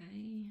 Okay.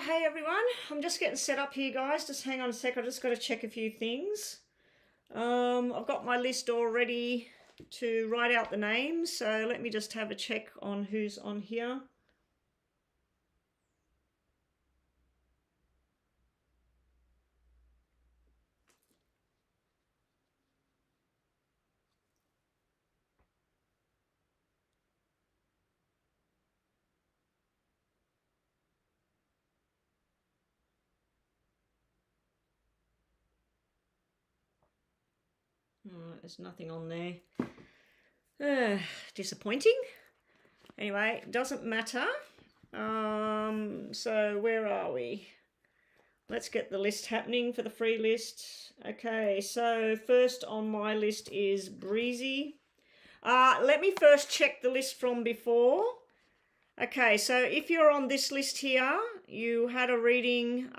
Hey everyone, I'm just getting set up here, guys. Just hang on a sec. I just got to check a few things. I've got my list all ready to write out the names, so let me just have a check on who's on here. There's nothing on there. Disappointing. Anyway, doesn't matter. So where are we? Let's get the list happening for the free list. Okay, so first on my list is Breezy. Let me first check the list from before. Okay, so if you're on this list here, you had a reading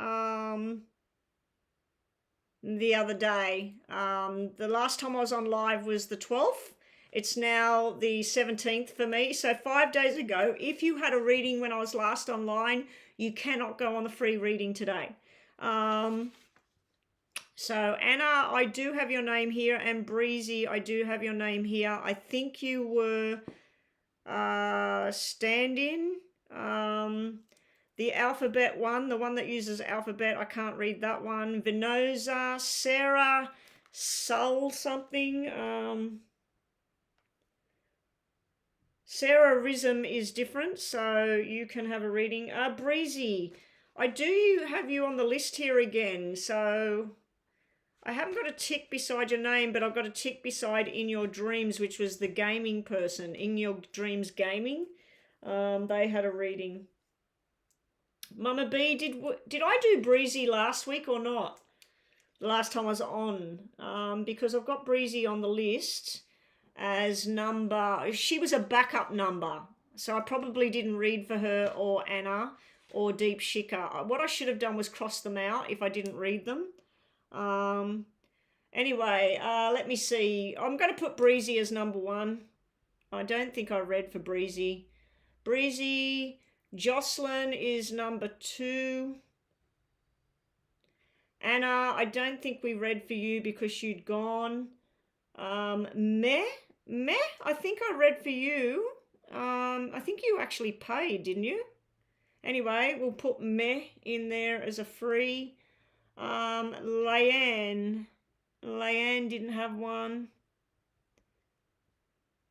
the other day. The last time I was on live was the 12th. It's now the 17th for me. So 5 days ago, if you had a reading when I was last online, you cannot go on the free reading today. So Anna, I do have your name here, and Breezy, I do have your name here. I think you were stand-in. The alphabet one, the one that uses alphabet, I can't read that one. Venosa, Sarah, Soul something. Sarah Rism is different, so you can have a reading. Breezy, I do have you on the list here again, so I haven't got a tick beside your name, but I've got a tick beside in your dreams, which was the gaming person. In your dreams gaming, they had a reading. Mama B, did I do Breezy last week or not? The last time I was on, because I've got Breezy on the list as number. She was a backup number, so I probably didn't read for her or Anna or Deep Shika. What I should have done was cross them out if I didn't read them. Anyway, let me see. I'm going to put Breezy as number 1. I don't think I read for Breezy. Breezy. Jocelyn is number 2. Anna, I don't think we read for you because you'd gone. Meh, I think I read for you. I think you actually paid, didn't you? Anyway, we'll put Meh in there as a free. Leanne didn't have one.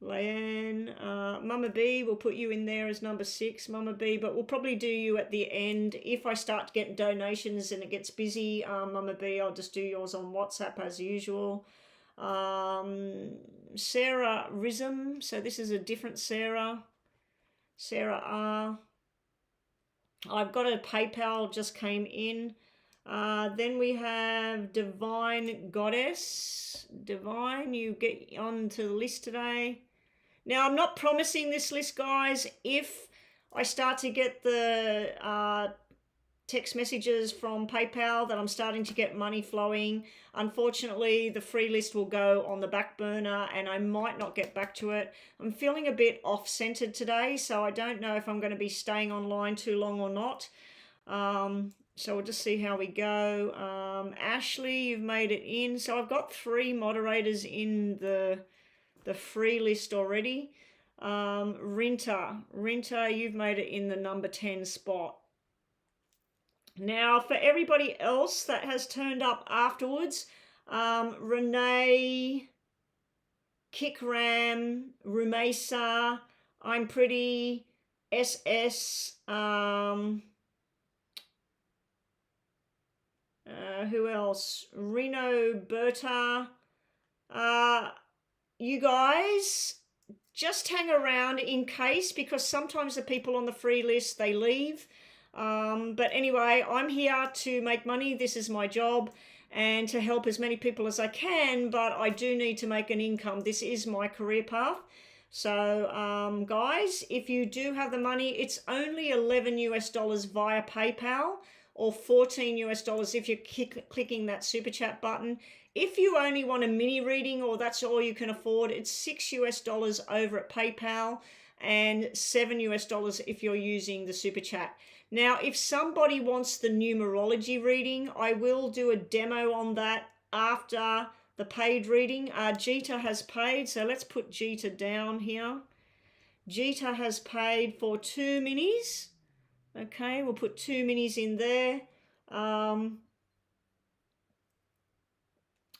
Leanne, Mama B, we'll put you in there as number 6, Mama B, but we'll probably do you at the end. If I start to get donations and it gets busy, Mama B, I'll just do yours on WhatsApp as usual. Sarah Rism, so this is a different Sarah. Sarah R. I've got a PayPal, just came in. Then we have Divine Goddess. Divine, you get onto the list today. Now, I'm not promising this list, guys. If I start to get the text messages from PayPal that I'm starting to get money flowing, unfortunately, the free list will go on the back burner and I might not get back to it. I'm feeling a bit off-centered today, so I don't know if I'm going to be staying online too long or not. So we'll just see how we go. Ashley, you've made it in. So I've got 3 moderators in the free list already. Rinta, you've made it in the number 10 spot. Now, for everybody else that has turned up afterwards, Renee, Kikram, Rumesa, I'm Pretty, SS, who else? Reno Berta. You guys, just hang around in case, because sometimes the people on the free list, they leave. But anyway, I'm here to make money. This is my job, and to help as many people as I can, but I do need to make an income. This is my career path. So guys, if you do have the money, it's only 11 US dollars via PayPal, or 14 US dollars if you're clicking that super chat button. If you only want a mini reading, or that's all you can afford, it's 6 US dollars over at PayPal, and 7 US dollars if you're using the super chat. Now, if somebody wants the numerology reading, I will do a demo on that after the paid reading. Jita has paid, so let's put Jita down here. Jita has paid for 2 minis. Okay, we'll put 2 minis in there.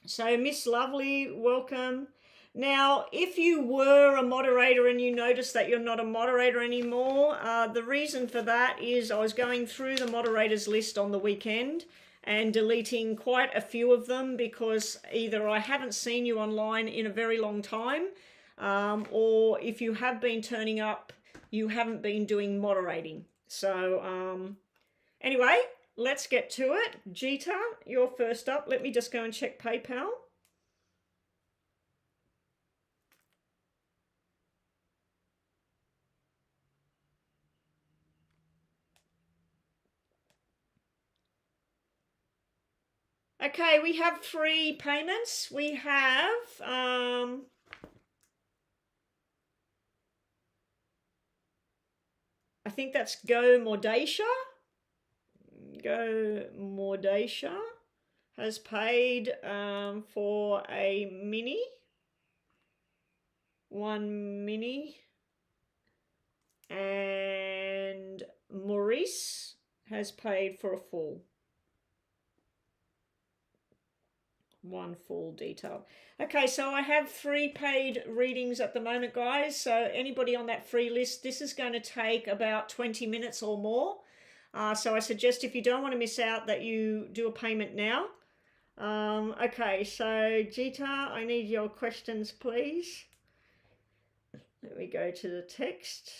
So Miss Lovely, welcome. Now, if you were a moderator and you notice that you're not a moderator anymore, the reason for that is I was going through the moderators list on the weekend and deleting quite a few of them because either I haven't seen you online in a very long time, or if you have been turning up, you haven't been doing moderating. So anyway, let's get to it. Jita, you're first up. Let me just go and check PayPal. Okay, we have 3 payments. We have I think that's Go Mordacia. Go Mordacia has paid for a mini. 1 mini. And Maurice has paid for a full. 1 full detail. Okay, so I have 3 paid readings at the moment, guys. So anybody on that free list, this is going to take about 20 minutes or more. So I suggest if you don't want to miss out that you do a payment now. Okay, so Jita, I need your questions, please. Let me go to the text.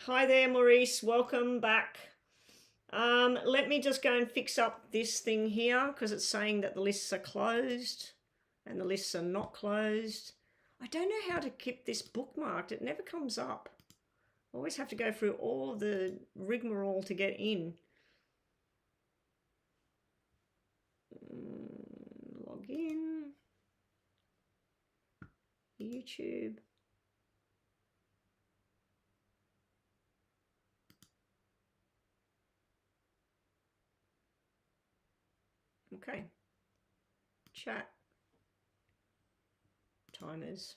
Hi there, Maurice. Welcome back. Let me just go and fix up this thing here because it's saying that the lists are closed and the lists are not closed. I don't know how to keep this bookmarked. It never comes up. I always have to go through all the rigmarole to get in. Log in. YouTube. Okay. Chat. Timers.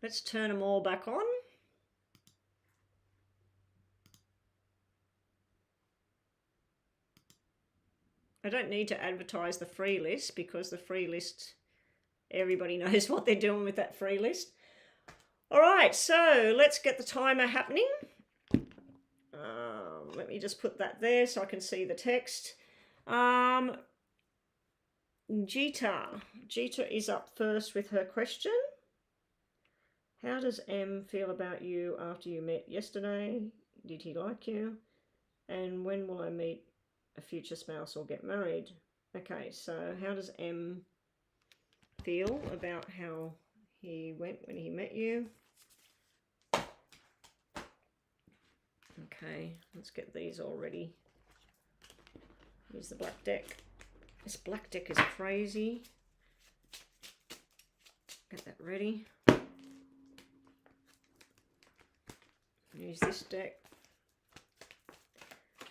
Let's turn them all back on. I don't need to advertise the free list because the free list, everybody knows what they're doing with that free list. All right, so let's get the timer happening. Let me just put that there so I can see the text. Jita is up first with her question. How does M feel about you after you met yesterday? Did he like you? And when will I meet a future spouse or get married? Okay, so how does M feel about how he went when he met you? Okay, let's get these all ready. Here's the black deck. This black deck is crazy. Get that ready. Use this deck.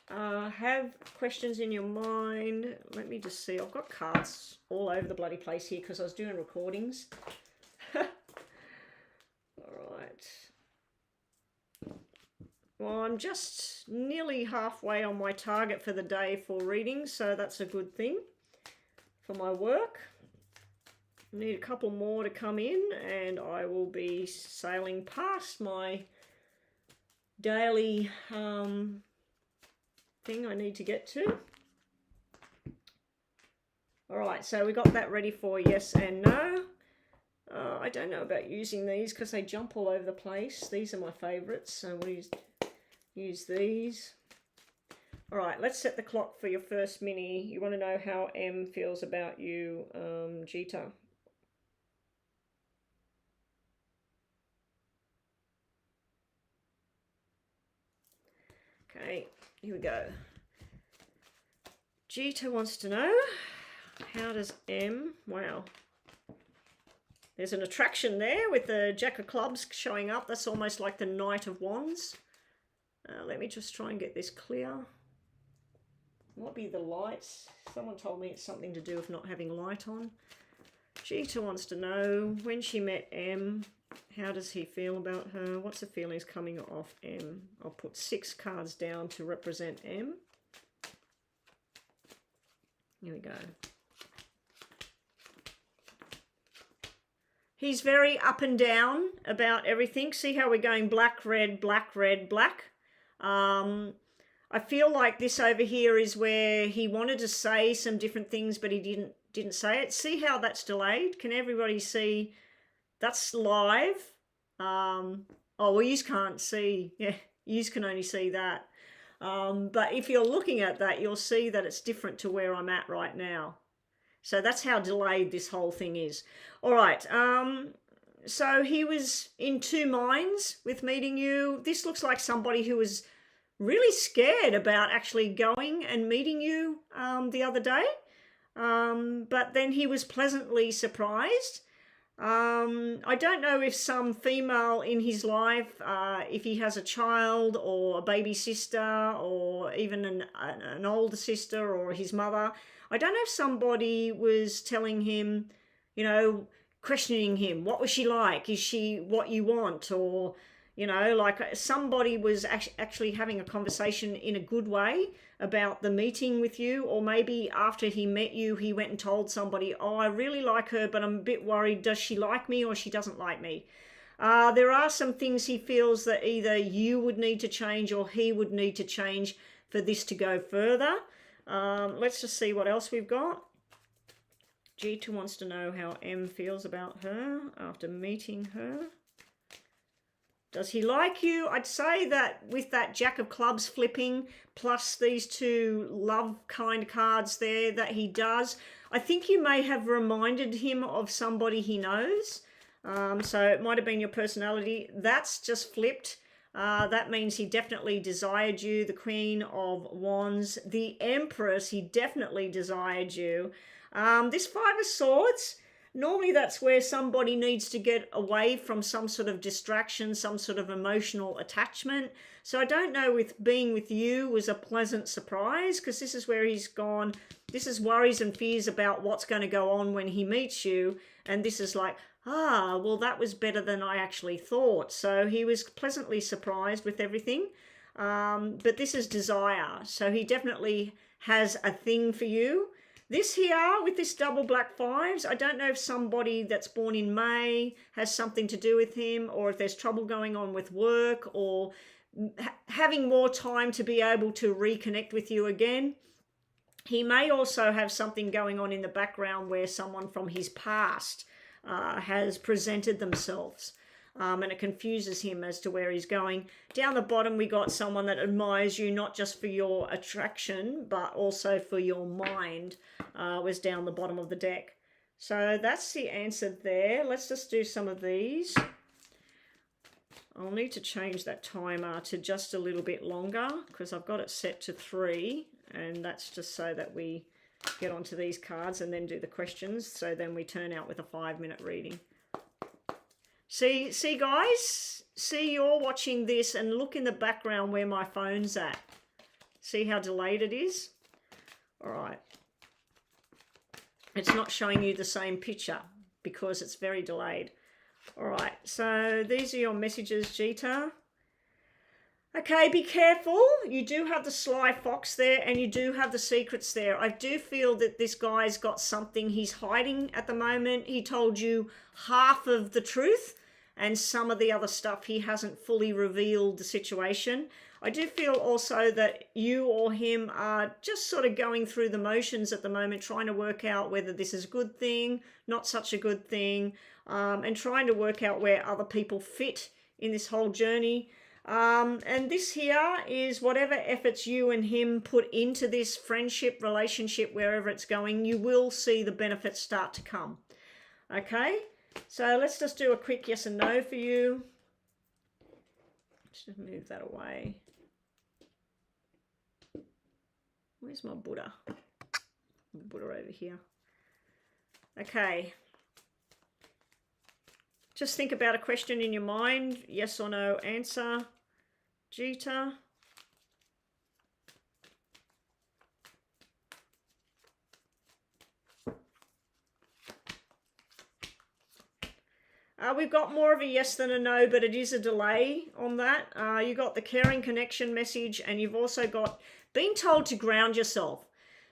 Have questions in your mind. Let me just see. I've got cards all over the bloody place here because I was doing recordings. Alright. Well, I'm just nearly halfway on my target for the day for reading, so that's a good thing for my work. I need a couple more to come in and I will be sailing past my daily thing I need to get to. All right, so we got that ready for yes and no. I don't know about using these because they jump all over the place. These are my favorites, so we'll use these. All right, let's set the clock for your first mini. You want to know how M feels about you, Jita. Okay, here we go. Jita wants to know, how does M, wow. There's an attraction there with the Jack of Clubs showing up. That's almost like the Knight of Wands. Let me just try and get this clear. Might be the lights. Someone told me it's something to do with not having light on. Jita wants to know, when she met M, how does he feel about her? What's the feelings coming off M? I'll put 6 cards down to represent M. Here we go. He's very up and down about everything. See how we're going black, red, black, red, black? I feel like this over here is where he wanted to say some different things, but he didn't say it. See how that's delayed? Can everybody see? That's live. Oh, well, you can't see. Yeah, you can only see that. But if you're looking at that, you'll see that it's different to where I'm at right now. So that's how delayed this whole thing is. All right. So he was in 2 minds with meeting you. This looks like somebody who was really scared about actually going and meeting you the other day. But then he was pleasantly surprised. I don't know if some female in his life, if he has a child or a baby sister or even an older sister or his mother, I don't know if somebody was telling him, you know, questioning him. What was she like? Is she what you want? Or, you know, like somebody was actually having a conversation in a good way about the meeting with you, or maybe after he met you, he went and told somebody, oh, I really like her, but I'm a bit worried. Does she like me or she doesn't like me? There are some things he feels that either you would need to change or he would need to change for this to go further. Let's just see what else we've got. Jita wants to know how M feels about her after meeting her. Does he like you? I'd say that with that Jack of Clubs flipping, plus these 2 love kind cards there, that he does. I think you may have reminded him of somebody he knows. So it might have been your personality. That's just flipped. That means he definitely desired you. The Queen of Wands. The Empress, he definitely desired you. This 5 of Swords, normally that's where somebody needs to get away from some sort of distraction, some sort of emotional attachment. So I don't know if being with you was a pleasant surprise, because this is where he's gone. This is worries and fears about what's going to go on when he meets you. And this is like, well, that was better than I actually thought. So he was pleasantly surprised with everything. But this is desire. So he definitely has a thing for you. This here, with this double black 5s, I don't know if somebody that's born in May has something to do with him, or if there's trouble going on with work, or having more time to be able to reconnect with you again. He may also have something going on in the background where someone from his past has presented themselves. And it confuses him as to where he's going. Down the bottom, we got someone that admires you, not just for your attraction, but also for your mind, was down the bottom of the deck. So that's the answer there. Let's just do some of these. I'll need to change that timer to just a little bit longer, because I've got it set to 3, and that's just so that we get onto these cards and then do the questions, so then we turn out with a 5-minute reading. See guys, see you're watching this and look in the background where my phone's at. See how delayed it is? All right. It's not showing you the same picture because it's very delayed. All right, so these are your messages, Jita. Okay, be careful. You do have the sly fox there, and you do have the secrets there. I do feel that this guy's got something he's hiding at the moment. He told you half of the truth. and some of the other stuff he hasn't fully revealed the situation. I do feel also that you or him are just sort of going through the motions at the moment, trying to work out whether this is a good thing, not such a good thing, and trying to work out where other people fit in this whole journey. And this here is whatever efforts you and him put into this friendship, relationship, wherever it's going, you will see the benefits start to come. Okay, so let's just do a quick yes and no for you. Let's just move that away. Where's my Buddha? Buddha over here. Okay. Just think about a question in your mind. Yes or no answer. Jita. We've got more of a yes than a no, but it is a delay on that. You got the caring connection message, and you've also got being told to ground yourself.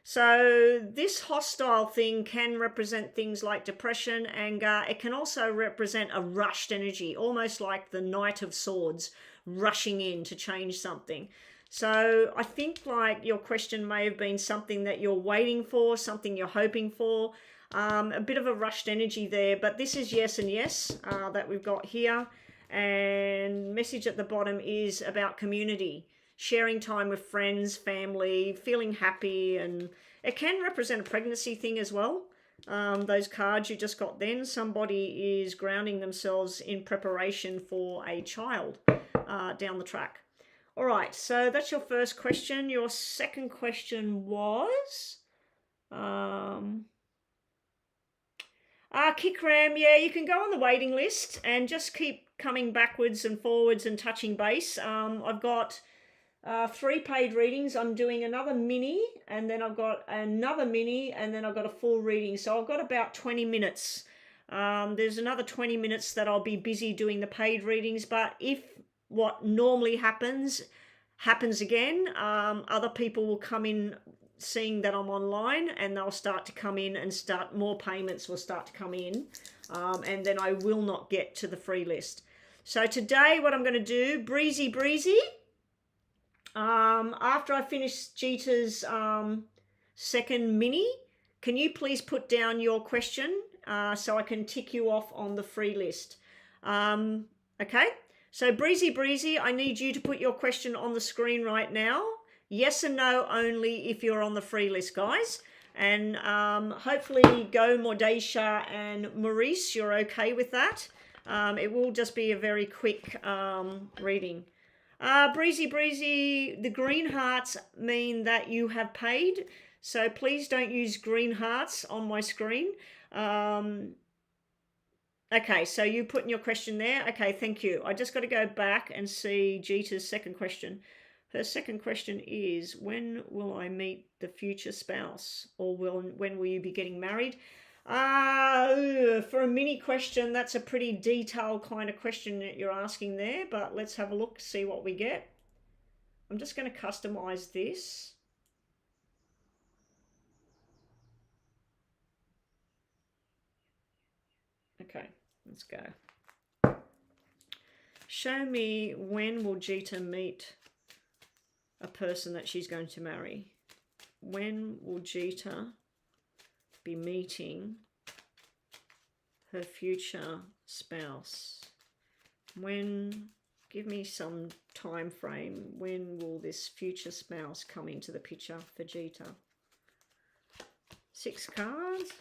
So this hostile thing can represent things like depression, anger. It can also represent a rushed energy, almost like the Knight of Swords rushing in to change something. So I think like your question may have been something that you're waiting for, something you're hoping for. A bit of a rushed energy there, but this is yes and yes that we've got here. And message at the bottom is about community, sharing time with friends, family, feeling happy, and it can represent a pregnancy thing as well. Those cards you just got then, somebody is grounding themselves in preparation for a child down the track. All right, so that's your first question. Your second question was... Kikram, yeah, you can go on the waiting list and just keep coming backwards and forwards and touching base. I've got 3 paid readings. I'm doing another mini, and then I've got another mini, and then I've got a full reading. So I've got about 20 minutes. There's another 20 minutes that I'll be busy doing the paid readings, but if what normally happens again, other people will come in seeing that I'm online, and they'll start to come in and more payments will start to come in, and then I will not get to the free list. So today what I'm going to do, breezy, after I finish Jita's second mini, can you please put down your question so I can tick you off on the free list? Okay, so breezy, I need you to put your question on the screen right now. Yes and no only if you're on the free list, guys. And hopefully Go, Mordesha and Maurice, you're okay with that. It will just be a very quick reading. Breezy, the green hearts mean that you have paid. So please don't use green hearts on my screen. Okay, so you put in your question there. Okay, thank you. I just got to go back and see Jita's second question. Her second question is, when will I meet the future spouse? Or when will you be getting married? For a mini question, that's a pretty detailed kind of question that you're asking there, but let's have a look, see what we get. I'm just going to customize this. Okay, let's go. Show me when will Jita meet a person that she's going to marry. When will Jita be meeting her future spouse? Give me some time frame. When will this future spouse come into the picture for Jita? 6 cards.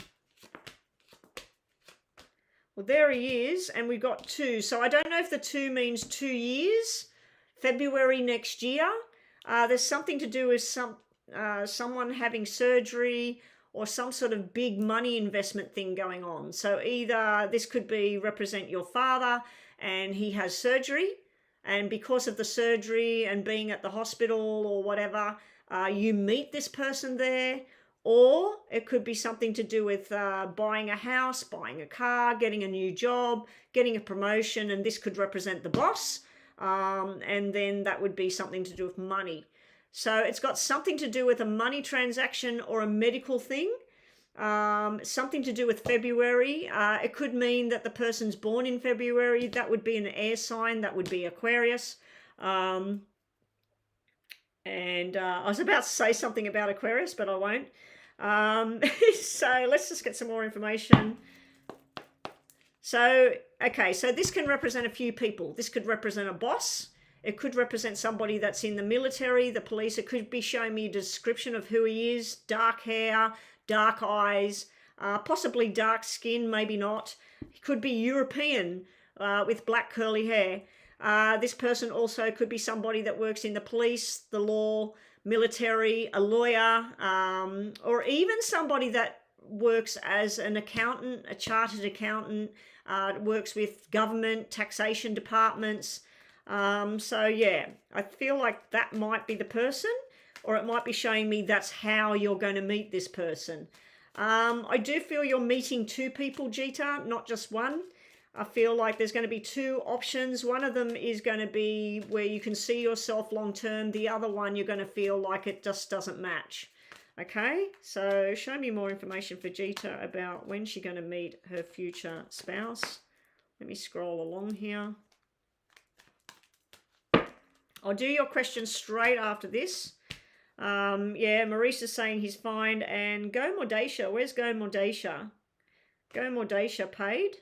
Well, there he is, and we've got 2. So I don't know if the 2 means 2 years, February next year. There's something to do with someone having surgery or some sort of big money investment thing going on. So either this could represent your father and he has surgery, and because of the surgery and being at the hospital or whatever, you meet this person there. Or it could be something to do with buying a house, buying a car, getting a new job, getting a promotion, and this could represent the boss. And then that would be something to do with money. So it's got something to do with a money transaction or a medical thing. Something to do with February. It could mean that the person's born in February. That would be an air sign. That would be Aquarius. And I was about to say something about Aquarius, but I won't. So let's just get some more information. So, okay, so this can represent a few people. This could represent a boss. It could represent somebody that's in the military, the police. It could be showing me a description of who he is. Dark hair, dark eyes, possibly dark skin, maybe not. It could be European with black curly hair. This person also could be somebody that works in the police, the law, military, a lawyer, or even somebody that works as an accountant, a chartered accountant, works with government, taxation departments. So yeah, I feel like that might be the person, or it might be showing me that's how you're going to meet this person. I do feel you're meeting two people, Jita, not just one. I feel like there's going to be two options. One of them is going to be where you can see yourself long term. The other one, you're going to feel like it just doesn't match. Okay, so show me more information for Jita about when she's going to meet her future spouse. Let me scroll along here. I'll do your question straight after this. Yeah, Maurice is saying he's fine. And Go Mordacia, where's Go Mordacia? Go Mordacia paid.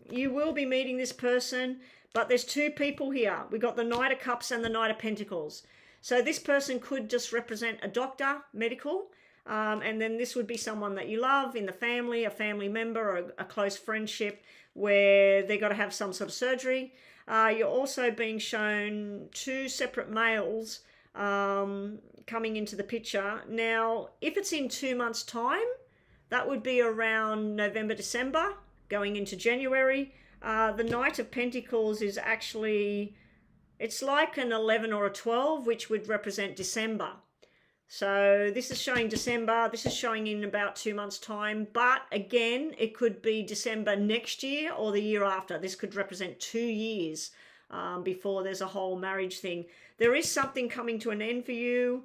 You will be meeting this person, but there's two people here. We've got the Knight of Cups and the Knight of Pentacles. So this person could just represent a doctor, medical, and then this would be someone that you love in the family, a family member, or a close friendship where they got to have some sort of surgery. You're also being shown two separate males coming into the picture. Now, if it's in 2 months' time, that would be around November, December, going into January. The Knight of Pentacles is actually, it's like an 11 or a 12, which would represent December. So this is showing December. This is showing in about 2 months' time. But again, it could be December next year or the year after. This could represent 2 years before there's a whole marriage thing. There is something coming to an end for you.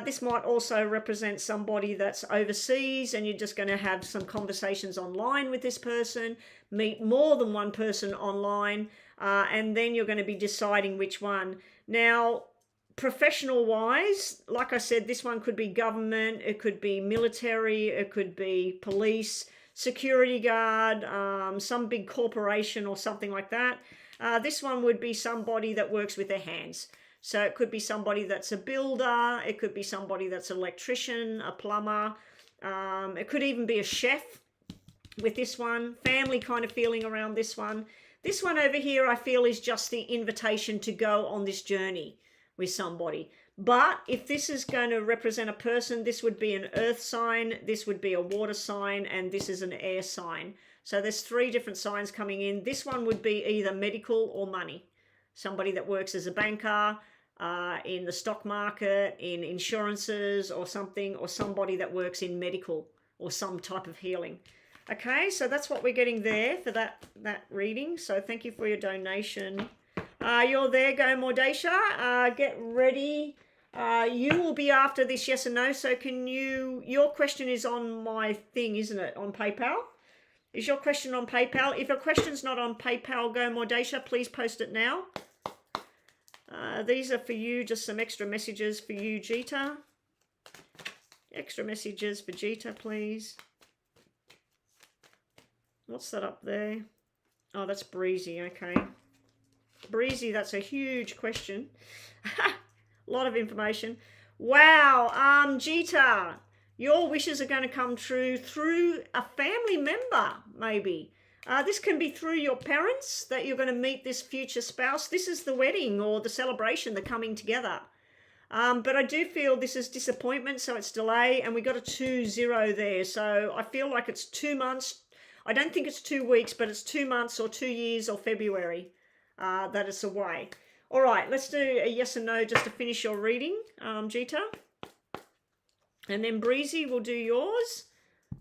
This might also represent somebody that's overseas and you're just going to have some conversations online with this person, meet more than one person online, and then you're going to be deciding which one. Now, professional wise, like I said, this one could be government, it could be military, it could be police, security guard, some big corporation or something like that. This one would be somebody that works with their hands. So it could be somebody that's a builder, it could be somebody that's an electrician, a plumber, it could even be a chef with this one, family kind of feeling around this one. This one over here I feel is just the invitation to go on this journey with somebody. But if this is going to represent a person, this would be an earth sign, this would be a water sign, and this is an air sign. So there's 3 different signs coming in. This one would be either medical or money. Somebody that works as a banker, in the stock market, in insurances or something, or somebody that works in medical or some type of healing. Okay, so that's what we're getting there for that reading. So thank you for your donation. You're there, Go Mordacia. Get ready. You will be after this yes and no. So can you, your question is on my thing, isn't it? On PayPal? Is your question on PayPal? If your question's not on PayPal, Go Mordacia, please post it now. These are for you, just some extra messages for you, Jita. Extra messages for Jita, please. What's that up there? Oh, that's Breezy, okay. Breezy, that's a huge question. A lot of information. Wow, Jita, your wishes are going to come true through a family member, maybe. This can be through your parents that you're going to meet this future spouse. This is the wedding or the celebration, the coming together. But I do feel this is disappointment, so it's delay, and we got a 2-0 there. So I feel like it's 2 months. I don't think it's 2 weeks, but it's 2 months or 2 years or February that it's away. All right, let's do a yes and no just to finish your reading, Jita. And then Breezy will do yours.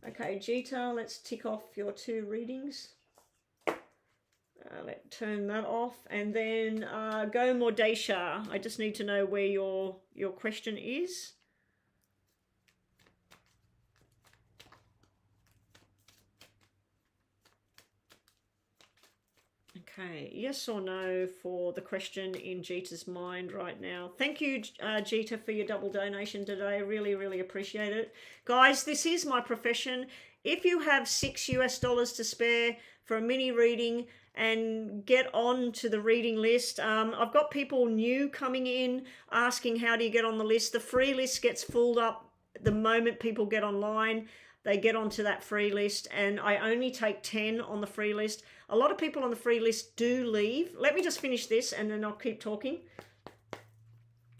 Okay, Jita, let's tick off your 2 readings. Let's turn that off. And then Go Mordacia. I just need to know where your question is. Okay, yes or no for the question in Jeeta's mind right now. Thank you, Jeeta, for your double donation today. Really, really appreciate it. Guys, this is my profession. If you have $6 US to spare for a mini reading and get on to the reading list, I've got people new coming in asking how do you get on the list. The free list gets filled up the moment people get online. They get onto that free list, and I only take 10 on the free list. A lot of people on the free list do leave. Let me just finish this and then I'll keep talking.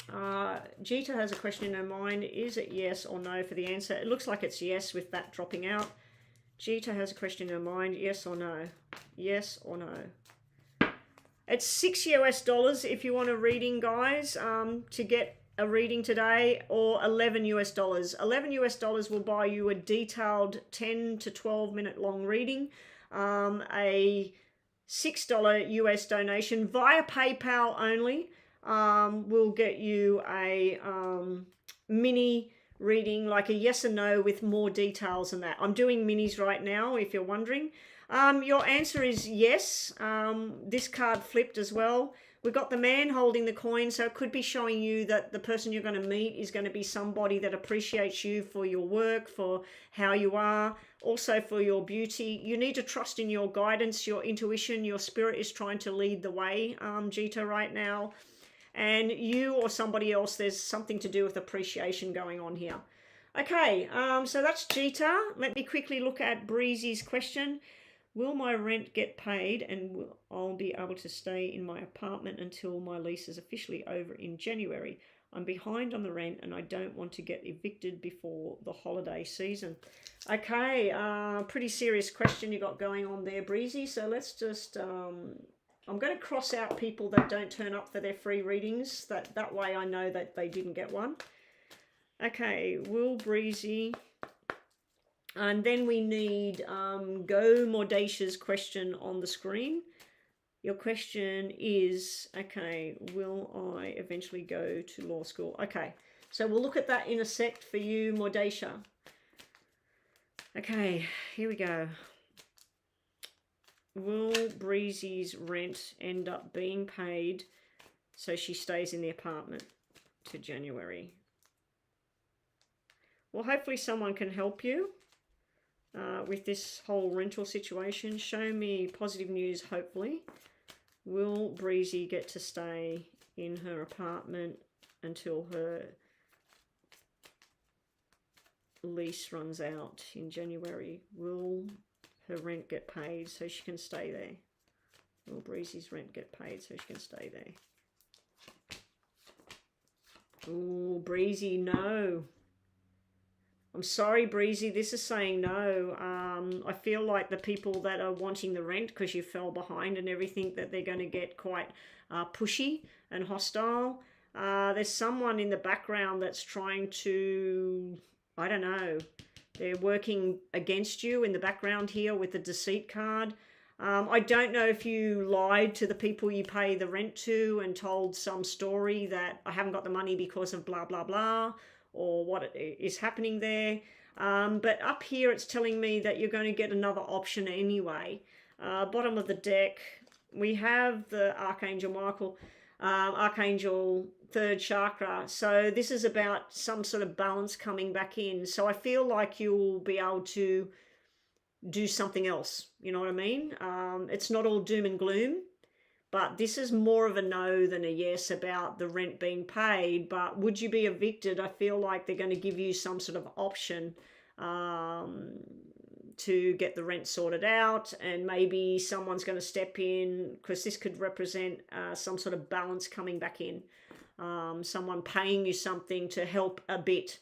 Jeeta has a question in her mind. Is it yes or no for the answer? It looks like it's yes with that dropping out. Jeeta has a question in her mind. Yes or no? Yes or no? It's $6 US if you want a reading, guys, to get a reading today, or $11 US. $11 US will buy you a detailed 10 to 12 minute long reading. A $6 US donation via PayPal only will get you a mini reading, like a yes or no with more details than that. I'm doing minis right now, if you're wondering. Your answer is yes. This card flipped as well. We've got the man holding the coin, so it could be showing you that the person you're going to meet is going to be somebody that appreciates you for your work, for how you are, also for your beauty. You need to trust in your guidance, your intuition. Your spirit is trying to lead the way, Jeeta, right now. And you or somebody else, there's something to do with appreciation going on here. Okay, so that's Jeeta. Let me quickly look at Breezy's question. Will my rent get paid and will I'll be able to stay in my apartment until my lease is officially over in January? I'm behind on the rent and I don't want to get evicted before the holiday season. Okay, pretty serious question you got going on there, Breezy. So let's just, I'm going to cross out people that don't turn up for their free readings. That way I know that they didn't get one. Okay, will Breezy... And then we need Go Mordacia's question on the screen. Your question is, okay, will I eventually go to law school? Okay, so we'll look at that in a sec for you, Mordacia. Okay, here we go. Will Breezy's rent end up being paid so she stays in the apartment to January? Well, hopefully someone can help you with this whole rental situation. Show me positive news, hopefully. Will Breezy get to stay in her apartment until her lease runs out in January? Will her rent get paid so she can stay there? Will Breezy's rent get paid so she can stay there? Oh, Breezy, no. I'm sorry, Breezy, this is saying no. I feel like the people that are wanting the rent because you fell behind and everything, that they're going to get quite pushy and hostile. There's someone in the background that's trying to, I don't know, they're working against you in the background here with the deceit card. I don't know if you lied to the people you pay the rent to and told some story that I haven't got the money because of blah, blah, blah, or what is happening there. But up here it's telling me that you're going to get another option anyway. Bottom of the deck, we have the Archangel Michael, Archangel third chakra. So this is about some sort of balance coming back in. So I feel like you'll be able to do something else. You know what I mean? It's not all doom and gloom. But this is more of a no than a yes about the rent being paid. But would you be evicted? I feel like they're going to give you some sort of option to get the rent sorted out. And maybe someone's going to step in, because this could represent some sort of balance coming back in. Someone paying you something to help a bit.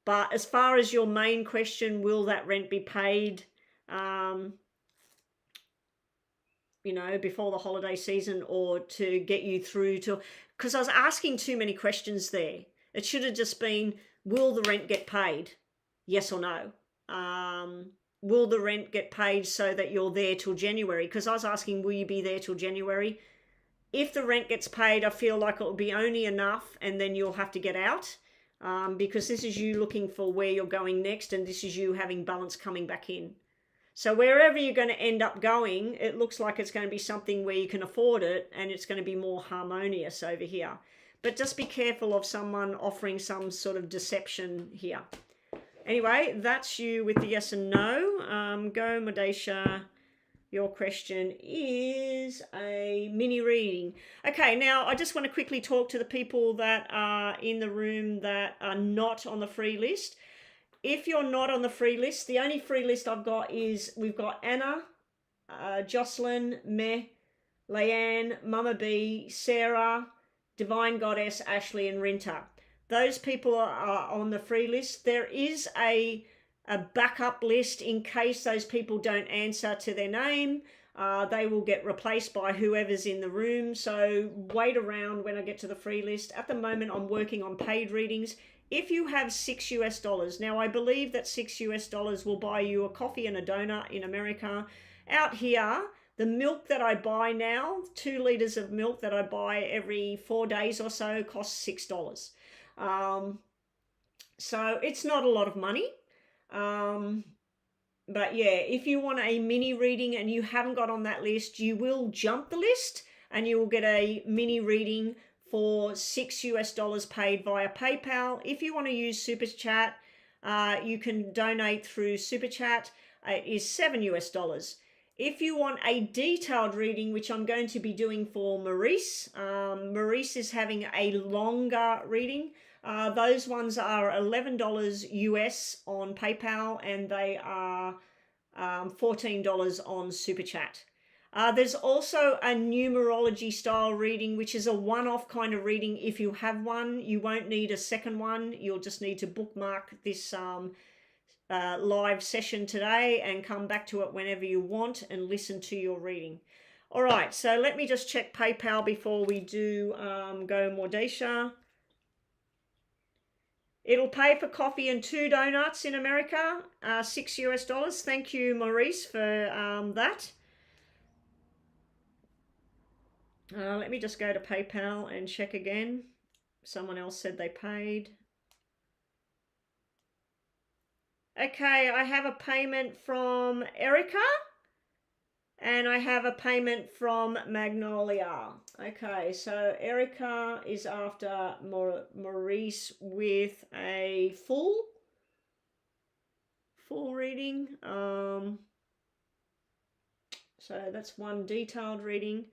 But as far as your main question, will that rent be paid? You know, before the holiday season, or to get you through to, because I was asking too many questions there. It should have just been, will the rent get paid? Yes or no? Will the rent get paid so that you're there till January? Because I was asking, will you be there till January? If the rent gets paid, I feel like it will be only enough and then you'll have to get out, because this is you looking for where you're going next, and this is you having balance coming back in. So wherever you're going to end up going, it looks like it's going to be something where you can afford it and it's going to be more harmonious over here. But just be careful of someone offering some sort of deception here. Anyway, that's you with the yes and no. Go, Modesha. Your question is a mini reading. Okay, now I just want to quickly talk to the people that are in the room that are not on the free list. If you're not on the free list, the only free list I've got is we've got Anna, Jocelyn, Meh, Leanne, Mama B, Sarah, Divine Goddess, Ashley, and Rinta. Those people are on the free list. There is a backup list in case those people don't answer to their name. They will get replaced by whoever's in the room. So wait around when I get to the free list. At the moment, I'm working on paid readings. If you have $6 US, now I believe that $6 US will buy you a coffee and a donut in America. Out here, the milk that I buy now, 2 liters of milk that I buy every 4 days or so, costs $6. So it's not a lot of money. But yeah, if you want a mini reading and you haven't got on that list, you will jump the list and you will get a mini reading for $6 US paid via PayPal. If you want to use Super Chat, you can donate through Super Chat. It is $7 US. If you want a detailed reading, which I'm going to be doing for Maurice, Maurice is having a longer reading. Those ones are $11 US on PayPal and they are $14 on Super Chat. There's also a numerology style reading, which is a one-off kind of reading. If you have one, you won't need a second one. You'll just need to bookmark this live session today and come back to it whenever you want and listen to your reading. All right, so let me just check PayPal before we do go Mordesha. It'll pay for coffee and 2 donuts in America, $6 US. Thank you, Maurice, for that. Let me just go to PayPal and check again. Someone else said they paid. Okay, I have a payment from Erica and I have a payment from Magnolia. Okay, so Erica is after Maurice with a full reading. So that's one detailed reading.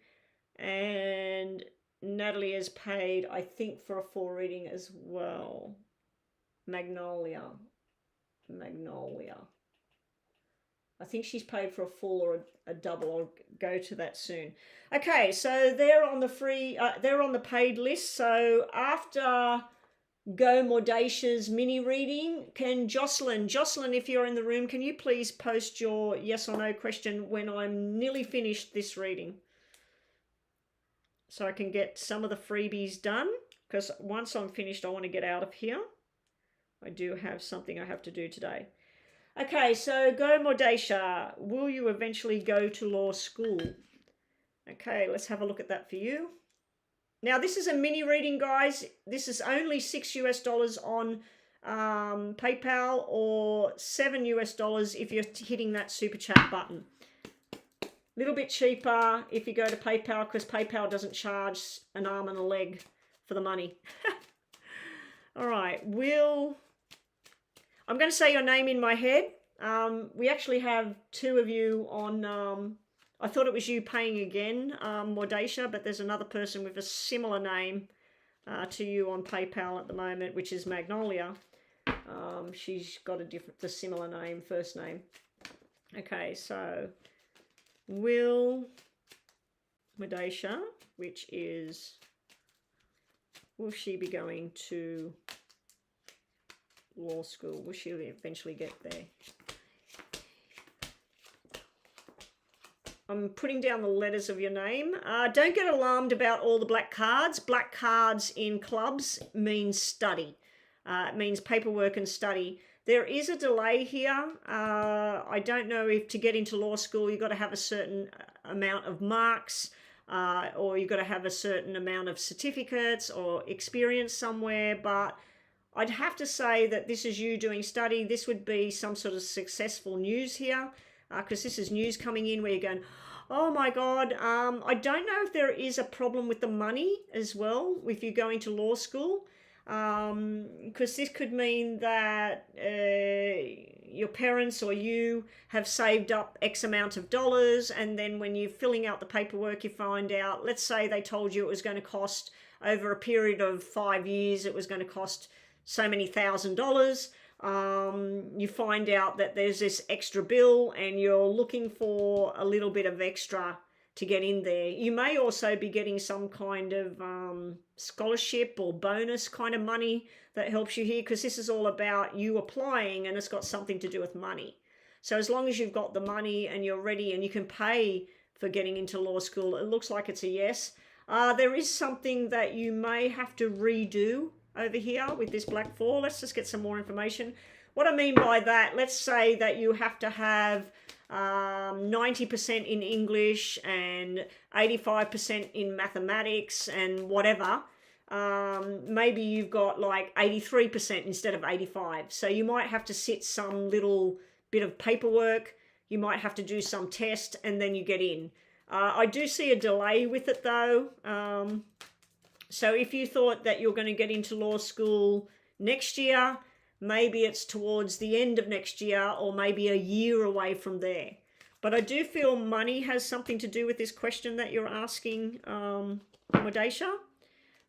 And Natalie has paid, I think, for a full reading as well. Magnolia. I think she's paid for a full or a double. I'll go to that soon. Okay, so they're on the free, they're on the paid list. So after Go Mordesha's mini reading, can Jocelyn, if you're in the room, can you please post your yes or no question when I'm nearly finished this reading? So I can get some of the freebies done, because once I'm finished, I want to get out of here. I do have something I have to do today. Okay, so Go Mordesha, will you eventually go to law school? Okay, let's have a look at that for you. Now, this is a mini reading, guys. This is only $6 US on PayPal or $7 US if you're hitting that super chat button. A little bit cheaper if you go to PayPal, because PayPal doesn't charge an arm and a leg for the money. All right, I'm going to say your name in my head. We actually have 2 of you on, I thought it was you paying again, Mordesha, but there's another person with a similar name to you on PayPal at the moment, which is Magnolia. She's got a similar name, first name. Okay, so will Mordesha, which is, will she be going to law school? Will she eventually get there? I'm putting down the letters of your name. Don't get alarmed about all the black cards. Black cards in clubs means study. It means paperwork and study. There is a delay here. I don't know if to get into law school you've got to have a certain amount of marks, or you've got to have a certain amount of certificates or experience somewhere, but I'd have to say that this is you doing study. This would be some sort of successful news here. because this is news coming in where you're going, oh my God, I don't know if there is a problem with the money as well if you're going to law school, because this could mean that your parents or you have saved up X amount of dollars, and then when you're filling out the paperwork, you find out, let's say they told you it was going to cost over a period of 5 years, it was going to cost so many $1,000. You find out that there's this extra bill and you're looking for a little bit of extra to get in there. You may also be getting some kind of scholarship or bonus kind of money that helps you here, because this is all about you applying and it's got something to do with money. So as long as you've got the money and you're ready and you can pay for getting into law school, it looks like it's a yes. There is something that you may have to redo over here with this Black 4. Let's just get some more information. What I mean by that, let's say that you have to have 90% in English and 85% in mathematics and whatever. Maybe you've got like 83% instead of 85. So you might have to sit some little bit of paperwork. You might have to do some test and then you get in. I do see a delay with it though. So if you thought that you're going to get into law school next year, maybe it's towards the end of next year or maybe a year away from there. But I do feel money has something to do with this question that you're asking, Modesha.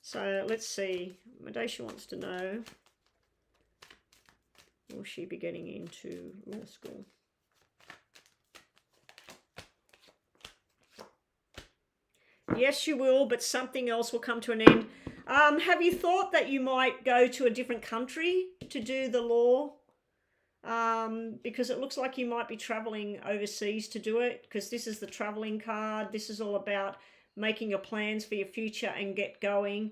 So let's see. Modesha wants to know, will she be getting into law school? Yes, you will, but something else will come to an end. Have you thought that you might go to a different country to do the law? Because it looks like you might be traveling overseas to do it, because this is the traveling card. This is all about making your plans for your future and get going.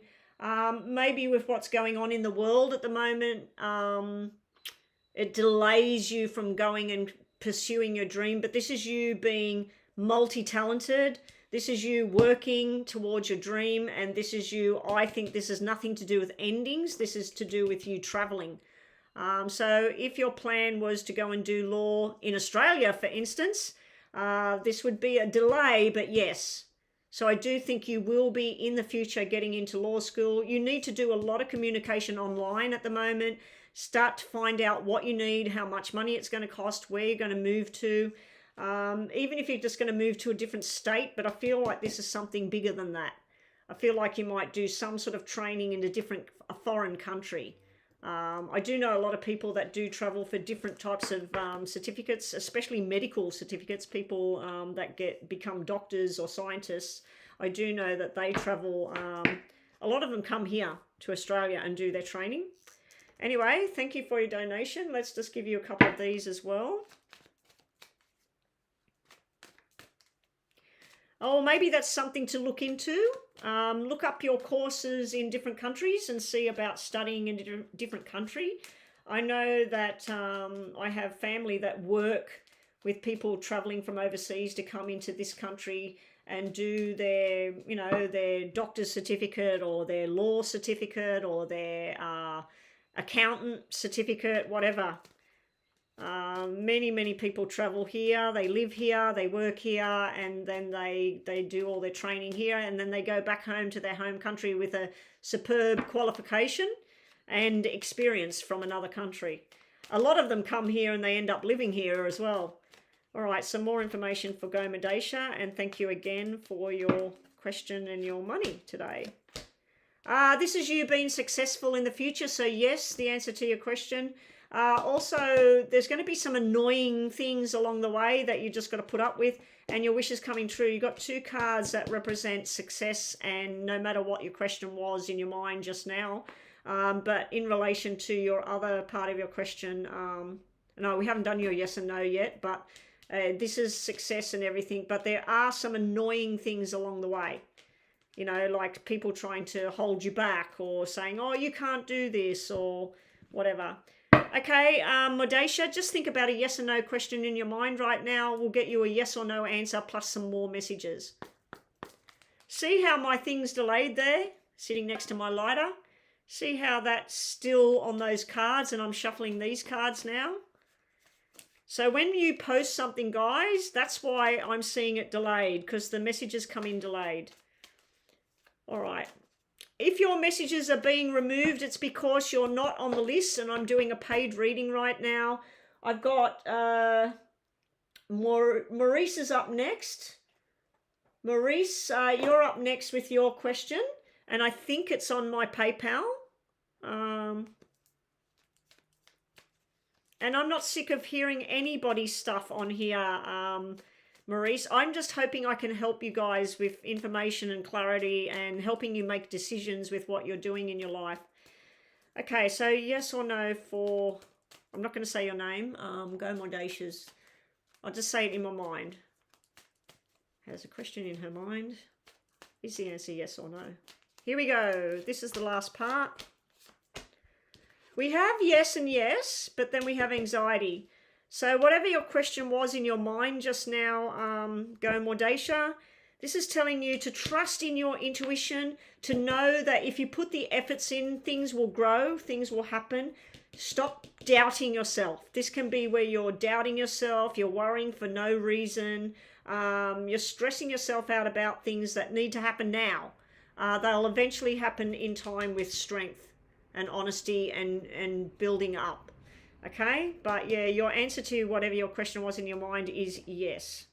Maybe with what's going on in the world at the moment, it delays you from going and pursuing your dream, but this is you being multi-talented. This is you working towards your dream, and this is you, I think this has nothing to do with endings. This is to do with you traveling. So if your plan was to go and do law in Australia, for instance, this would be a delay, but yes. So I do think you will be in the future getting into law school. You need to do a lot of communication online at the moment. Start to find out what you need, how much money it's going to cost, where you're going to move to. Even if you're just going to move to a different state, but I feel like this is something bigger than that. I feel like you might do some sort of training in a foreign country. I do know a lot of people that do travel for different types of certificates, especially medical certificates, people that become doctors or scientists. I do know that they travel, a lot of them come here to Australia and do their training. Anyway, thank you for your donation. Let's just give you a couple of these as well. Oh, maybe that's something to look into. Look up your courses in different countries and see about studying in a different country. I know that I have family that work with people traveling from overseas to come into this country and do their, their doctor's certificate or their law certificate or their accountant certificate, whatever. Many people travel here, they live here, they work here, and then they do all their training here, and then they go back home to their home country with a superb qualification and experience from another country. A lot of them come here and they end up living here as well. All right, some more information for Go Madesha, and thank you again for your question and your money today. This is you being successful in the future, so yes, the answer to your question. Also, there's going to be some annoying things along the way that you just got to put up with, and your wish is coming true. You've got two cards that represent success, and no matter what your question was in your mind just now, but in relation to your other part of your question, no, we haven't done your yes and no yet, but this is success and everything, but there are some annoying things along the way. Like people trying to hold you back or saying, oh, you can't do this or whatever. Okay, Modesha, just think about a yes or no question in your mind right now. We'll get you a yes or no answer plus some more messages. See how my thing's delayed there, sitting next to my lighter? See how that's still on those cards and I'm shuffling these cards now? So when you post something, guys, that's why I'm seeing it delayed, because the messages come in delayed. All right. If your messages are being removed, it's because you're not on the list, and I'm doing a paid reading right now. I've got Maurice is up next. Maurice, you're up next with your question, and I think it's on my PayPal. And I'm not sick of hearing anybody's stuff on here, Maurice. I'm just hoping I can help you guys with information and clarity and helping you make decisions with what you're doing in your life. Okay, so yes or no for, I'm not going to say your name, go Mordacious. I'll just say it in my mind. Has a question in her mind. Is the answer yes or no? Here we go. This is the last part. We have yes and yes, but then we have anxiety. So whatever your question was in your mind just now, go Mordacia, this is telling you to trust in your intuition, to know that if you put the efforts in, things will grow, things will happen. Stop doubting yourself. This can be where you're doubting yourself, you're worrying for no reason, you're stressing yourself out about things that need to happen now. They'll eventually happen in time with strength and honesty and building up. Okay, but yeah, your answer to whatever your question was in your mind is yes.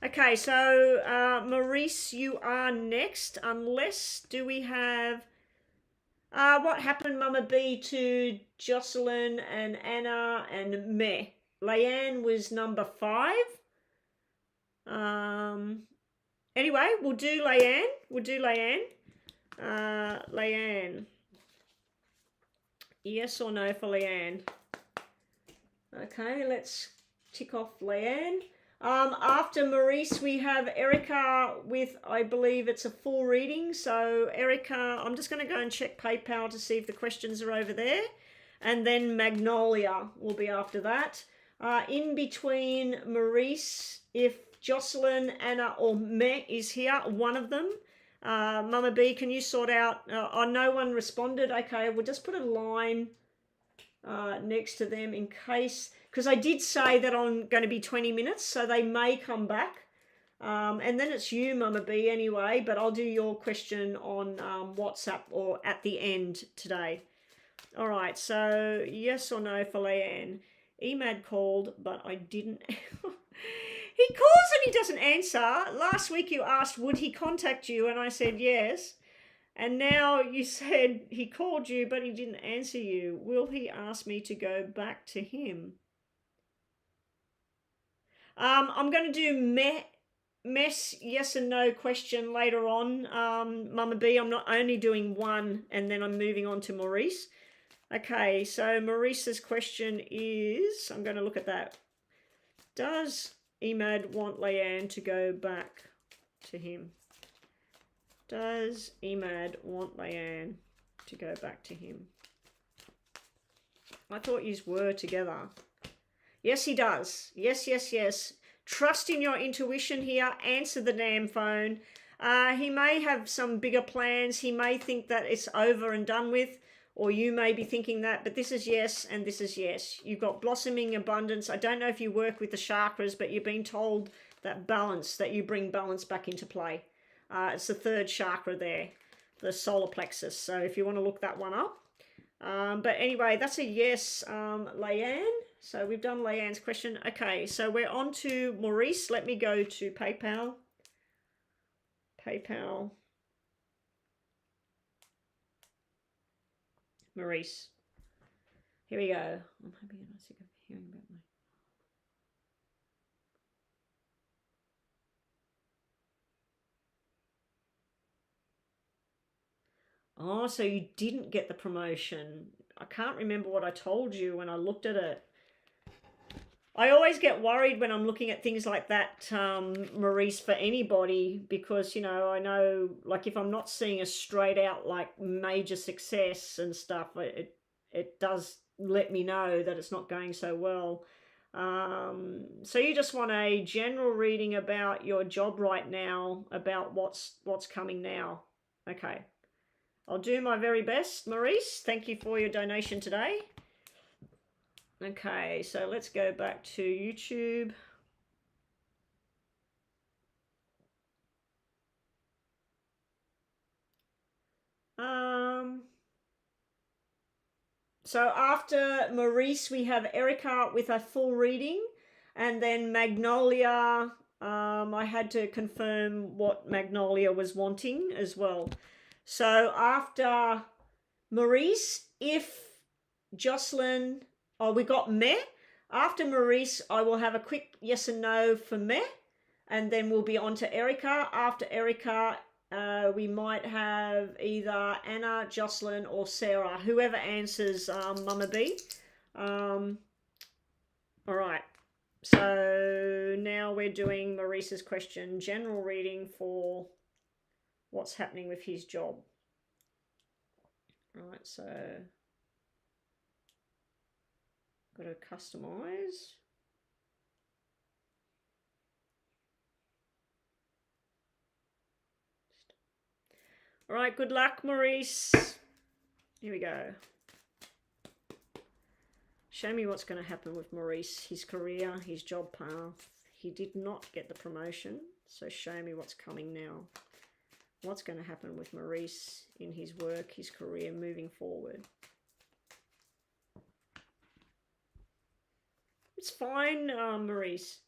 Okay, so Maurice, you are next. Unless, do we have what happened, Mama B, to Jocelyn and Anna and Meh? Leanne was number 5. Anyway, we'll do Leanne. Leanne. Yes or no for Leanne? Okay, let's tick off Leanne. After Maurice, we have Erica with, I believe it's a full reading. So Erica, I'm just going to go and check PayPal to see if the questions are over there. And then Magnolia will be after that. In between Maurice, if Jocelyn, Anna or Meh is here, one of them. Mama B, can you sort out, no one responded. Okay, we'll just put a line next to them in case, because I did say that I'm going to be 20 minutes, so they may come back. And then it's you, Mama B, anyway, but I'll do your question on WhatsApp or at the end today. All right, so yes or no for Leanne. Emad called, but I didn't. He calls and he doesn't answer. Last week you asked, would he contact you? And I said yes. And now you said he called you, but he didn't answer you. Will he ask me to go back to him? I'm going to do mess yes and no question later on, Mama B. I'm not only doing one and then I'm moving on to Maurice. Okay, so Maurice's question is, I'm going to look at that. Does Emad want Leanne to go back to him? Does Emad want Leanne to go back to him? I thought yous were together. Yes, he does. Yes, yes, yes. Trust in your intuition here. Answer the damn phone. He may have some bigger plans. He may think that it's over and done with, or you may be thinking that, but this is yes and this is yes. You've got blossoming abundance. I don't know if you work with the chakras, but you've been told that balance, that you bring balance back into play. It's the 3rd chakra there, the solar plexus. So if you want to look that one up. But anyway, that's a yes, Leanne. So we've done Leanne's question. Okay, so we're on to Maurice. Let me go to PayPal. PayPal. Maurice. Here we go. I'm hoping you're not sick of hearing about me. Oh, so you didn't get the promotion. I can't remember what I told you when I looked at it. I always get worried when I'm looking at things like that, Maurice, for anybody, because, you know, I know, like, if I'm not seeing a straight out, like, major success and stuff, it does let me know that it's not going so well. So you just want a general reading about your job right now, about what's coming now. Okay. I'll do my very best, Maurice. Thank you for your donation today. Okay, so let's go back to YouTube. So after Maurice, we have Erica with a full reading, and then Magnolia. I had to confirm what Magnolia was wanting as well. So after Maurice, if Jocelyn, oh, we got Meh. After Maurice, I will have a quick yes and no for Meh, and then we'll be on to Erica. After Erica, we might have either Anna, Jocelyn, or Sarah, whoever answers Mama B. All right. So now we're doing Maurice's question, general reading for what's happening with his job. All right, so got to customize. All right, good luck, Maurice. Here we go. Show me what's going to happen with Maurice, his career, his job path. He did not get the promotion, so show me what's coming now. What's going to happen with Maurice in his work, his career, moving forward. It's fine, Maurice.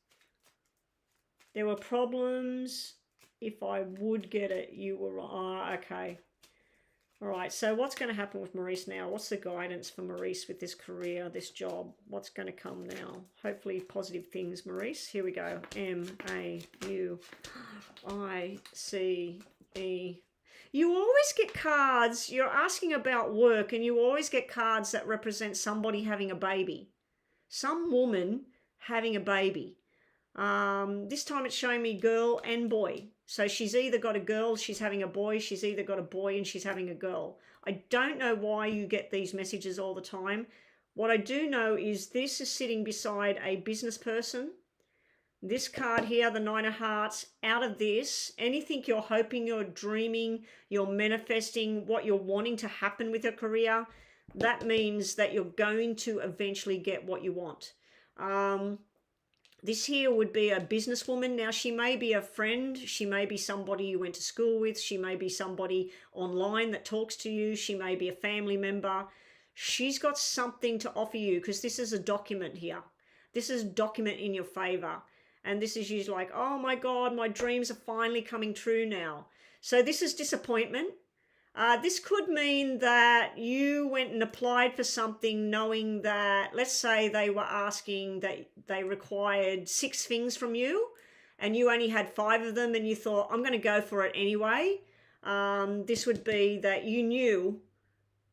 There were problems. If I would get it, you were... okay. All right, so what's going to happen with Maurice now? What's the guidance for Maurice with this career, this job? What's going to come now? Hopefully positive things, Maurice. Here we go. M-A-U-I-C-E. You always get cards. You're asking about work, and you always get cards that represent somebody having a baby. Some woman having a baby. This time it's showing me girl and boy. So she's either got a girl, she's having a boy, she's either got a boy and she's having a girl. I don't know why you get these messages all the time. What I do know is this is sitting beside a business person. This card here, the Nine of Hearts, out of this, anything you're hoping, you're dreaming, you're manifesting, what you're wanting to happen with your career, that means that you're going to eventually get what you want. This here would be a businesswoman. Now, she may be a friend. She may be somebody you went to school with. She may be somebody online that talks to you. She may be a family member. She's got something to offer you because this is a document here. This is a document in your favor. And this is usually like, oh my God, my dreams are finally coming true now. So this is disappointment. This could mean that you went and applied for something knowing that, let's say they were asking that they required 6 things from you and you only had 5 of them and you thought, I'm going to go for it anyway. This would be that you knew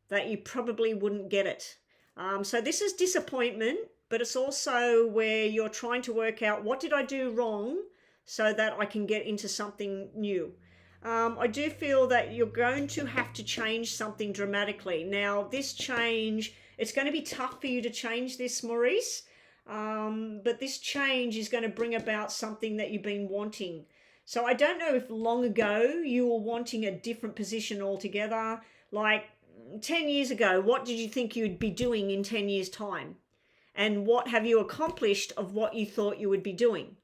that you probably wouldn't get it. So this is disappointment, but it's also where you're trying to work out what did I do wrong so that I can get into something new. I do feel that you're going to have to change something dramatically. Now, this change, it's going to be tough for you to change this, Maurice, but this change is going to bring about something that you've been wanting. So I don't know if long ago you were wanting a different position altogether. Like 10 years ago, what did you think you'd be doing in 10 years' time? And what have you accomplished of what you thought you would be doing?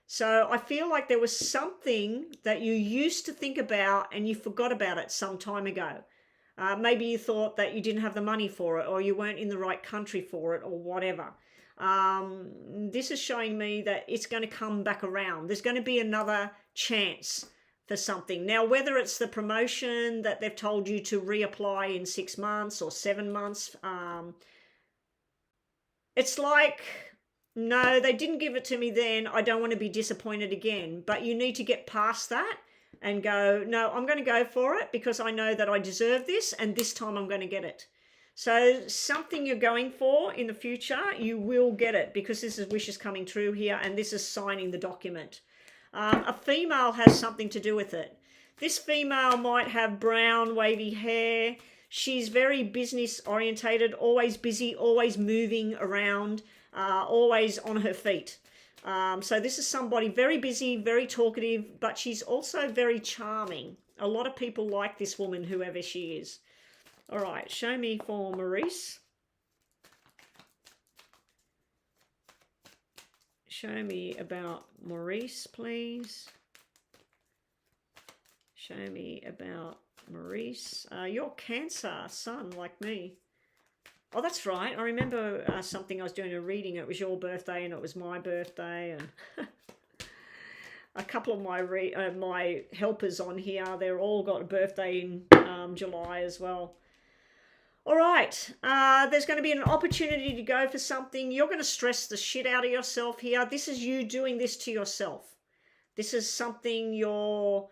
So I feel like there was something that you used to think about and you forgot about it some time ago. Maybe you thought that you didn't have the money for it or you weren't in the right country for it or whatever. This is showing me that it's going to come back around. There's going to be another chance for something. Now, whether it's the promotion that they've told you to reapply in 6 months or 7 months, it's like... no, they didn't give it to me then. I don't want to be disappointed again. But you need to get past that and go, no, I'm going to go for it because I know that I deserve this and this time I'm going to get it. So something you're going for in the future, you will get it because this is wishes coming true here and this is signing the document. A female has something to do with it. This female might have brown, wavy hair. She's very business orientated, always busy, always moving around. Always on her feet. So this is somebody very busy, very talkative, but she's also very charming. A lot of people like this woman, whoever she is. All right, show me for Maurice. show me about Maurice, please. Show me about Maurice. You're Cancer, Sun, like me. Oh, that's right. I remember something I was doing a reading. It was your birthday and it was my birthday, and a couple of my helpers on here, they're all got a birthday in July as well. All right, there's going to be an opportunity to go for something. You're going to stress the shit out of yourself here. This is you doing this to yourself. This is something you're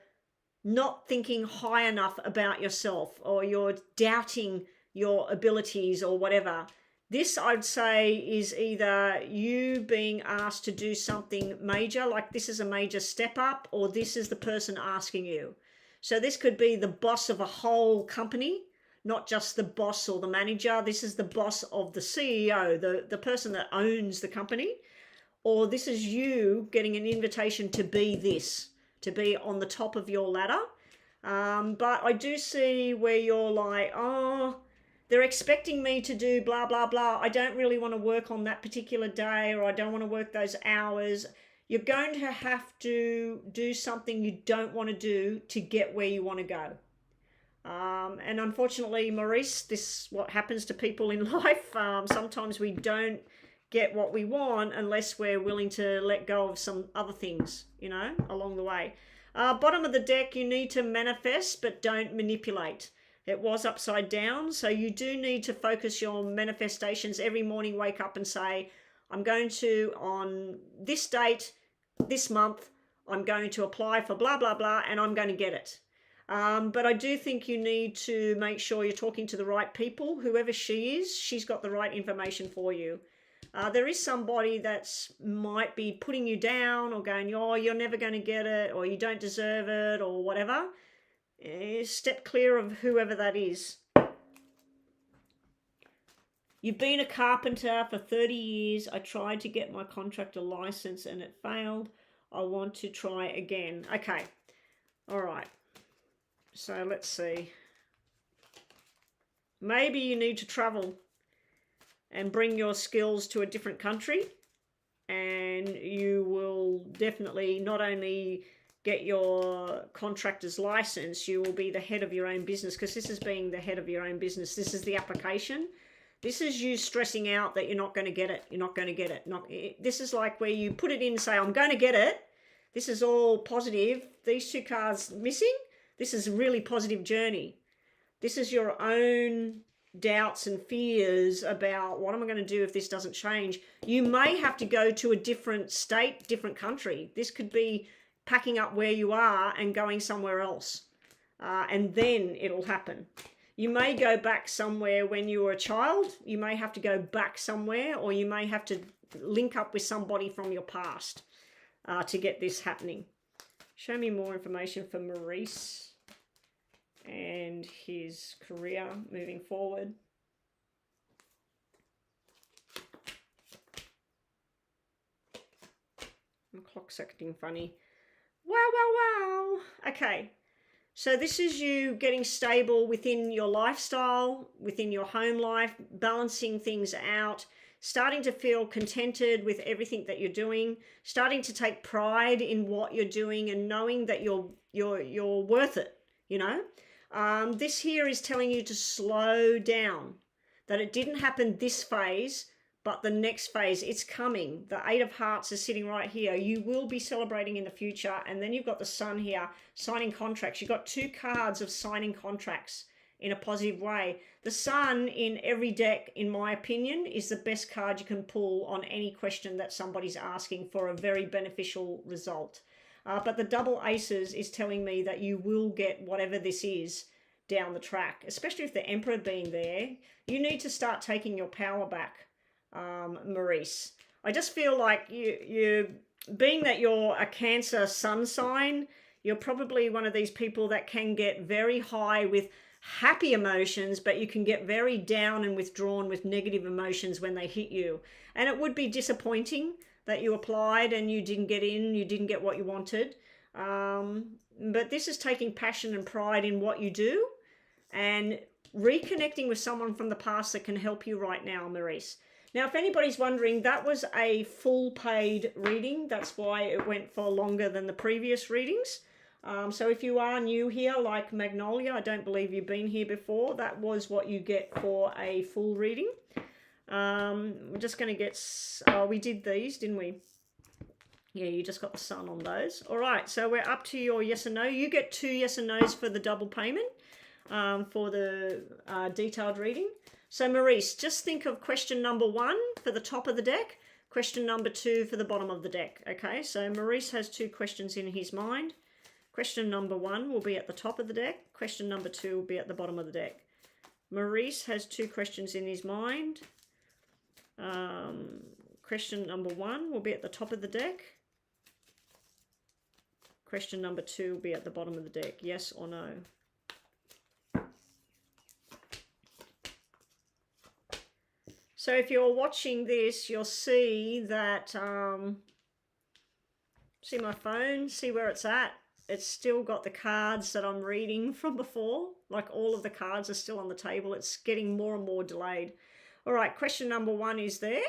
not thinking high enough about yourself, or you're doubting your abilities or whatever. This, I'd say, is either you being asked to do something major, like this is a major step up, or this is the person asking you. So this could be the boss of a whole company, not just the boss or the manager. This is the boss of the CEO, the person that owns the company. Or this is you getting an invitation to be this, to be on the top of your ladder. But I do see where you're like, oh, they're expecting me to do blah, blah, blah. I don't really want to work on that particular day, or I don't want to work those hours. You're going to have to do something you don't want to do to get where you want to go. And unfortunately, Maurice, this is what happens to people in life. Sometimes we don't get what we want unless we're willing to let go of some other things, you know, along the way. Bottom of the deck, you need to manifest, but don't manipulate. It was upside down, so you do need to focus your manifestations every morning. Wake up and say, I'm going to, on this date, this month, I'm going to apply for blah, blah, blah, and I'm going to get it. But I do think you need to make sure you're talking to the right people. Whoever she is, she's got the right information for you. There is somebody that might be putting you down or going, oh, you're never going to get it, or you don't deserve it, or whatever. Step clear of whoever that is. You've been a carpenter for 30 years. I tried to get my contractor license and it failed. I want to try again. Okay. All right. So let's see. Maybe you need to travel and bring your skills to a different country, and you will definitely not only get your contractor's license, you will be the head of your own business, because this is being the head of your own business. This is the application. This is you stressing out that you're not going to get it. You're not going to get it. This is like where you put it in and say, I'm going to get it. This is all positive. These two cards missing. This is a really positive journey. This is your own doubts and fears about what am I going to do if this doesn't change. You may have to go to a different state, different country. This could be packing up where you are and going somewhere else. And then it'll happen. You may go back somewhere when you were a child. You may have to go back somewhere, or you may have to link up with somebody from your past to get this happening. Show me more information for Maurice and his career moving forward. My clock's acting funny. Wow, wow, wow. Okay. So this is you getting stable within your lifestyle, within your home life, balancing things out, starting to feel contented with everything that you're doing, starting to take pride in what you're doing and knowing that you're worth it, you know. This here is telling you to slow down, that it didn't happen this phase, but the next phase, it's coming. The Eight of Hearts is sitting right here. You will be celebrating in the future. And then you've got the Sun here, signing contracts. You've got two cards of signing contracts in a positive way. The Sun in every deck, in my opinion, is the best card you can pull on any question that somebody's asking for a very beneficial result. But the double aces is telling me that you will get whatever this is down the track, especially with the Emperor being there. You need to start taking your power back, Maurice. I just feel like you being that you're a Cancer sun sign, you're probably one of these people that can get very high with happy emotions, but you can get very down and withdrawn with negative emotions when they hit you. And it would be disappointing that you applied and you didn't get in, you didn't get what you wanted. But this is taking passion and pride in what you do and reconnecting with someone from the past that can help you right now, Maurice. Now, if anybody's wondering, that was a full paid reading. That's why it went for longer than the previous readings. So if you are new here, like Magnolia, I don't believe you've been here before, that was what you get for a full reading. We're just going to get, we did these, didn't we? Yeah, you just got the sun on those. All right, so we're up to your yes and no. You get 2 yes and no's for the double payment for the detailed reading. So Maurice, just think of question number 1 for the top of the deck, question number 2 for the bottom of the deck. Okay, so Maurice has 2 questions in his mind. Question number 1 will be at the top of the deck. Question number 2 will be at the bottom of the deck. Maurice has 2 questions in his mind. Question number 1 will be at the top of the deck. Question number 2 will be at the bottom of the deck. Yes or no? So if you're watching this, you'll see that, see my phone, see where it's at. It's still got the cards that I'm reading from before. Like all of the cards are still on the table. It's getting more and more delayed. All right, question number 1 is there.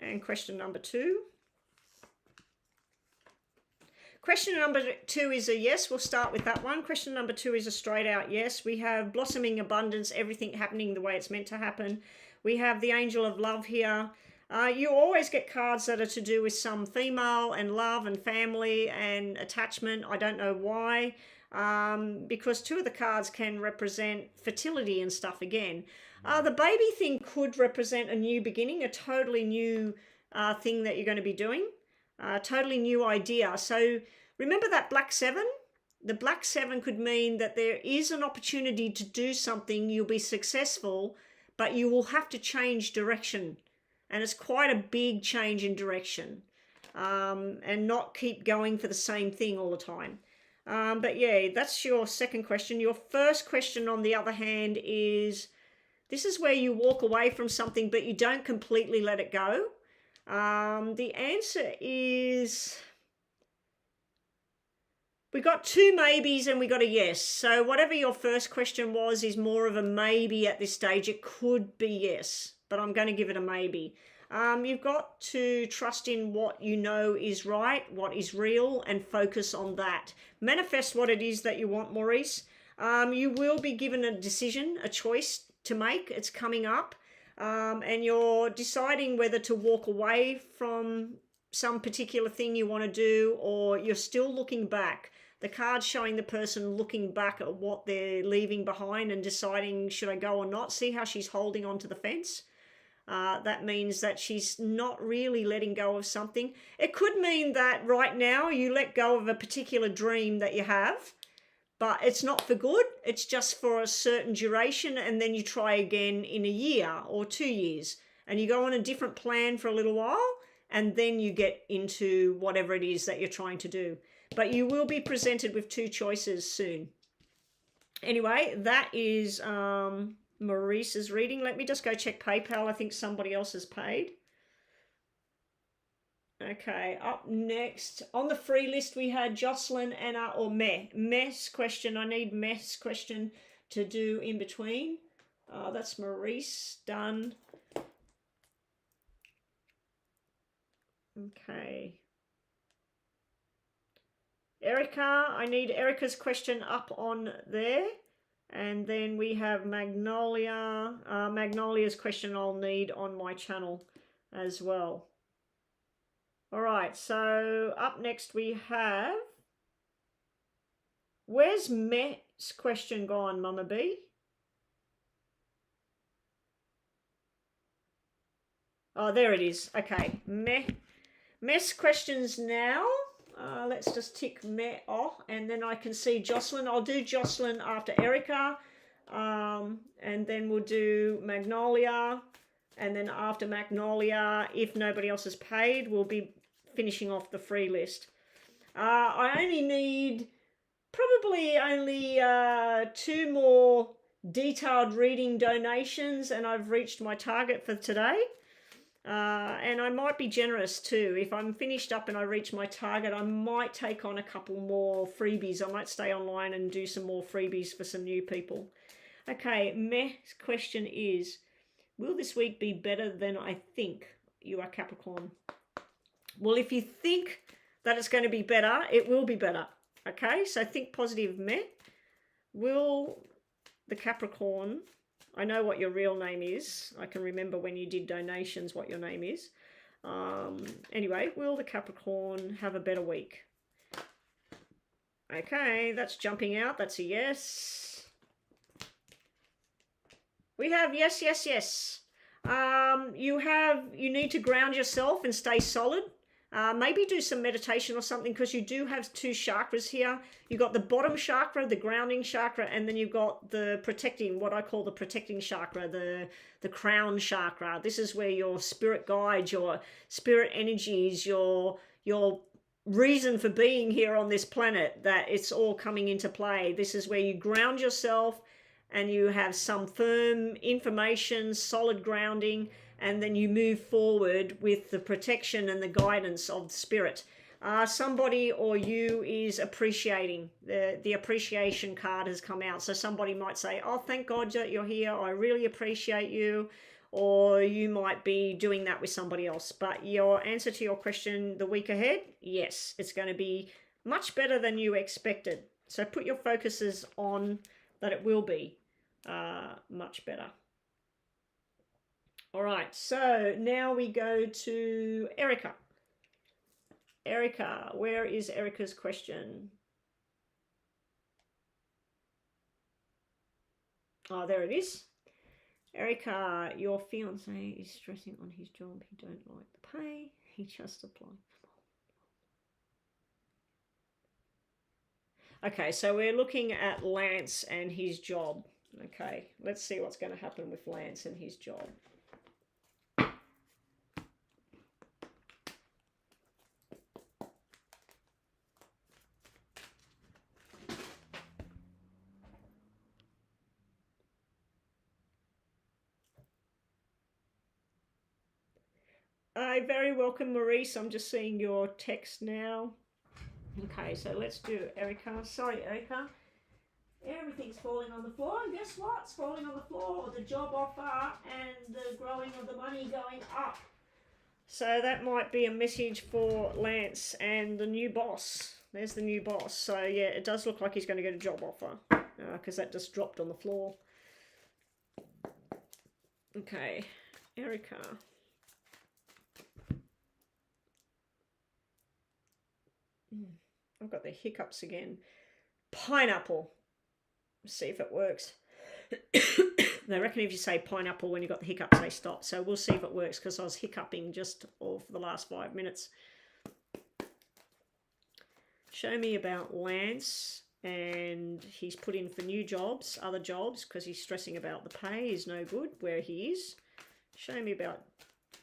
And question number 2. Question number 2 is a yes. We'll start with that one. Question number 2 is a straight out yes. We have blossoming abundance, everything happening the way it's meant to happen. We have the angel of love here. You always get cards that are to do with some female and love and family and attachment. I don't know why, because 2 of the cards can represent fertility and stuff again. The baby thing could represent a new beginning, a totally new thing that you're going to be doing, a totally new idea. So remember that black 7? The black 7 could mean that there is an opportunity to do something, you'll be successful, but you will have to change direction. And it's quite a big change in direction, and not keep going for the same thing all the time. But yeah, that's your second question. Your first question, on the other hand, is this is where you walk away from something, but you don't completely let it go. The answer is, we got 2 maybes and we got a yes. So whatever your first question was is more of a maybe at this stage. It could be yes, but I'm going to give it a maybe. You've got to trust in what you know is right, what is real, and focus on that. Manifest what it is that you want, Maurice. You will be given a decision, a choice to make. It's coming up. And you're deciding whether to walk away from some particular thing you want to do, or you're still looking back. The card's showing the person looking back at what they're leaving behind and deciding, should I go or not? See how she's holding onto the fence? That means that she's not really letting go of something. It could mean that right now you let go of a particular dream that you have, but it's not for good. It's just for a certain duration, and then you try again in a year or 2 years, and you go on a different plan for a little while, and then you get into whatever it is that you're trying to do. But you will be presented with 2 choices soon. Anyway, that is Maurice's reading. Let me just go check PayPal. I think somebody else has paid. Okay, up next on the free list we had Jocelyn, Anna, or Mess question. I need Mess question to do in between. That's Maurice, done. Okay. Erica, I need Erica's question up on there. And then we have Magnolia. Magnolia's question I'll need on my channel as well. All right, so up next we have, where's Meh's question gone, Mama B? Oh, there it is. Okay, Meh's questions now. Let's just tick Meh off, and then I can see Jocelyn. I'll do Jocelyn after Erica, and then we'll do Magnolia, and then after Magnolia, if nobody else has paid, we'll be finishing off the free list. I only need probably only 2 more detailed reading donations, and I've reached my target for today. And I might be generous too. If I'm finished up and I reach my target, I might take on a couple more freebies. I might stay online and do some more freebies for some new people. Okay, Meh's question is, Will this week be better than I think? You are Capricorn. Well, if you think that it's going to be better, it will be better. Okay, so think positive, meh? Will the Capricorn, I know what your real name is. I can remember when you did donations what your name is. Anyway, will the Capricorn have a better week? Okay, that's jumping out. That's a yes. We have yes, yes, yes. You need to ground yourself and stay solid. Maybe do some meditation or something, because you do have two chakras here. You've got the bottom chakra, the grounding chakra, and then you've got the protecting, what I call the protecting chakra, the crown chakra. This is where your spirit guides, your spirit energies, your reason for being here on this planet, that it's all coming into play. This is where you ground yourself and you have some firm information, solid grounding, and then you move forward with the protection and the guidance of the spirit. Somebody or you is appreciating. The appreciation card has come out. So somebody might say, oh, thank God that you're here. I really appreciate you. Or you might be doing that with somebody else. But your answer to your question, the week ahead, yes, it's going to be much better than you expected. So put your focuses on that it will be much better. All right, so now we go to Erica. Erica, where is Erica's question? Oh, there it is. Erica, your fiance is stressing on his job. He don't like the pay. He just applied. Okay, so we're looking at Lance and his job. Okay, let's see what's going to happen with Lance and his job. Very welcome, Maurice. I'm just seeing your text now. Okay, so let's do Erica. Sorry, Erica. Everything's falling on the floor, and guess what's falling on the floor? The job offer and the growing of the money going up. So that might be a message for Lance and the new boss. There's the new boss. So yeah, it does look like he's going to get a job offer, because that just dropped on the floor. Okay, Erica. I've got the hiccups again. Pineapple. See if it works. They reckon if you say pineapple when you've got the hiccups, they stop. So we'll see if it works, because I was hiccuping just all for the last 5 minutes. Show me about Lance, and he's put in for new jobs, other jobs, because he's stressing about the pay is no good where he is. Show me about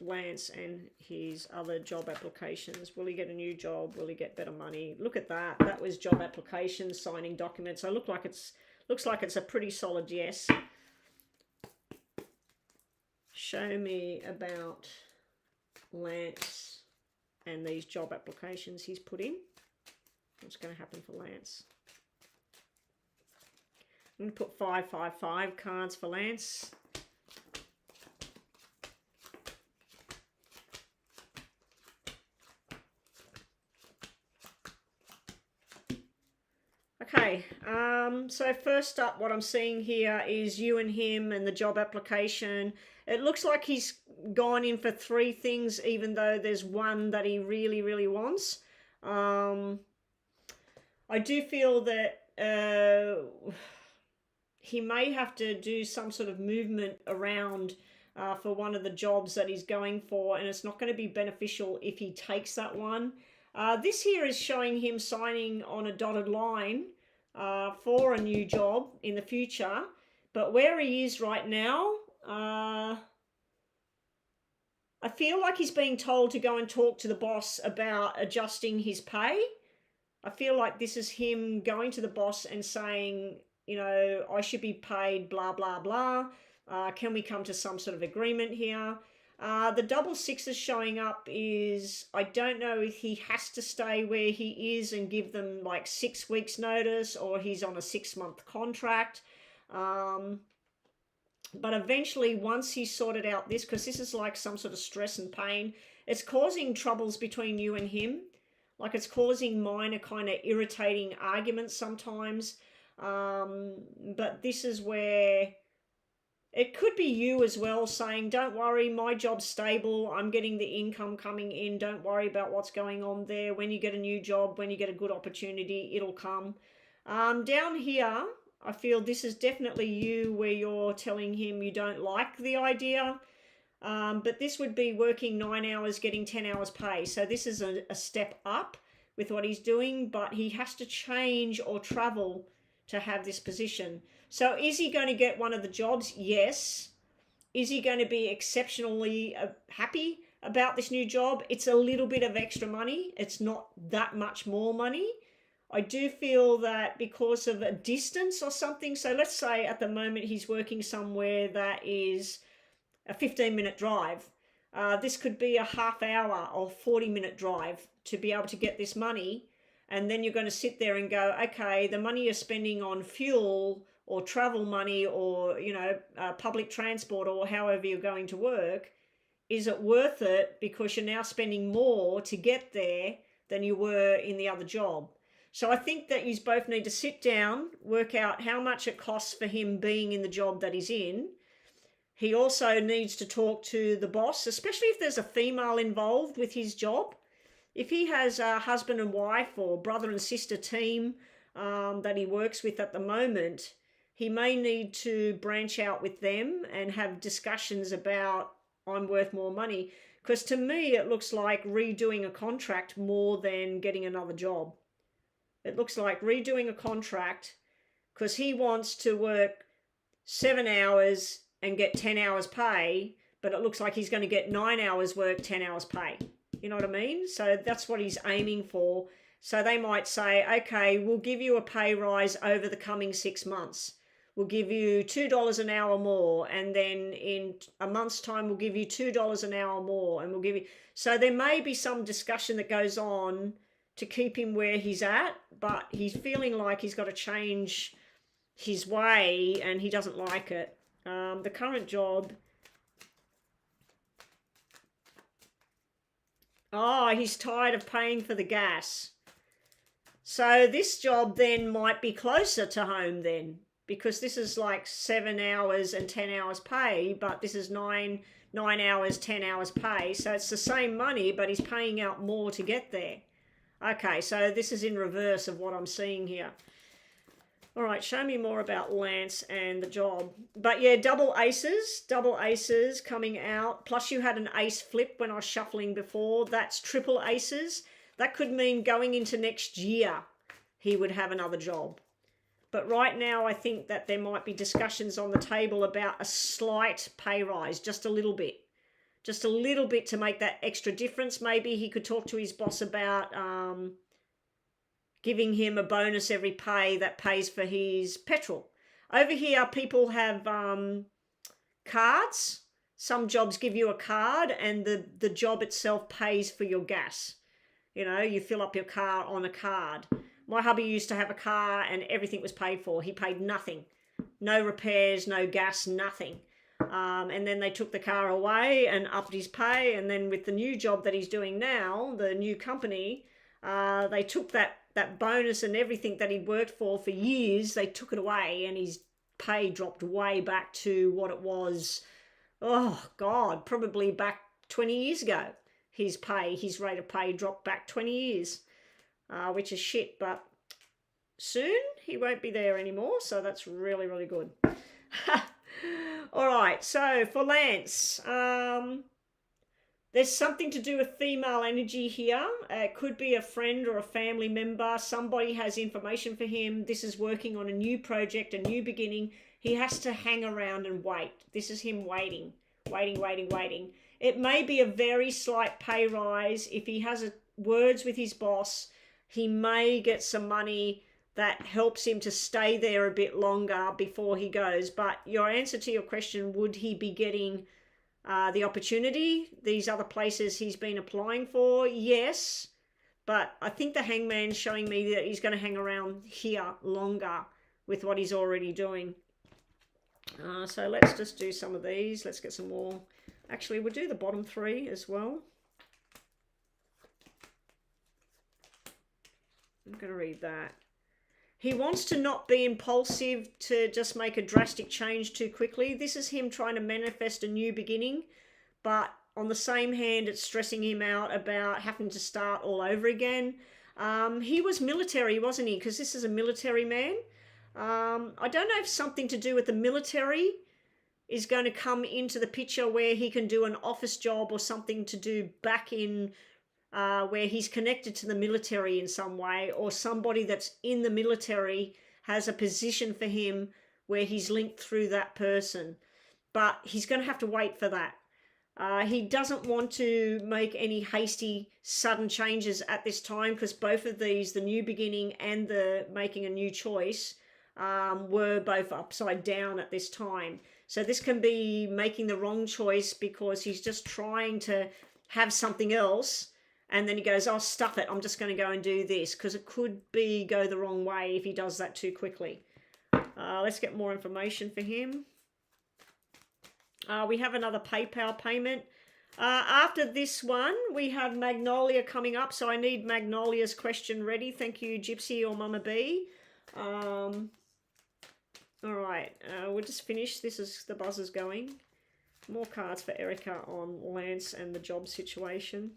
Lance and his other job applications. Will he get a new job? Will he get better money? Look at that. That was job applications, signing documents. So looks like it's a pretty solid yes. Show me about Lance and these job applications he's put in. What's going to happen for Lance? I'm going to put 555 cards for Lance. Okay, so first up, what I'm seeing here is you and him and the job application. It looks like he's gone in for 3 things, even though there's one that he really, really wants. I do feel that he may have to do some sort of movement around for one of the jobs that he's going for, and it's not going to be beneficial if he takes that one. This here is showing him signing on a dotted line for a new job in the future, but where he is right now, I feel like he's being told to go and talk to the boss about adjusting his pay. I feel like this is him going to the boss and saying, you know, I should be paid blah, blah, blah. Can we come to some sort of agreement here? The double sixes showing up is, I don't know if he has to stay where he is and give them like 6 weeks notice, or he's on a 6-month contract. But eventually, once he's sorted out this, because this is like some sort of stress and pain, it's causing troubles between you and him. Like it's causing minor kind of irritating arguments sometimes. But this is where it could be you as well saying, don't worry, my job's stable. I'm getting the income coming in. Don't worry about what's going on there. When you get a new job, when you get a good opportunity, it'll come. Down here, I feel this is definitely you where you're telling him you don't like the idea. But this would be working 9 hours, getting 10 hours pay. So this is a step up with what he's doing, but he has to change or travel to have this position. So is he going to get one of the jobs? Yes. Is he going to be exceptionally happy about this new job? It's a little bit of extra money. It's not that much more money. I do feel that because of a distance or something, so let's say at the moment he's working somewhere that is a 15-minute drive. This could be a half hour or 40-minute drive to be able to get this money. And then you're going to sit there and go, okay, the money you're spending on fuel or travel money or, public transport or however you're going to work, is it worth it because you're now spending more to get there than you were in the other job? So I think that you both need to sit down, work out how much it costs for him being in the job that he's in. He also needs to talk to the boss, especially if there's a female involved with his job. If he has a husband and wife or brother and sister team that he works with at the moment, he may need to branch out with them and have discussions about, I'm worth more money. Because to me, it looks like redoing a contract more than getting another job. It looks like redoing a contract because he wants to work 7 hours and get 10 hours pay, but it looks like he's going to get 9 hours work, 10 hours pay. You know what I mean? So that's what he's aiming for. So they might say, okay, we'll give you a pay rise over the coming 6 months. We'll give you $2 an hour more. And then in a month's time, we'll give you $2 an hour more. And we'll give you... So there may be some discussion that goes on to keep him where he's at, but he's feeling like he's got to change his way and he doesn't like it. The current job... Oh, he's tired of paying for the gas. So this job then might be closer to home then, because this is like 7 hours and 10 hours pay, but this is 9 hours, 10 hours pay. So it's the same money, but he's paying out more to get there. Okay, so this is in reverse of what I'm seeing here. All right, show me more about Lance and the job. But yeah, double aces coming out. Plus you had an ace flip when I was shuffling before. That's triple aces. That could mean going into next year, he would have another job. But right now, I think that there might be discussions on the table about a slight pay rise, just a little bit. Just a little bit to make that extra difference. Maybe he could talk to his boss about giving him a bonus every pay that pays for his petrol. Over here, people have cards. Some jobs give you a card and the job itself pays for your gas. You know, you fill up your car on a card. My hubby used to have a car and everything was paid for. He paid nothing. No repairs, no gas, nothing. And then they took the car away and upped his pay. And then with the new job that he's doing now, the new company, they took that bonus and everything that he'd worked for years, they took it away and his pay dropped way back to what it was, oh God, probably back 20 years ago. His rate of pay dropped back 20 years, which is shit, but soon he won't be there anymore, so that's really, really good. All right, so for Lance, there's something to do with female energy here. It could be a friend or a family member. Somebody has information for him. This is working on a new project, a new beginning. He has to hang around and wait. This is him waiting. It may be a very slight pay rise. If he has words with his boss, he may get some money that helps him to stay there a bit longer before he goes. But your answer to your question, would he be getting the opportunity, these other places he's been applying for? Yes, but I think the hangman's showing me that he's going to hang around here longer with what he's already doing. So let's just do some of these. Let's get some more. Actually, we'll do the bottom 3 as well. I'm going to read that. He wants to not be impulsive to just make a drastic change too quickly. This is him trying to manifest a new beginning, but on the same hand, it's stressing him out about having to start all over again. He was military, wasn't he? Because this is a military man. I don't know if something to do with the military is going to come into the picture where he can do an office job or something to do back in where he's connected to the military in some way, or somebody that's in the military has a position for him where he's linked through that person. But he's going to have to wait for that. He doesn't want to make any hasty, sudden changes at this time, because both of these, the new beginning and the making a new choice, were both upside down at this time. So this can be making the wrong choice because he's just trying to have something else, and then he goes, oh, stuff it, I'm just going to go and do this, because it could go the wrong way if he does that too quickly. Let's get more information for him. We have another PayPal payment. After this one, we have Magnolia coming up, so I need Magnolia's question ready. Thank you, Gypsy or Mama B. All right, we'll just finish. This is the buzzers going. More cards for Erica on Lance and the job situation.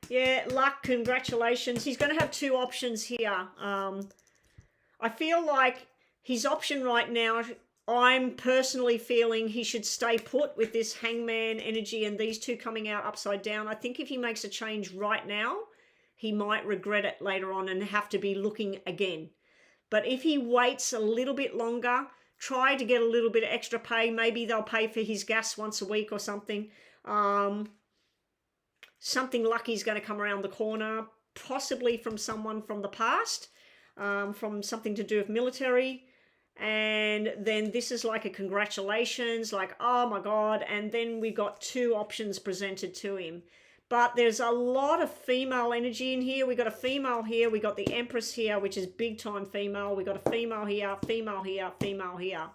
Yeah, luck, congratulations. He's going to have 2 options here. I feel like his option right now, I'm personally feeling he should stay put with this hangman energy and these 2 coming out upside down. I think if he makes a change right now, he might regret it later on and have to be looking again. But if he waits a little bit longer, try to get a little bit of extra pay. Maybe they'll pay for his gas once a week or something. Something lucky is going to come around the corner, possibly from someone from the past, from something to do with military. And then this is like a congratulations, like, oh my God. And then we got 2 options presented to him. But there's a lot of female energy in here. We got a female here. We got the Empress here, which is big time female. We got a female here, female here, female here.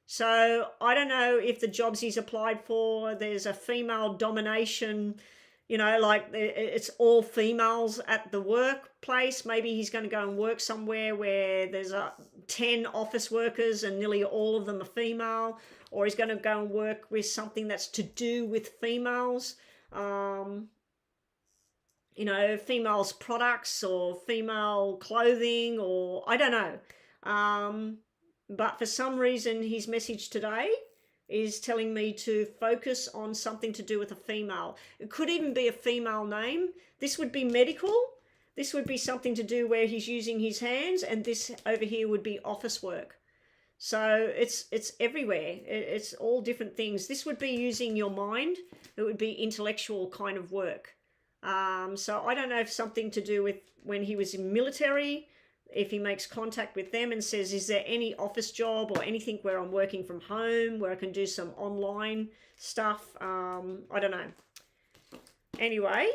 So I don't know if the jobs he's applied for, there's a female domination, you know, like it's all females at the workplace. Maybe he's going to go and work somewhere where there's 10 office workers and nearly all of them are female. Or he's going to go and work with something that's to do with females. You know, females products or female clothing, or I don't know. But for some reason, his message today is telling me to focus on something to do with a female. It could even be a female name. This would be medical. This would be something to do where he's using his hands, and this over here would be office work. So it's everywhere. It's all different things. This would be using your mind. It would be intellectual kind of work. So I don't know if something to do with when he was in military, if he makes contact with them and says, is there any office job or anything where I'm working from home, where I can do some online stuff? I don't know. Anyway,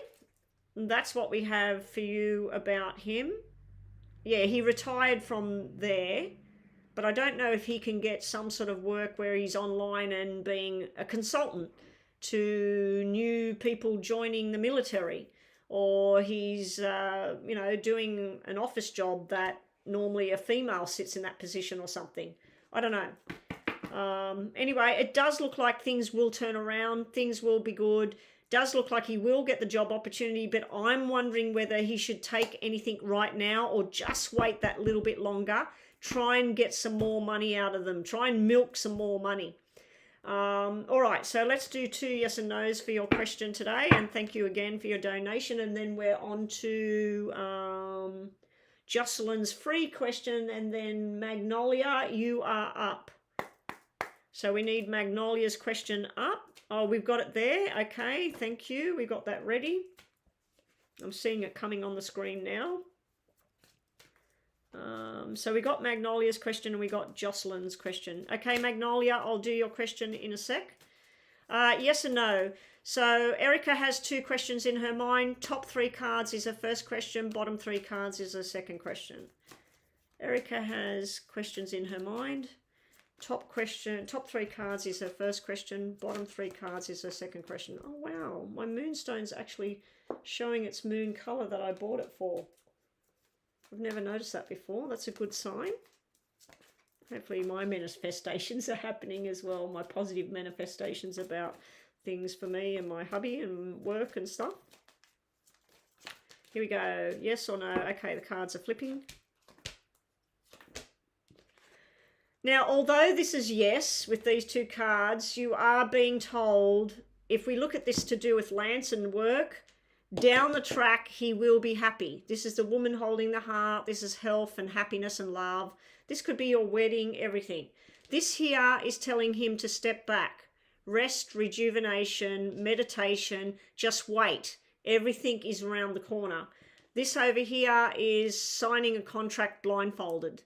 that's what we have for you about him. Yeah, he retired from there, but I don't know if he can get some sort of work where he's online and being a consultant to new people joining the military, or he's, you know, doing an office job that normally a female sits in that position or something. I don't know. Anyway, it does look like things will turn around. Things will be good. Does look like he will get the job opportunity, but I'm wondering whether he should take anything right now or just wait that little bit longer. Try and get some more money out of them. Try and milk some more money. All right, so let's do 2 yes and no's for your question today, and thank you again for your donation. And then we're on to Jocelyn's free question, and then Magnolia, you are up. So we need Magnolia's question up. Oh, we've got it there. Okay, thank you. We got that ready. I'm seeing it coming on the screen now. So we got Magnolia's question and we got Jocelyn's question. Okay, Magnolia, I'll do your question in a sec. Yes and no. So Erica has 2 questions in her mind. Top 3 cards is her first question. Bottom 3 cards is her second question. Erica has questions in her mind. Top question, top 3 cards is her first question. Bottom 3 cards is her second question. Oh, wow. My moonstone's actually showing its moon color that I bought it for. I've never noticed that before. That's a good sign. Hopefully my manifestations are happening as well. My positive manifestations about things for me and my hubby and work and stuff. Here we go. Yes or no? Okay, the cards are flipping. Now, although this is yes with these 2 cards, you are being told, if we look at this to do with Lance and work, down the track, he will be happy. This is the woman holding the heart. This is health and happiness and love. This could be your wedding, everything. This here is telling him to step back. Rest, rejuvenation, meditation, just wait. Everything is around the corner. This over here is signing a contract blindfolded.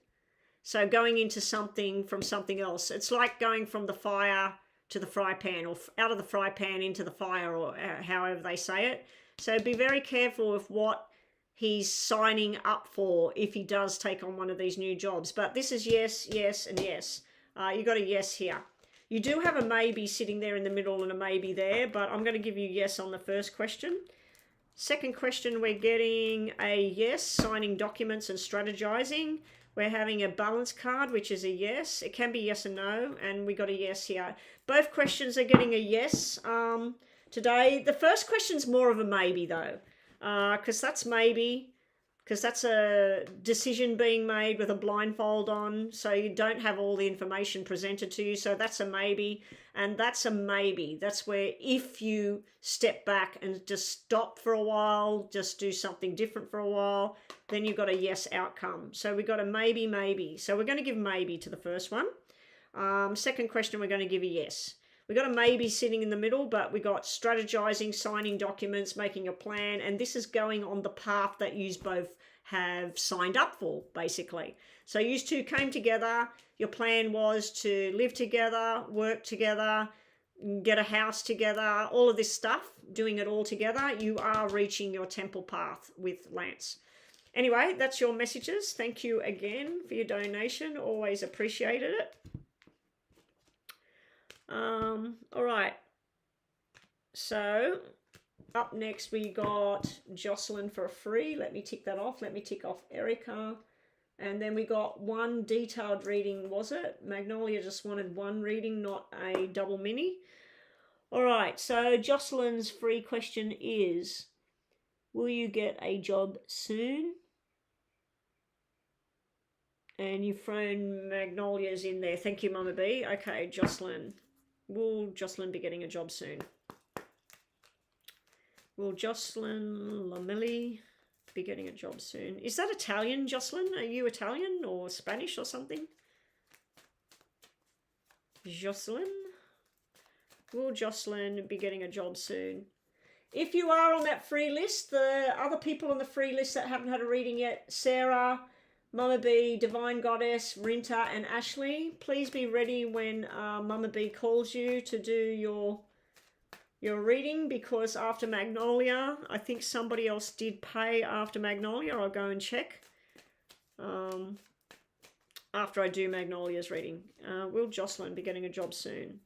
So going into something from something else. It's like going from the fire to the fry pan, or out of the fry pan into the fire, or however they say it. So be very careful with what he's signing up for if he does take on one of these new jobs. But this is yes, yes, and yes. You got a yes here. You do have a maybe sitting there in the middle and a maybe there, but I'm going to give you yes on the first question. Second question, we're getting a yes, signing documents and strategizing. We're having a balance card, which is a yes. It can be yes and no, and we got a yes here. Both questions are getting a yes today. The first question's more of a maybe, though, because that's maybe, because that's a decision being made with a blindfold on, so you don't have all the information presented to you, so that's a maybe, and that's a maybe. That's where if you step back and just stop for a while, just do something different for a while, then you've got a yes outcome. So we got a maybe, maybe. So we're going to give maybe to the first one. Second question, we're going to give a yes. We got a maybe sitting in the middle, but we got strategizing, signing documents, making a plan, and this is going on the path that you both have signed up for, basically. So you 2 came together. Your plan was to live together, work together, get a house together, all of this stuff, doing it all together. You are reaching your temple path with Lance. Anyway, that's your messages. Thank you again for your donation. Always appreciated it. All right. So up next we got Jocelyn for a free. Let me tick that off. Let me tick off Erica. And then we got 1 detailed reading, was it? Magnolia just wanted 1 reading, not a double mini. All right, so Jocelyn's free question is, will you get a job soon? And you've thrown Magnolias in there. Thank you, Mama B. Okay, Jocelyn. Will Jocelyn be getting a job soon? Will Jocelyn Lamelli be getting a job soon? Is that Italian, Jocelyn? Are you Italian or Spanish or something? Jocelyn? Will Jocelyn be getting a job soon? If you are on that free list, the other people on the free list that haven't had a reading yet, Sarah, Mama B, Divine Goddess, Rinta, and Ashley, please be ready when Mama B calls you to do your reading, because after Magnolia, I think somebody else did pay after Magnolia. I'll go and check after I do Magnolia's reading. Will Jocelyn be getting a job soon?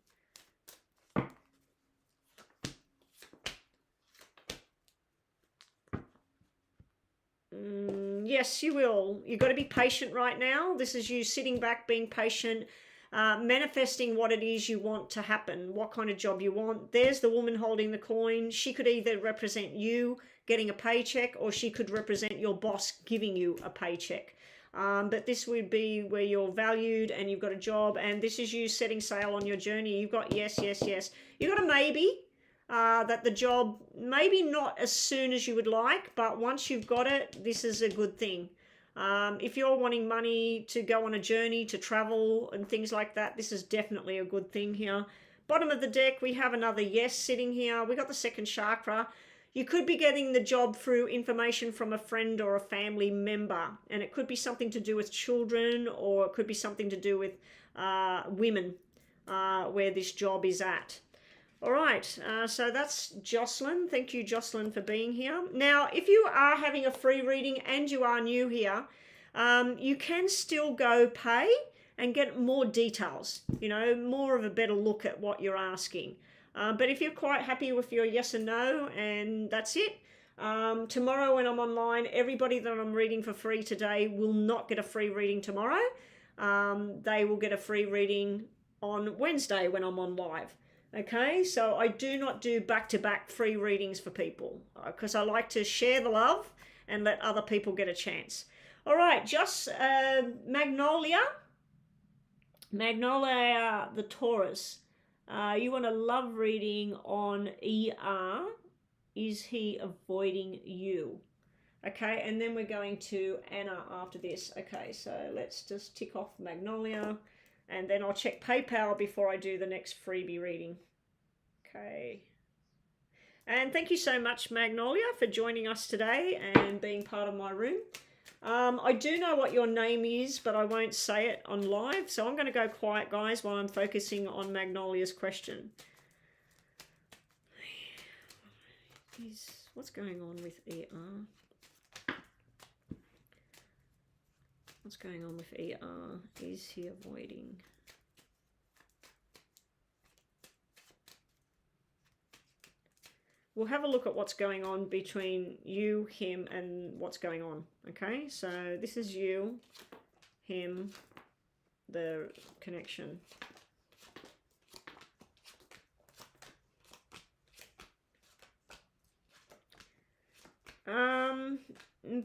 Yes, you will. You've got to be patient right now. This is you sitting back, being patient, manifesting what it is you want to happen, what kind of job you want. There's the woman holding the coin. She could either represent you getting a paycheck, or she could represent your boss giving you a paycheck. But this would be where you're valued and you've got a job, and this is you setting sail on your journey. You've got yes, yes, yes. You've got a maybe. That the job, maybe not as soon as you would like, but once you've got it, this is a good thing. If you're wanting money to go on a journey, to travel and things like that, this is definitely a good thing here. Bottom of the deck, we have another yes sitting here. We got the second chakra. You could be getting the job through information from a friend or a family member, and it could be something to do with children, or it could be something to do with women, where this job is at. All right, so that's Jocelyn. Thank you, Jocelyn, for being here. Now, if you are having a free reading and you are new here, you can still go pay and get more details, you know, more of a better look at what you're asking. But if you're quite happy with your yes and no, and that's it, tomorrow when I'm online, everybody that I'm reading for free today will not get a free reading tomorrow. They will get a free reading on Wednesday when I'm on live. Okay, so I do not do back-to-back free readings for people because I like to share the love and let other people get a chance. All right, just Magnolia the Taurus. You want a love reading on ER. Is he avoiding you? Okay, and then we're going to Anna after this. Okay, so let's just tick off Magnolia, and then I'll check PayPal before I do the next freebie reading. Okay. And thank you so much, Magnolia, for joining us today and being part of my room. I do know what your name is, but I won't say it on live, so I'm going to go quiet, guys, while I'm focusing on Magnolia's question. What's going on with ER? What's going on with ER? Is he avoiding? We'll have a look at what's going on between you, him, and what's going on. Okay, so this is you, him, the connection.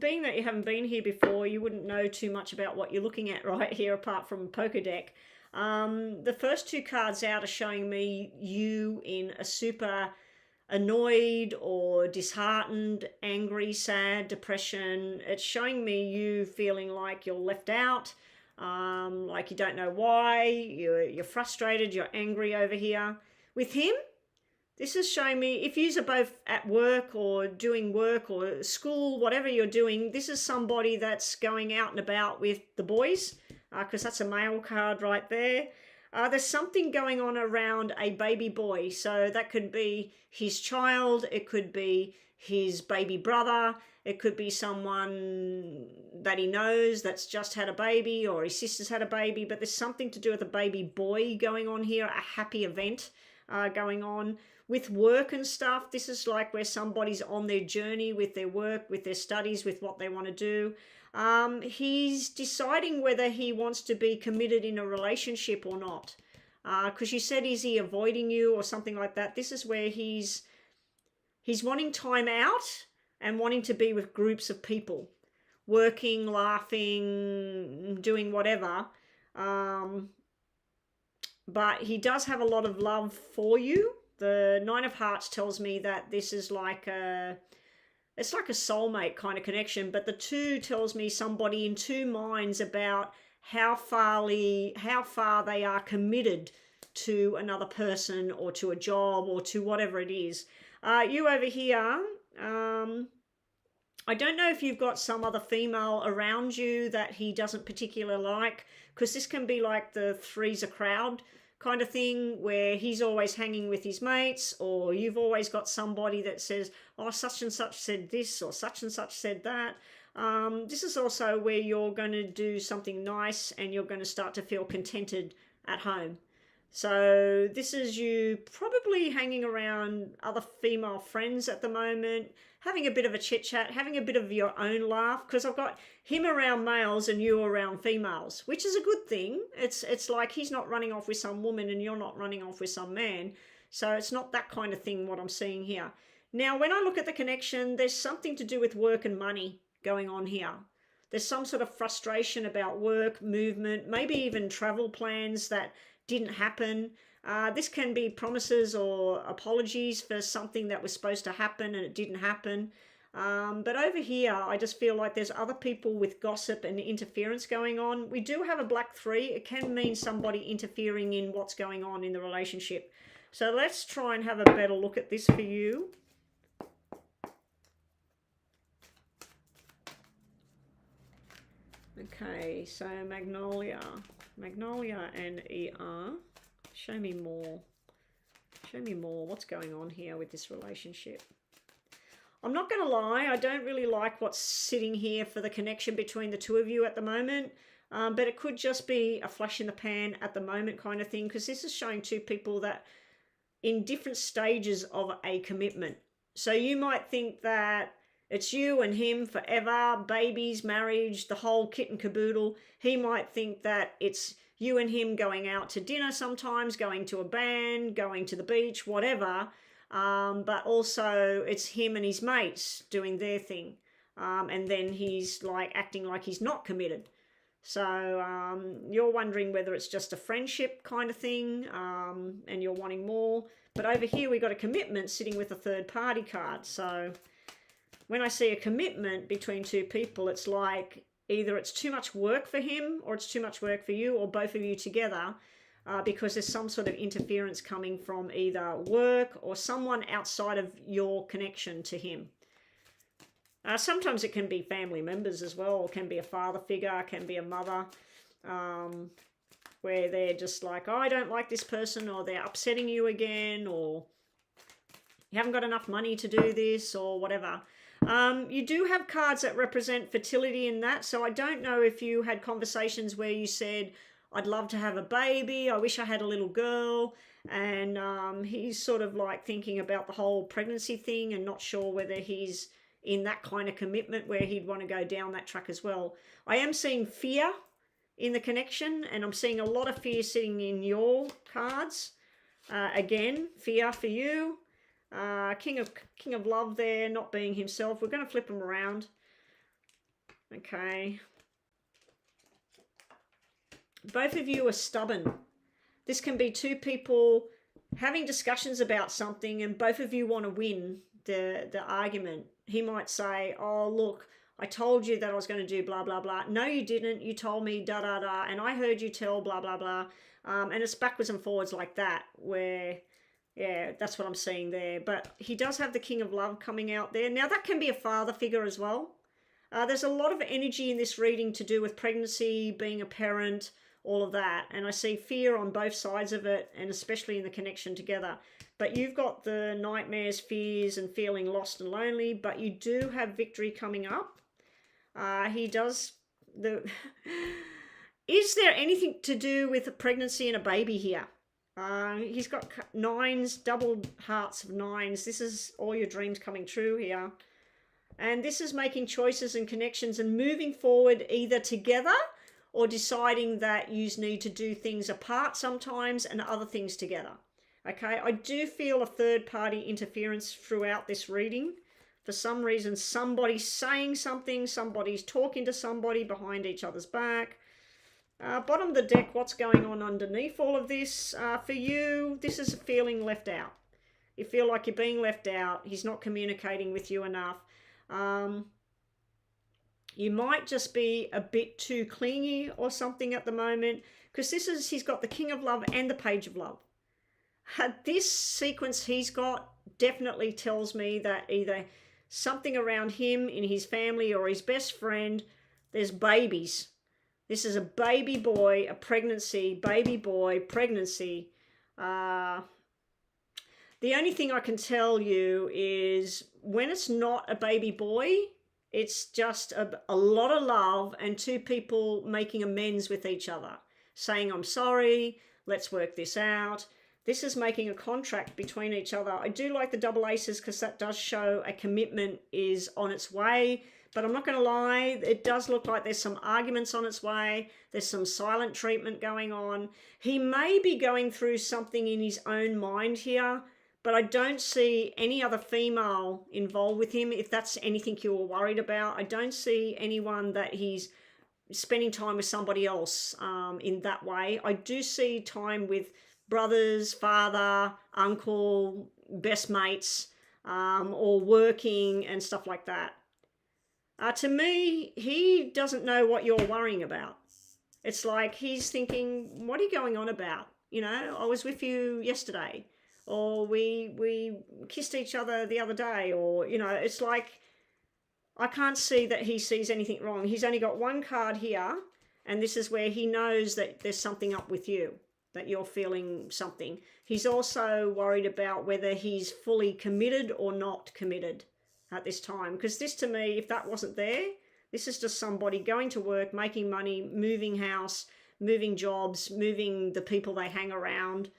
Being that you haven't been here before, you wouldn't know too much about what you're looking at right here apart from poker deck. The first two cards out are showing me you in a super annoyed or disheartened, angry, sad, depression. It's showing me you feeling like you're left out, like you don't know why, you're frustrated, you're angry over here. With him, this is showing me if you're both at work or doing work or school, whatever you're doing, this is somebody that's going out and about with the boys, because that's a male card right there. There's something going on around a baby boy. So that could be his child, it could be his baby brother, it could be someone that he knows that's just had a baby, or his sister's had a baby, but there's something to do with a baby boy going on here, a happy event going on. With work and stuff, this is like where somebody's on their journey with their work, with their studies, with what they want to do. He's deciding whether he wants to be committed in a relationship or not. Because you said, is he avoiding you or something like that? This is where he's wanting time out and wanting to be with groups of people. Working, laughing, doing whatever. But he does have a lot of love for you. The Nine of Hearts tells me that this is like it's like a soulmate kind of connection, but the two tells me somebody in two minds about how far they are committed to another person or to a job or to whatever it is. You over here, I don't know if you've got some other female around you that he doesn't particularly like, because this can be like the three's a crowd kind of thing where he's always hanging with his mates, or you've always got somebody that says, oh, such and such said this or such and such said that. This is also where you're going to do something nice and you're going to start to feel contented at home. So this is you probably hanging around other female friends at the moment, having a bit of a chit chat, having a bit of your own laugh, because I've got him around males and you around females, which is a good thing. It's like he's not running off with some woman and you're not running off with some man. So it's not that kind of thing what I'm seeing here. Now, when I look at the connection, there's something to do with work and money going on here. There's some sort of frustration about work, movement, maybe even travel plans that didn't happen. This can be promises or apologies for something that was supposed to happen and it didn't happen. But over here, I just feel like there's other people with gossip and interference going on. We do have a black 3. It can mean somebody interfering in what's going on in the relationship. So let's try and have a better look at this for you. Okay, so Magnolia and ER. Show me more. Show me more. What's going on here with this relationship? I'm not going to lie, I don't really like what's sitting here for the connection between the two of you at the moment. But it could just be a flash in the pan at the moment kind of thing, because this is showing two people that in different stages of a commitment. So you might think that it's you and him forever, babies, marriage, the whole kit and caboodle. He might think that it's you and him going out to dinner sometimes, going to a band, going to the beach, whatever. But also it's him and his mates doing their thing. And then he's like acting like he's not committed. So you're wondering whether it's just a friendship kind of thing, and you're wanting more. But over here we got a commitment sitting with a third party card. So when I see a commitment between two people, it's like either it's too much work for him or it's too much work for you, or both of you together, because there's some sort of interference coming from either work or someone outside of your connection to him. Sometimes it can be family members as well, or can be a father figure, can be a mother, where they're just like, oh, I don't like this person, or they're upsetting you again, or you haven't got enough money to do this, or whatever. You do have cards that represent fertility in that, so I don't know if you had conversations where you said, I'd love to have a baby, I wish I had a little girl, and he's sort of like thinking about the whole pregnancy thing and not sure whether he's in that kind of commitment where he'd want to go down that track as well. I am seeing fear in the connection, and I'm seeing a lot of fear sitting in your cards. Again, fear for you. King of Love there, not being himself. We're going to flip him around. Okay. Both of you are stubborn. This can be two people having discussions about something, and both of you want to win the argument. He might say, oh, look, I told you that I was going to do blah, blah, blah. No, you didn't. You told me da, da, da. And I heard you tell blah, blah, blah. And it's backwards and forwards like that, where, yeah, that's what I'm seeing there. But he does have the King of Love coming out there. Now, that can be a father figure as well. There's a lot of energy in this reading to do with pregnancy, being a parent, all of that. And I see fear on both sides of it, and especially in the connection together. But you've got the nightmares, fears, and feeling lost and lonely, but you do have victory coming up. He does the... Is there anything to do with a pregnancy and a baby here? He's got nines, double hearts of nines. This is all your dreams coming true here. And this is making choices and connections and moving forward either together or deciding that you need to do things apart sometimes and other things together. Okay, I do feel a third-party interference throughout this reading. For some reason, somebody's saying something, somebody's talking to somebody behind each other's back. Bottom of the deck, what's going on underneath all of this? For you, this is a feeling left out. You feel like you're being left out. He's not communicating with you enough. You might just be a bit too clingy or something at the moment, because he's got the King of Love and the Page of Love. This sequence he's got definitely tells me that either something around him in his family or his best friend, there's babies. This is a baby boy, a pregnancy, baby boy, pregnancy. The only thing I can tell you is when it's not a baby boy, it's just a lot of love and two people making amends with each other, saying, I'm sorry, let's work this out. This is making a contract between each other. I do like the double aces because that does show a commitment is on its way. But I'm not going to lie, it does look like there's some arguments on its way. There's some silent treatment going on. He may be going through something in his own mind here, but I don't see any other female involved with him, if that's anything you were worried about. I don't see anyone that he's spending time with somebody else in that way. I do see time with brothers, father, uncle, best mates, or working and stuff like that. To me, he doesn't know what you're worrying about. It's like he's thinking, what are you going on about? You know, I was with you yesterday, or we kissed each other the other day, or, you know, it's like I can't see that he sees anything wrong. He's only got one card here, and this is where he knows that there's something up with you, that you're feeling something. He's also worried about whether he's fully committed or not committed. at this time, because this to me, if that wasn't there, this is just somebody going to work, making money, moving house, moving jobs, moving the people they hang around,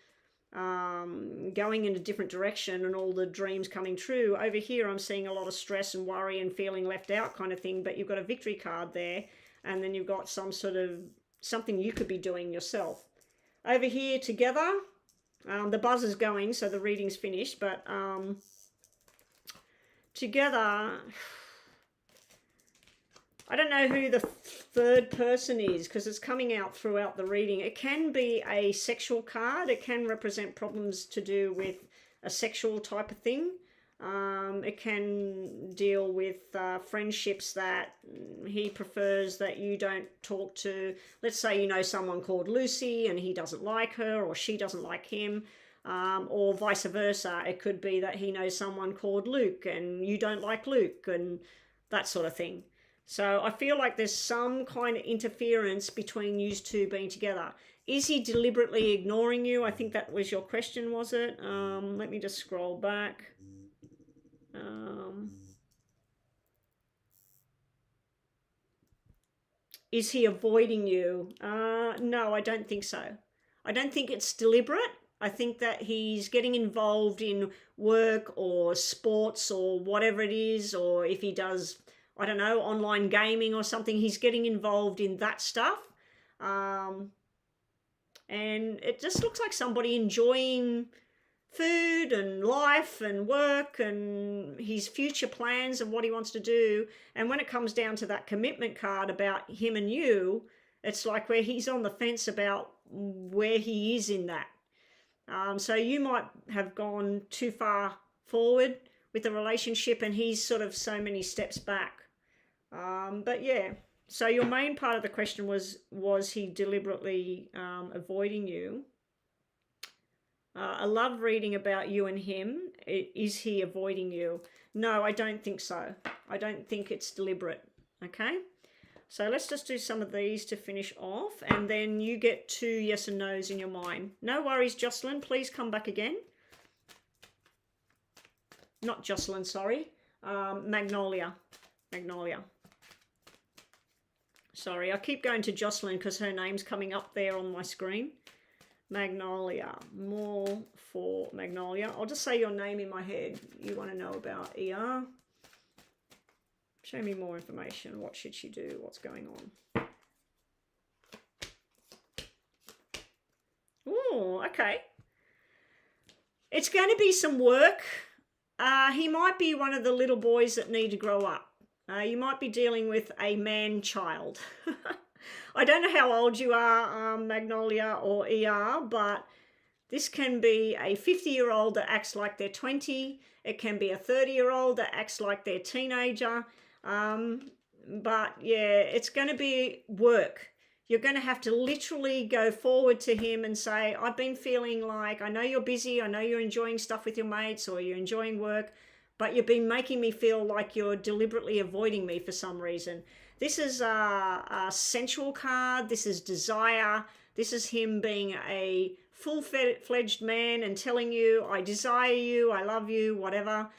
going in a different direction, and all the dreams coming true. Over here I'm seeing a lot of stress and worry and feeling left out kind of thing, but you've got a victory card there, and then you've got some sort of something you could be doing yourself. Over here together, the buzz is going, so the reading's finished, but together, I don't know who the third person is, because it's coming out throughout the reading. It can be a sexual card. It can represent problems to do with a sexual type of thing. It can deal with friendships that he prefers that you don't talk to. Let's say you know someone called Lucy and he doesn't like her, or she doesn't like him, or vice versa. It could be that he knows someone called Luke and you don't like Luke, and that sort of thing. So I feel like there's some kind of interference between you two being together. Is he deliberately ignoring you? I think that was your question, was it? Let me just scroll back. Is he avoiding you? No, I don't think so. I don't think it's deliberate. I think that he's getting involved in work or sports or whatever it is, or if he does, I don't know, online gaming or something, he's getting involved in that stuff. And it just looks like somebody enjoying food and life and work and his future plans and what he wants to do. And when it comes down to that commitment card about him and you, it's like where he's on the fence about where he is in that. So you might have gone too far forward with the relationship and he's sort of so many steps back. But yeah, so your main part of the question was he deliberately avoiding you? I love reading about you and him. Is he avoiding you? No, I don't think so. I don't think it's deliberate. Okay, so let's just do some of these to finish off, and then you get 2 yes and no's in your mind. No worries, Jocelyn. Please come back again. Not Jocelyn, sorry. Magnolia. Magnolia. Sorry, I keep going to Jocelyn because her name's coming up there on my screen. Magnolia. More for Magnolia. I'll just say your name in my head. You want to know about ER. Show me more information. What should she do? What's going on? Oh, okay. It's going to be some work. He might be one of the little boys that need to grow up. You might be dealing with a man-child. I don't know how old you are, Magnolia or ER, but this can be a 50-year-old that acts like they're 20. It can be a 30-year-old that acts like they're a teenager. But yeah, it's going to be work. You're going to have to literally go forward to him and say, I've been feeling like, I know you're busy, I know you're enjoying stuff with your mates or you're enjoying work, but you've been making me feel like you're deliberately avoiding me for some reason. This is a sensual card. This is desire. This is him being a full-fledged man and telling you, I desire you, I love you, whatever.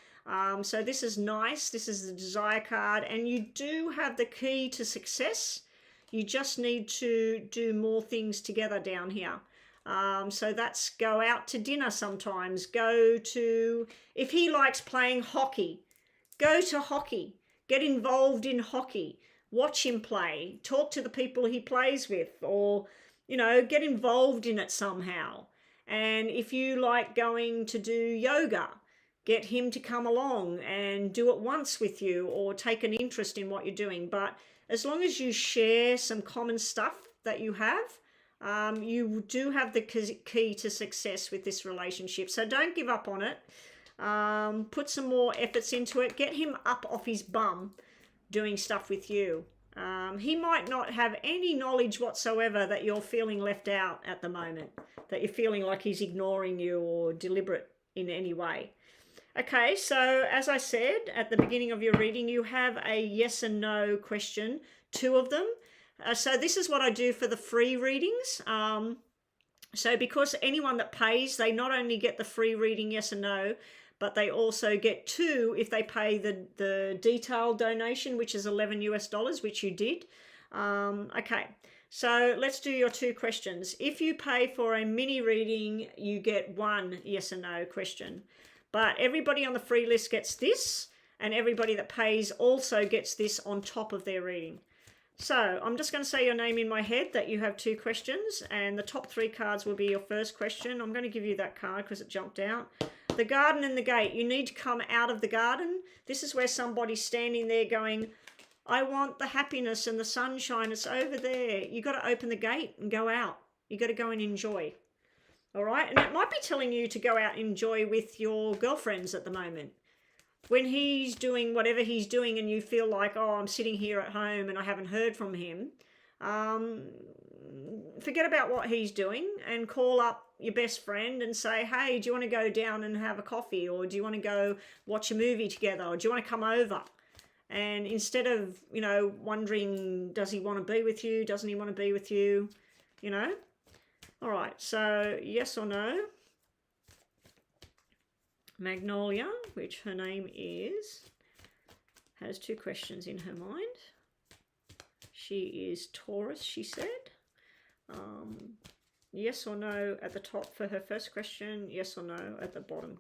So this is nice. This is the desire card. And you do have the key to success. You just need to do more things together down here. So that's go out to dinner sometimes. Go to, if he likes playing hockey, go to hockey. Get involved in hockey. Watch him play. Talk to the people he plays with, or, you know, get involved in it somehow. And if you like going to do yoga, get him to come along and do it once with you or take an interest in what you're doing. But as long as you share some common stuff that you have, you do have the key to success with this relationship. So don't give up on it. Put some more efforts into it. Get him up off his bum doing stuff with you. He might not have any knowledge whatsoever that you're feeling left out at the moment, that you're feeling like he's ignoring you or deliberate in any way. Okay, so as I said at the beginning of your reading, you have a yes and no question, 2 of them. So this is what I do for the free readings. So because anyone that pays, they not only get the free reading yes and no, but they also get 2 if they pay the detailed donation, which is $11 US, which you did. Okay, so let's do your 2 questions. If you pay for a mini reading, you get 1 yes or no question. But everybody on the free list gets this, and everybody that pays also gets this on top of their reading. So I'm just going to say your name in my head that you have 2 questions, and the top 3 cards will be your first question. I'm going to give you that card because it jumped out. The garden and the gate. You need to come out of the garden. This is where somebody's standing there going, I want the happiness and the sunshine. It's over there. You got to open the gate and go out. You got to go and enjoy. All right. And it might be telling you to go out and enjoy with your girlfriends at the moment. When he's doing whatever he's doing and you feel like, oh, I'm sitting here at home and I haven't heard from him, forget about what he's doing and call up your best friend and say, hey, do you want to go down and have a coffee? Or do you want to go watch a movie together? Or do you want to come over? And instead of, you know, wondering, does he want to be with you? Doesn't he want to be with you? You know? All right, so yes or no. Magnolia, which her name is, has 2 questions in her mind. She is Taurus, she said. Yes or no at the top for her first question. Yes or no at the bottom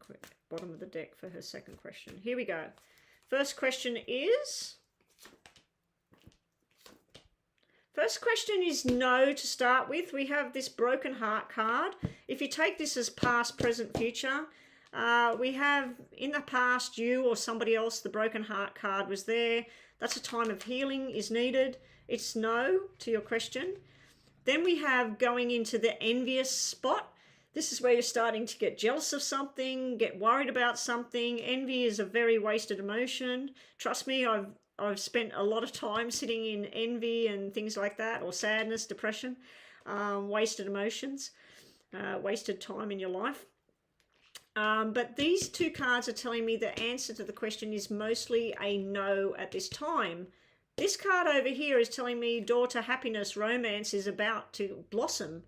of the deck for her second question. Here we go. First question is... First question is no to start with. We have this broken heart card. If you take this as past, present, future... we have in the past, you or somebody else, the broken heart card was there. That's a time of healing is needed. It's no to your question. Then we have going into the envious spot. This is where you're starting to get jealous of something, get worried about something. Envy is a very wasted emotion. Trust me, I've spent a lot of time sitting in envy and things like that, or sadness, depression, wasted emotions, wasted time in your life. But these 2 cards are telling me the answer to the question is mostly a no at this time. This card over here is telling me door to happiness, romance is about to blossom.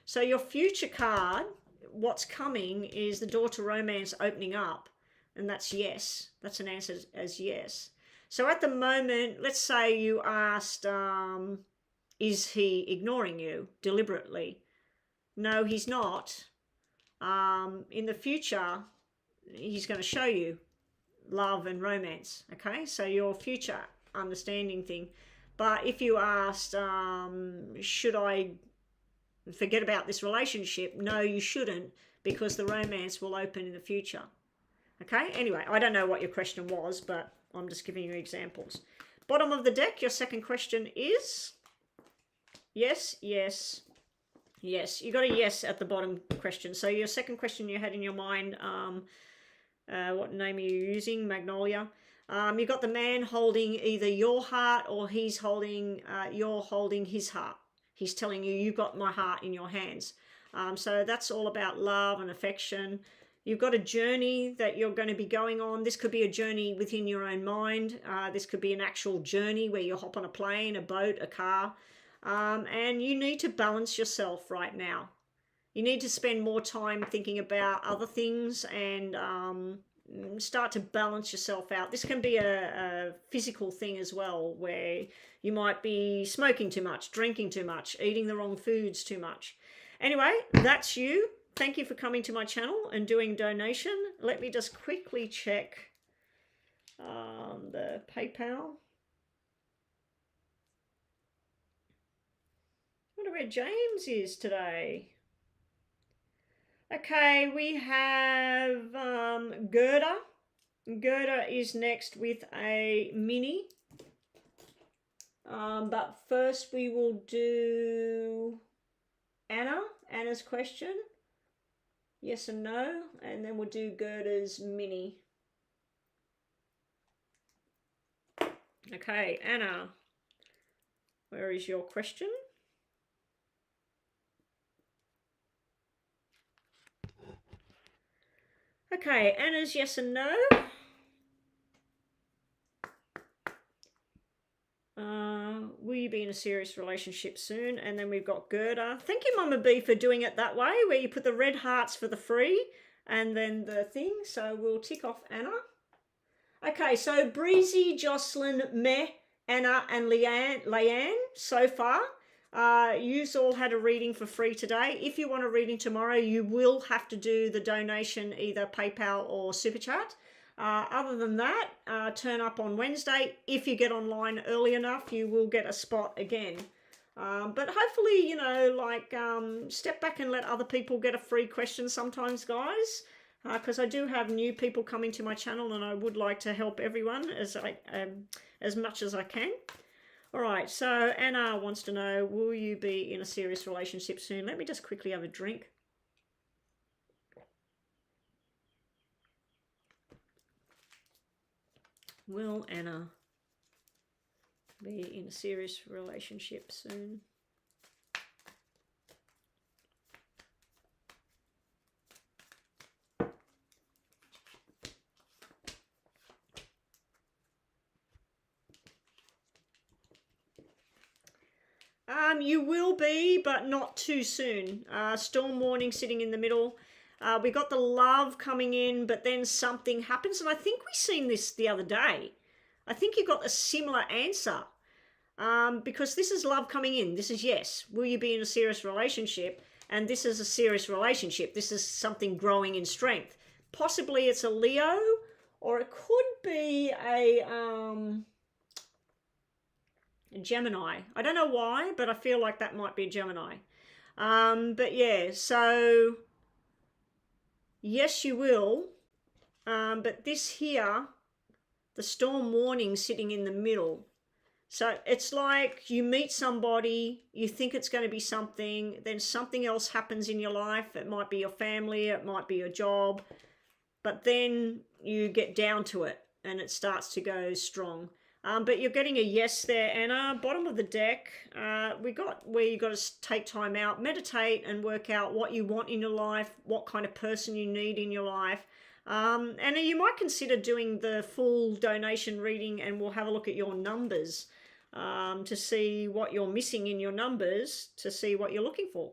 So your future card, what's coming, is the door to romance opening up. And that's yes. That's an answer as yes. So at the moment, let's say you asked, is he ignoring you deliberately? No, he's not. In the future, he's going to show you love and romance. Okay, so your future understanding thing. But if you asked, should I forget about this relationship? No, you shouldn't, because the romance will open in the future. Okay, anyway, I don't know what your question was, but I'm just giving you examples. Bottom of the deck, your second question is yes, yes, yes. You got a yes at the bottom question. So your second question you had in your mind, what name are you using? Magnolia. You got the man holding either your heart or he's holding, you're holding his heart. He's telling you, you've got my heart in your hands. So that's all about love and affection. You've got a journey that you're going to be going on. This could be a journey within your own mind. This could be an actual journey where you hop on a plane, a boat, a car. And you need to balance yourself right now. You need to spend more time thinking about other things and start to balance yourself out. This can be a physical thing as well, where you might be smoking too much, drinking too much, eating the wrong foods too much. Anyway, that's you. Thank you for coming to my channel and doing donation. Let me just quickly check the PayPal. I wonder where James is today. Okay, we have Gerda. Gerda is next with a mini. But first we will do Anna. Anna's question. Yes and no. And then we'll do Gerda's mini. Okay, Anna. Where is your question? Okay, Anna's yes and no. Will you be in a serious relationship soon? And then we've got Gerda. Thank you, Mama B, for doing it that way, where you put the red hearts for the free and then the thing. So we'll tick off Anna. Okay, so Breezy, Jocelyn, Meh, Anna, and Leanne so far. You've all had a reading for free today. If you want a reading tomorrow, you will have to do the donation, either PayPal or Super Chat. Other than that, turn up on Wednesday. If you get online early enough, you will get a spot again. But hopefully, you know, like, step back and let other people get a free question sometimes, guys. Because I do have new people coming to my channel, and I would like to help everyone as much as I can. All right, so Anna wants to know, will you be in a serious relationship soon? Let me just quickly have a drink. Will Anna be in a serious relationship soon? You will be, but not too soon. Storm warning sitting in the middle. We got the love coming in, but then something happens. And I think we seen this the other day. I think you got a similar answer. Because this is love coming in. This is yes. Will you be in a serious relationship? And this is a serious relationship. This is something growing in strength. Possibly it's a Leo, or it could be a Gemini. I don't know why, but I feel like that might be a Gemini. But yeah, so yes, you will. But this here, the storm warning sitting in the middle. So it's like you meet somebody, you think it's going to be something, then something else happens in your life. It might be your family, it might be your job, but then you get down to it and it starts to go strong. But you're getting a yes there, Anna. Bottom of the deck, we got where you got to take time out, meditate, and work out what you want in your life, what kind of person you need in your life. And you might consider doing the full donation reading, and we'll have a look at your numbers to see what you're missing in your numbers, to see what you're looking for.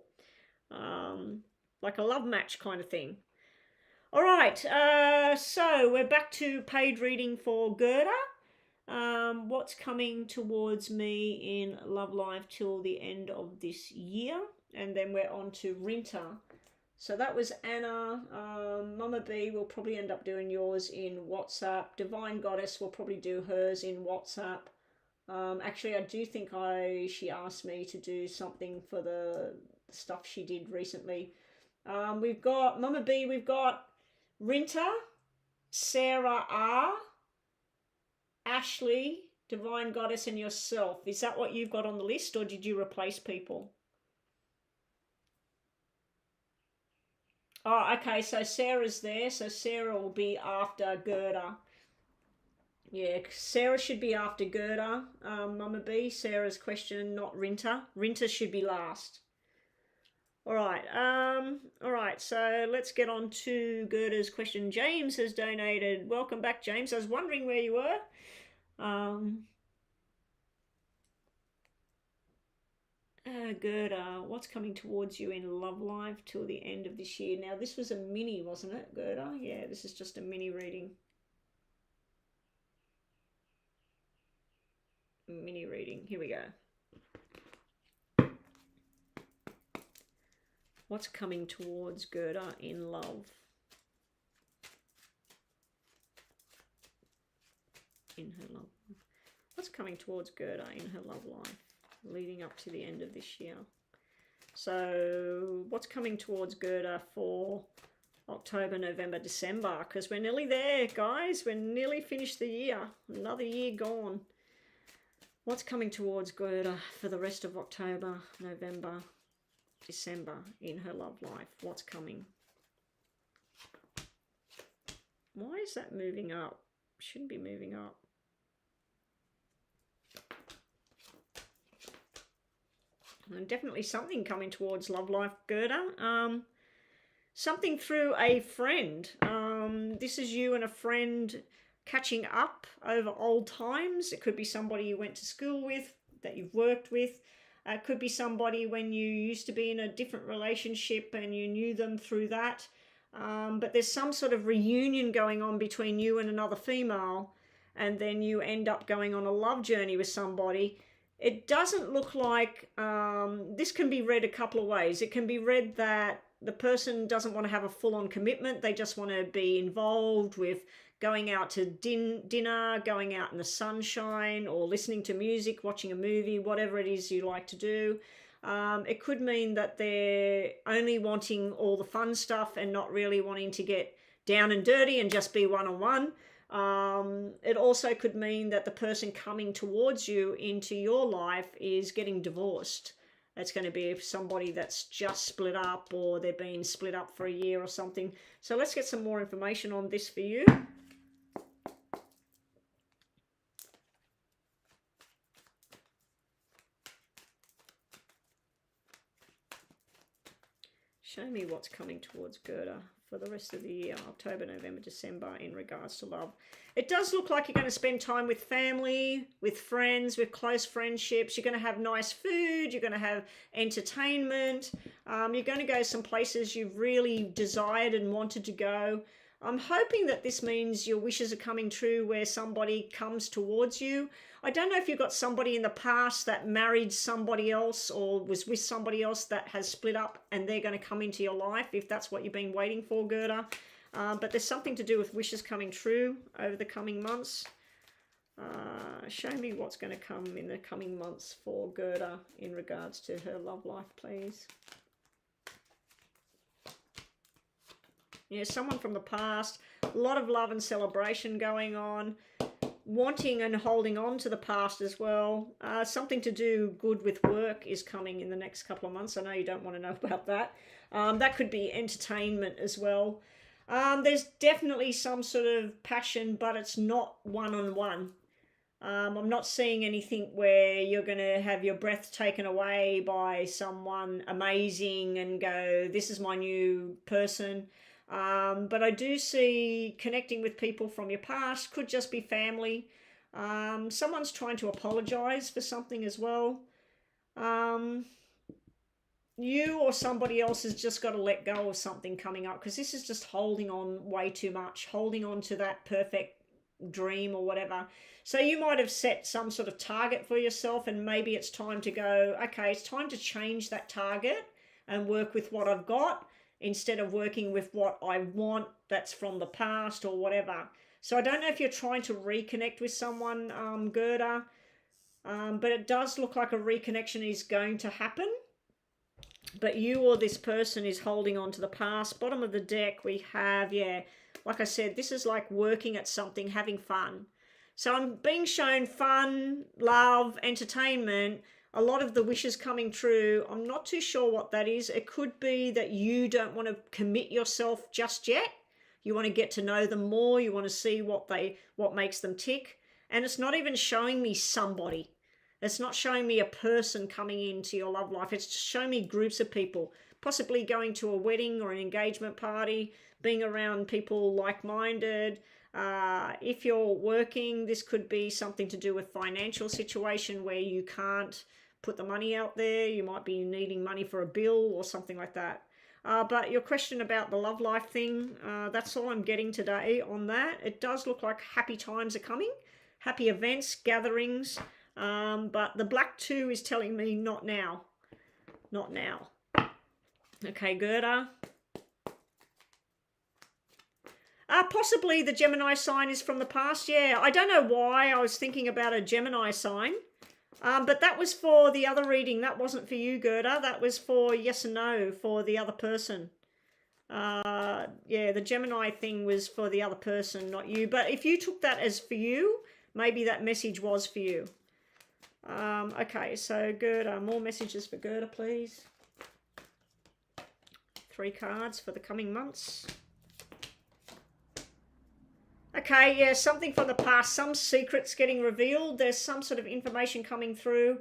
Like a love match kind of thing. All right, so we're back to paid reading for Gerda. What's coming towards me in love life till the end of this year? And then we're on to Rinta. So that was Anna. Mama B will probably end up doing yours in WhatsApp. Divine Goddess will probably do hers in WhatsApp. Actually, I do think she asked me to do something for the stuff she did recently. We've got Mama B, we've got Rinta, Sarah R, Ashley, Divine Goddess, and yourself. Is that what you've got on the list, or did you replace people? Oh, okay, so Sarah's there. So Sarah will be after Gerda. Yeah, Sarah should be after Gerda. Mama B, Sarah's question, not Rinta. Rinta should be last. All right, so let's get on to Gerda's question. James has donated. Welcome back, James. I was wondering where you were. Gerda, what's coming towards you in love life till the end of this year? Now, this was a mini, wasn't it, Gerda? Yeah, this is just a mini reading. Mini reading. Here we go. What's coming towards Gerda in love? In her love. What's coming towards Gerda in her love life leading up to the end of this year? So what's coming towards Gerda for October, November, December? Because we're nearly there, guys. We're nearly finished the year. Another year gone. What's coming towards Gerda for the rest of October, November, December in her love life? What's coming? Why is that moving up? Shouldn't be moving up. And definitely something coming towards love life, Gerda. Something through a friend. This is you and a friend catching up over old times. It could be somebody you went to school with, that you've worked with. It could be somebody when you used to be in a different relationship and you knew them through that. But there's some sort of reunion going on between you and another female, and then you end up going on a love journey with somebody. It doesn't look like, this can be read a couple of ways. It can be read that the person doesn't want to have a full-on commitment. They just want to be involved with going out to dinner, going out in the sunshine, or listening to music, watching a movie, whatever it is you like to do. It could mean that they're only wanting all the fun stuff and not really wanting to get down and dirty and just be one-on-one. It also could mean that the person coming towards you into your life is getting divorced. It's going to be somebody that's just split up, or they've been split up for a year or something. So let's get some more information on this for you. Show me what's coming towards Gerda for the rest of the year, October, November, December, in regards to love. It does look like you're going to spend time with family, with friends, with close friendships. You're going to have nice food. You're going to have entertainment. You're going to go some places you've really desired and wanted to go. I'm hoping that this means your wishes are coming true, where somebody comes towards you. I don't know if you've got somebody in the past that married somebody else or was with somebody else that has split up, and they're going to come into your life, if that's what you've been waiting for, Gerda. But there's something to do with wishes coming true over the coming months. Show me what's going to come in the coming months for Gerda in regards to her love life, please. Yeah, someone from the past, a lot of love and celebration going on, wanting and holding on to the past as well. Something to do good with work is coming in the next couple of months. I know you don't want to know about that. That could be entertainment as well. There's definitely some sort of passion, but it's not one-on-one. I'm not seeing anything where you're going to have your breath taken away by someone amazing and go, this is my new person. But I do see connecting with people from your past. Could just be family. Someone's trying to apologize for something as well. You or somebody else has just got to let go of something coming up, because this is just holding on way too much, holding on to that perfect dream or whatever. So you might have set some sort of target for yourself, and maybe it's time to go, okay, it's time to change that target and work with what I've got, instead of working with what I want that's from the past or whatever. So I don't know if you're trying to reconnect with someone, Gerda, but it does look like a reconnection is going to happen. But you or this person is holding on to the past. Bottom of the deck we have, yeah, like I said, this is like working at something, having fun. So I'm being shown fun, love, entertainment, a lot of the wishes coming true. I'm not too sure what that is. It could be that you don't want to commit yourself just yet. You want to get to know them more. You want to see what makes them tick. And it's not even showing me somebody. It's not showing me a person coming into your love life. It's just showing me groups of people, possibly going to a wedding or an engagement party, being around people like-minded. If you're working, this could be something to do with financial situation where you can't put the money out there. You might be needing money for a bill or something like that. But your question about the love life thing, that's all I'm getting today on that. It does look like happy times are coming, happy events, gatherings. But the black 2 is telling me not now. Not now. Okay, Gerda. Possibly the Gemini sign is from the past. Yeah, I don't know why I was thinking about a Gemini sign. But that was for the other reading. That wasn't for you, Gerda. That was for yes and no for the other person. Yeah, the Gemini thing was for the other person, not you. But if you took that as for you, maybe that message was for you. Okay, so Gerda, more messages for Gerda, please. 3 cards for the coming months. Okay, yeah, something from the past, some secrets getting revealed. There's some sort of information coming through.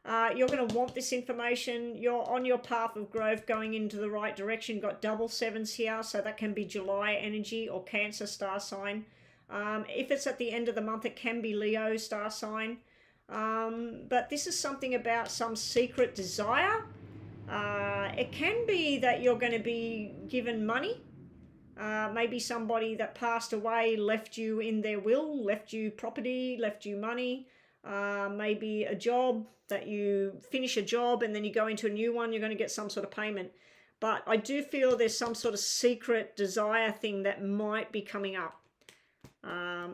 You're going to want this information. You're on your path of growth, going into the right direction. You've got double 7s here, so that can be July energy or Cancer star sign. If it's at the end of the month, it can be Leo star sign. But this is something about some secret desire. It can be that you're going to be given money. Maybe somebody that passed away left you in their will, left you property, left you money. Maybe a job that you finish a job and then you go into a new one, you're going to get some sort of payment. But I do feel there's some sort of secret desire thing that might be coming up.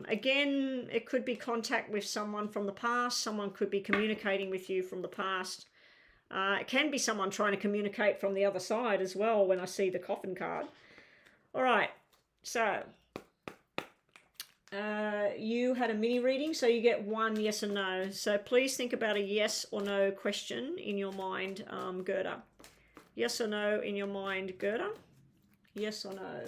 Again, it could be contact with someone from the past. Someone could be communicating with you from the past. It can be someone trying to communicate from the other side as well when I see the coffin card. All right, so you had a mini reading, so you get one yes or no. So please think about a yes or no question in your mind, Gerda. Yes or no in your mind, Gerda? Yes or no?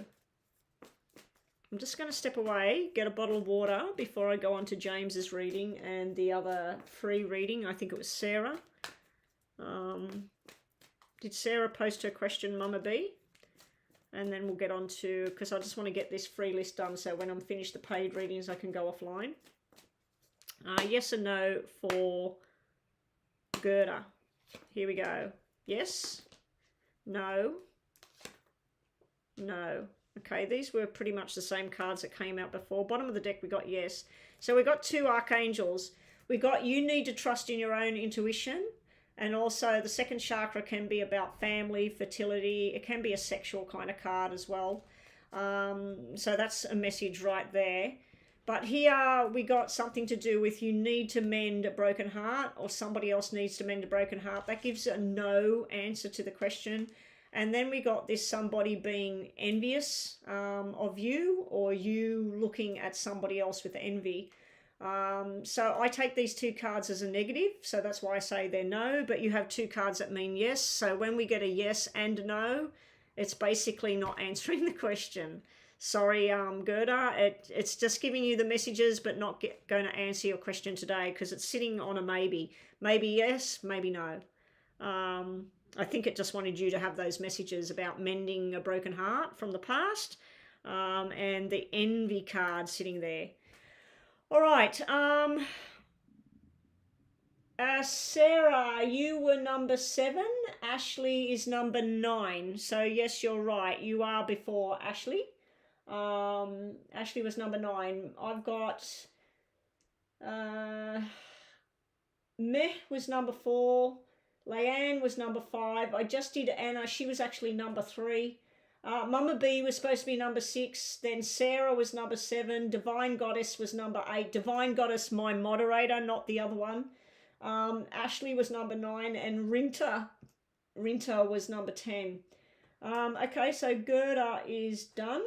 I'm just going to step away, get a bottle of water before I go on to James's reading and the other free reading. I think it was Sarah. Did Sarah post her question, Mama B? And then we'll get on to, because I just want to get this free list done so when I'm finished the paid readings I can go offline. Yes or no for Gerda? Here we go. Yes? No? No. Okay, these were pretty much the same cards that came out before. Bottom of the deck we got yes. So we got two archangels. We got you need to trust in your own intuition. And also the second chakra can be about family, fertility. It can be a sexual kind of card as well. So that's a message right there. But here we got something to do with you need to mend a broken heart, or somebody else needs to mend a broken heart. That gives a no answer to the question. And then we got this somebody being envious of you, or you looking at somebody else with envy. So I take these two cards as a negative, so that's why I say they're no, but you have two cards that mean yes. So when we get a yes and a no, it's basically not answering the question. Sorry, Gerda, it's just giving you the messages, but not going to answer your question today because it's sitting on a maybe. Maybe yes, maybe no. I think it just wanted you to have those messages about mending a broken heart from the past, and the envy card sitting there. All right, Sarah, you were number 7. Ashley is number 9. So yes, you're right. You are before Ashley. Ashley was number 9. I've got Meh was number 4. Leanne was number 5. I just did Anna. She was actually number 3. Mama B was supposed to be number 6. Then Sarah was number 7. Divine Goddess was number 8. Divine Goddess, my moderator, not the other one. Ashley was number 9. And Rinta was number 10. Okay, so Gerda is done.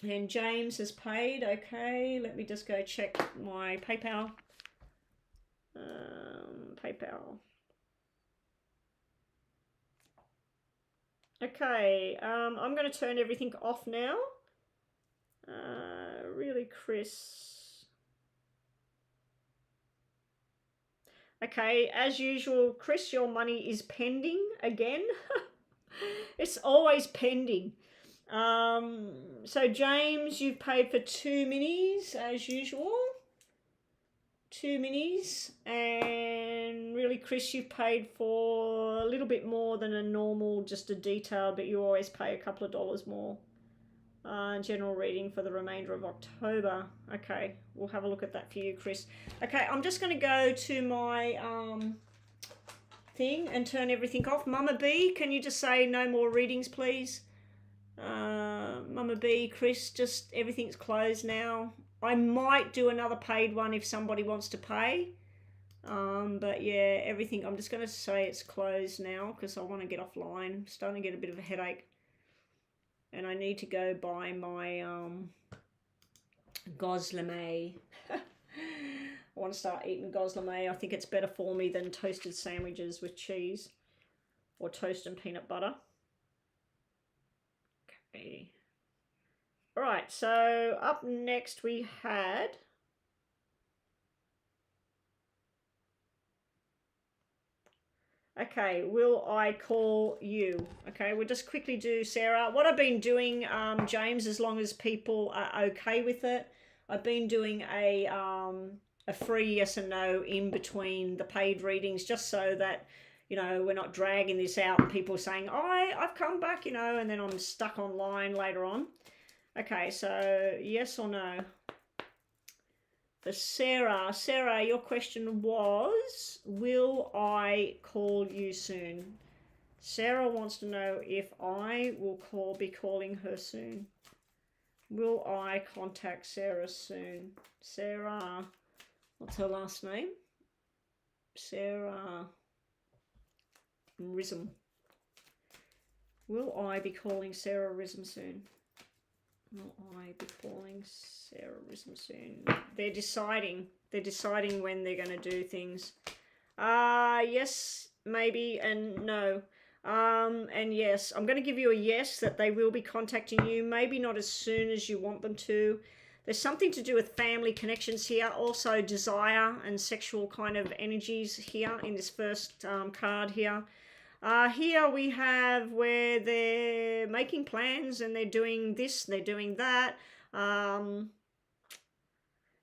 And James has paid. Okay, let me just go check my PayPal. PayPal. Okay, I'm going to turn everything off now. Really, Chris. Okay, as usual, Chris, your money is pending again. It's always pending. So James, you've paid for 2 minis as usual. 2 minis, and really Chris, you've paid for a little bit more than a normal, just a detail, but you always pay a couple of dollars more. General reading for the remainder of October. Okay, we'll have a look at that for you, Chris. Okay, I'm just going to go to my thing and turn everything off. Mama B, can you just say no more readings, please? Mama B, Chris, just everything's closed now. I might do another paid one if somebody wants to pay. But yeah, everything, I'm just going to say it's closed now because I want to get offline. I'm starting to get a bit of a headache. And I need to go buy my gozleme. I want to start eating gozleme. I think it's better for me than toasted sandwiches with cheese or toast and peanut butter. Okay. All right, so up next we had okay, will I call you? Okay, we'll just quickly do Sarah. What I've been doing, James, as long as people are okay with it, I've been doing a free yes and no in between the paid readings, just so that you know, we're not dragging this out. People saying, oh, I've come back, you know, and then I'm stuck online later on. Okay, so yes or no? For Sarah, your question was, will I call you soon? Sarah wants to know if I will be calling her soon. Will I contact Sarah soon? Sarah, what's her last name? Sarah Rism. Will I be calling Sarah Rism soon? Will I be calling Sarah Rism soon? They're deciding. They're deciding when they're going to do things. Yes, maybe, and no. And yes, I'm going to give you a yes that they will be contacting you. Maybe not as soon as you want them to. There's something to do with family connections here. Also desire and sexual kind of energies here in this first card here. Here we have where they're making plans and they're doing this, they're doing that. I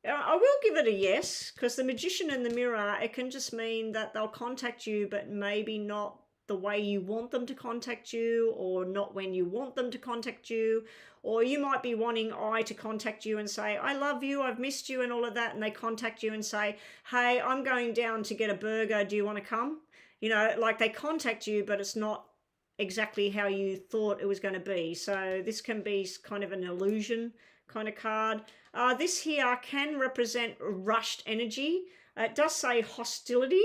will give it a yes, because the Magician and the Mirror, it can just mean that they'll contact you, but maybe not the way you want them to contact you, or not when you want them to contact you. Or you might be wanting I to contact you and say, I love you, I've missed you and all of that. And they contact you and say, hey, I'm going down to get a burger. Do you want to come? You know, like they contact you, but it's not exactly how you thought it was going to be. So this can be kind of an illusion kind of card. This here can represent rushed energy. It does say hostility.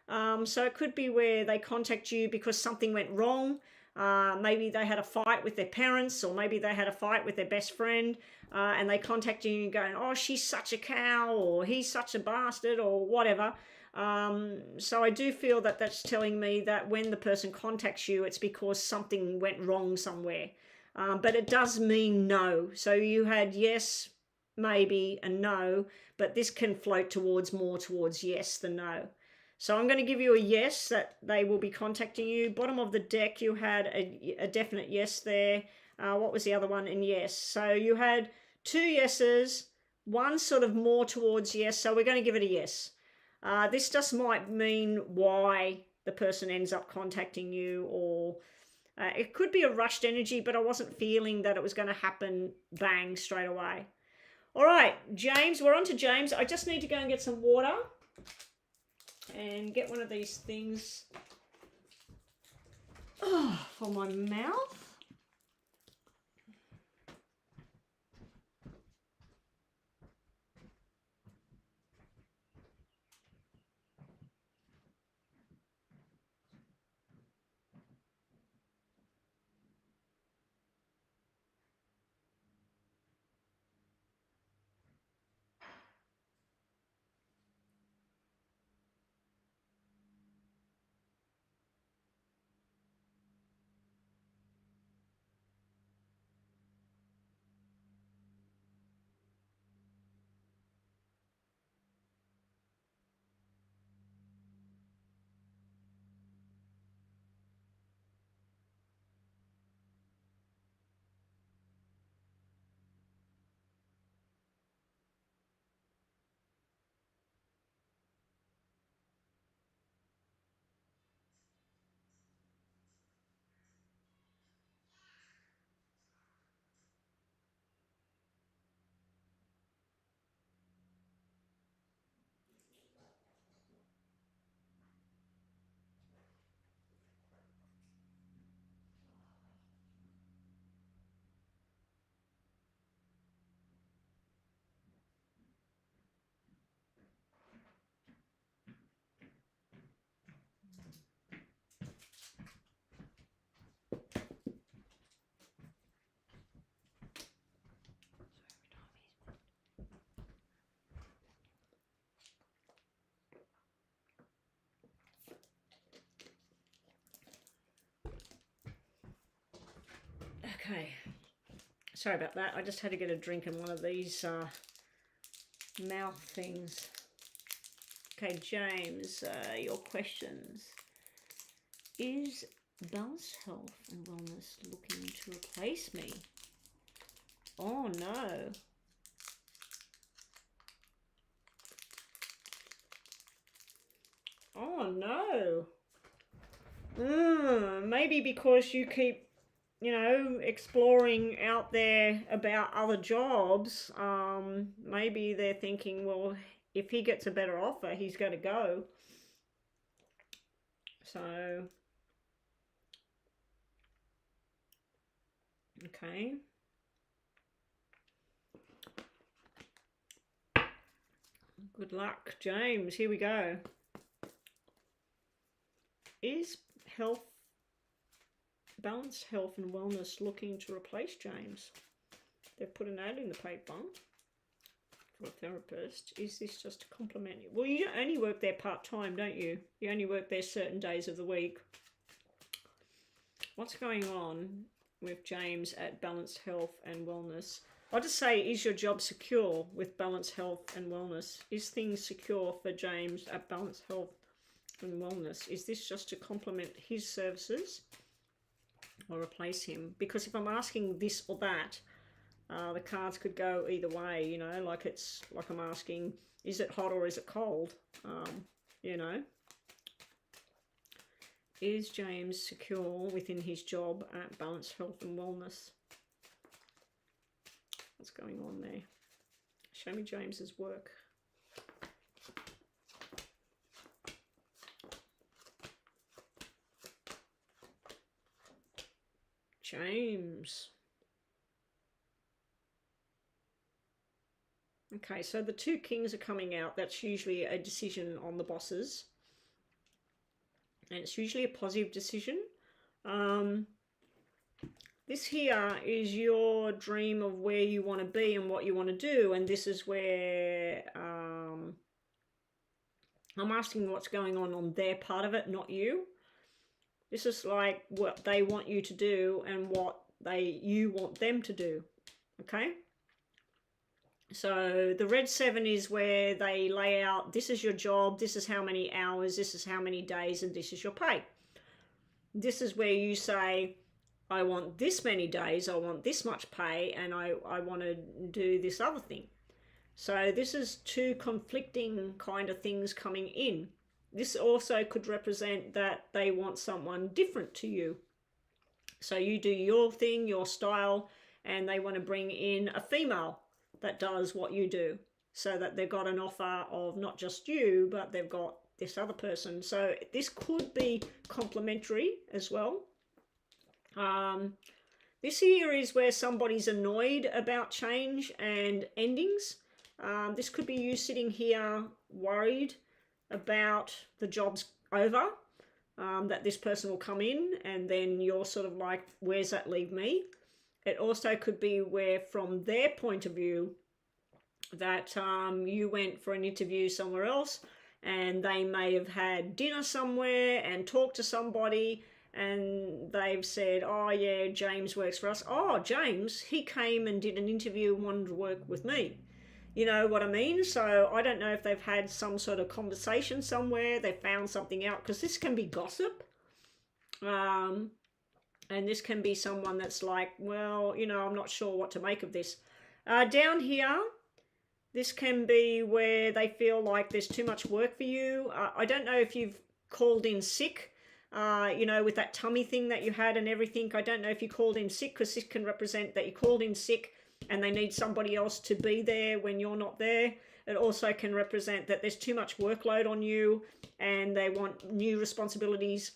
So it could be where they contact you because something went wrong. Maybe they had a fight with their parents, or maybe they had a fight with their best friend, and they contact you going, oh, she's such a cow, or he's such a bastard, or whatever. So I do feel that that's telling me that when the person contacts you, it's because something went wrong somewhere. But it does mean no. So you had yes, maybe, and no, but this can float more towards yes than no. So I'm going to give you a yes that they will be contacting you. Bottom of the deck, you had a definite yes there. What was the other one? And yes. So you had 2 yeses, one sort of more towards yes. So we're going to give it a yes. This just might mean why the person ends up contacting you, or it could be a rushed energy, but I wasn't feeling that it was going to happen bang straight away. All right, James, we're on to James. I just need to go and get some water and get one of these things for my mouth. Okay, sorry about that. I just had to get a drink in one of these mouth things. Okay, James, your questions. Is Buzz Health and Wellness looking to replace me? Oh no. Oh no. Maybe because you keep, you know, exploring out there about other jobs. Maybe they're thinking, well, if he gets a better offer, he's going to go. So, okay. Good luck, James. Here we go. Is balanced health and wellness looking to replace James? They've put an ad in the paper for a therapist. Is this just to complement you? Well, you only work there part-time, don't you? You only work there certain days of the week. What's going on with James at Balanced Health and Wellness? I'll just say, is your job secure with Balanced Health and Wellness? Is things secure for James at Balanced Health and Wellness? Is this just to complement his services or replace him? Because if I'm asking this or that, the cards could go either way, you know, like it's like I'm asking, is it hot or is it cold? You know, is James secure within his job at Balanced Health and Wellness? What's going on there? Show me James's work. James. Okay, so the two kings are coming out. That's usually a decision on the bosses. And it's usually a positive decision. This here is your dream of where you want to be and what you want to do. And this is where I'm asking what's going on their part of it, not you. This is like what they want you to do and what you want them to do. Okay? So the red 7 is where they lay out, this is your job, this is how many hours, this is how many days, and this is your pay. This is where you say, I want this many days, I want this much pay, and I want to do this other thing. So this is two conflicting kind of things coming in. This also could represent that they want someone different to you. So you do your thing, your style, and they want to bring in a female that does what you do, so that they've got an offer of not just you, but they've got this other person. So this could be complementary as well. This here is where somebody's annoyed about change and endings. This could be you sitting here worried about the job's over, that this person will come in, and then you're sort of like, where's that leave me? It also could be where, from their point of view, that you went for an interview somewhere else and they may have had dinner somewhere and talked to somebody, and they've said, oh yeah, James works for us. Oh, James, he came and did an interview and wanted to work with me. You know what I mean? So I don't know if they've had some sort of conversation somewhere, they found something out, because this can be gossip. And this can be someone that's like, well, you know, I'm not sure what to make of this. Down here, this can be where they feel like there's too much work for you. I don't know if you've called in sick, you know, with that tummy thing that you had and everything. I don't know if you called in sick, because this can represent that you called in sick and they need somebody else to be there when you're not there. It also can represent that there's too much workload on you and they want new responsibilities,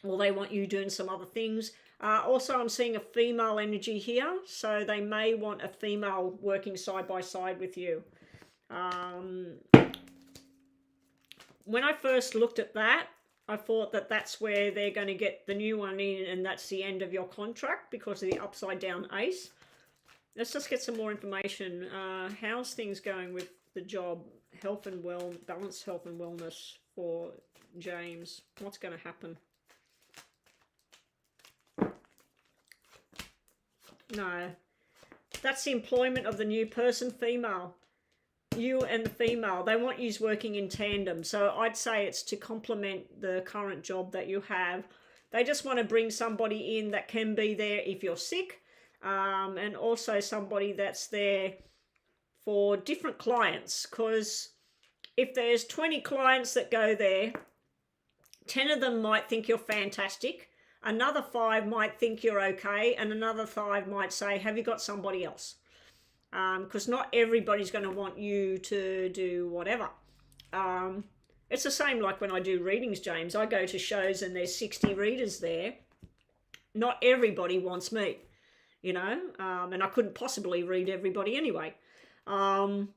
or they want you doing some other things. Also, I'm seeing a female energy here, so they may want a female working side by side with you. When I first looked at that, I thought that that's where they're going to get the new one in, and that's the end of your contract because of the upside down ace. Let's just get some more information. How's things going with the job, balanced health and wellness for James? What's going to happen? No, that's the employment of the new person, female. You and the female, they want you working in tandem. So I'd say it's to complement the current job that you have. They just want to bring somebody in that can be there if you're sick, and also somebody that's there for different clients. Because if there's 20 clients that go there, 10 of them might think you're fantastic, another 5 might think you're okay, and another 5 might say, have you got somebody else? Because not everybody's going to want you to do whatever. It's the same like when I do readings, James. I go to shows and there's 60 readers there. Not everybody wants me, you know, and I couldn't possibly read everybody anyway. But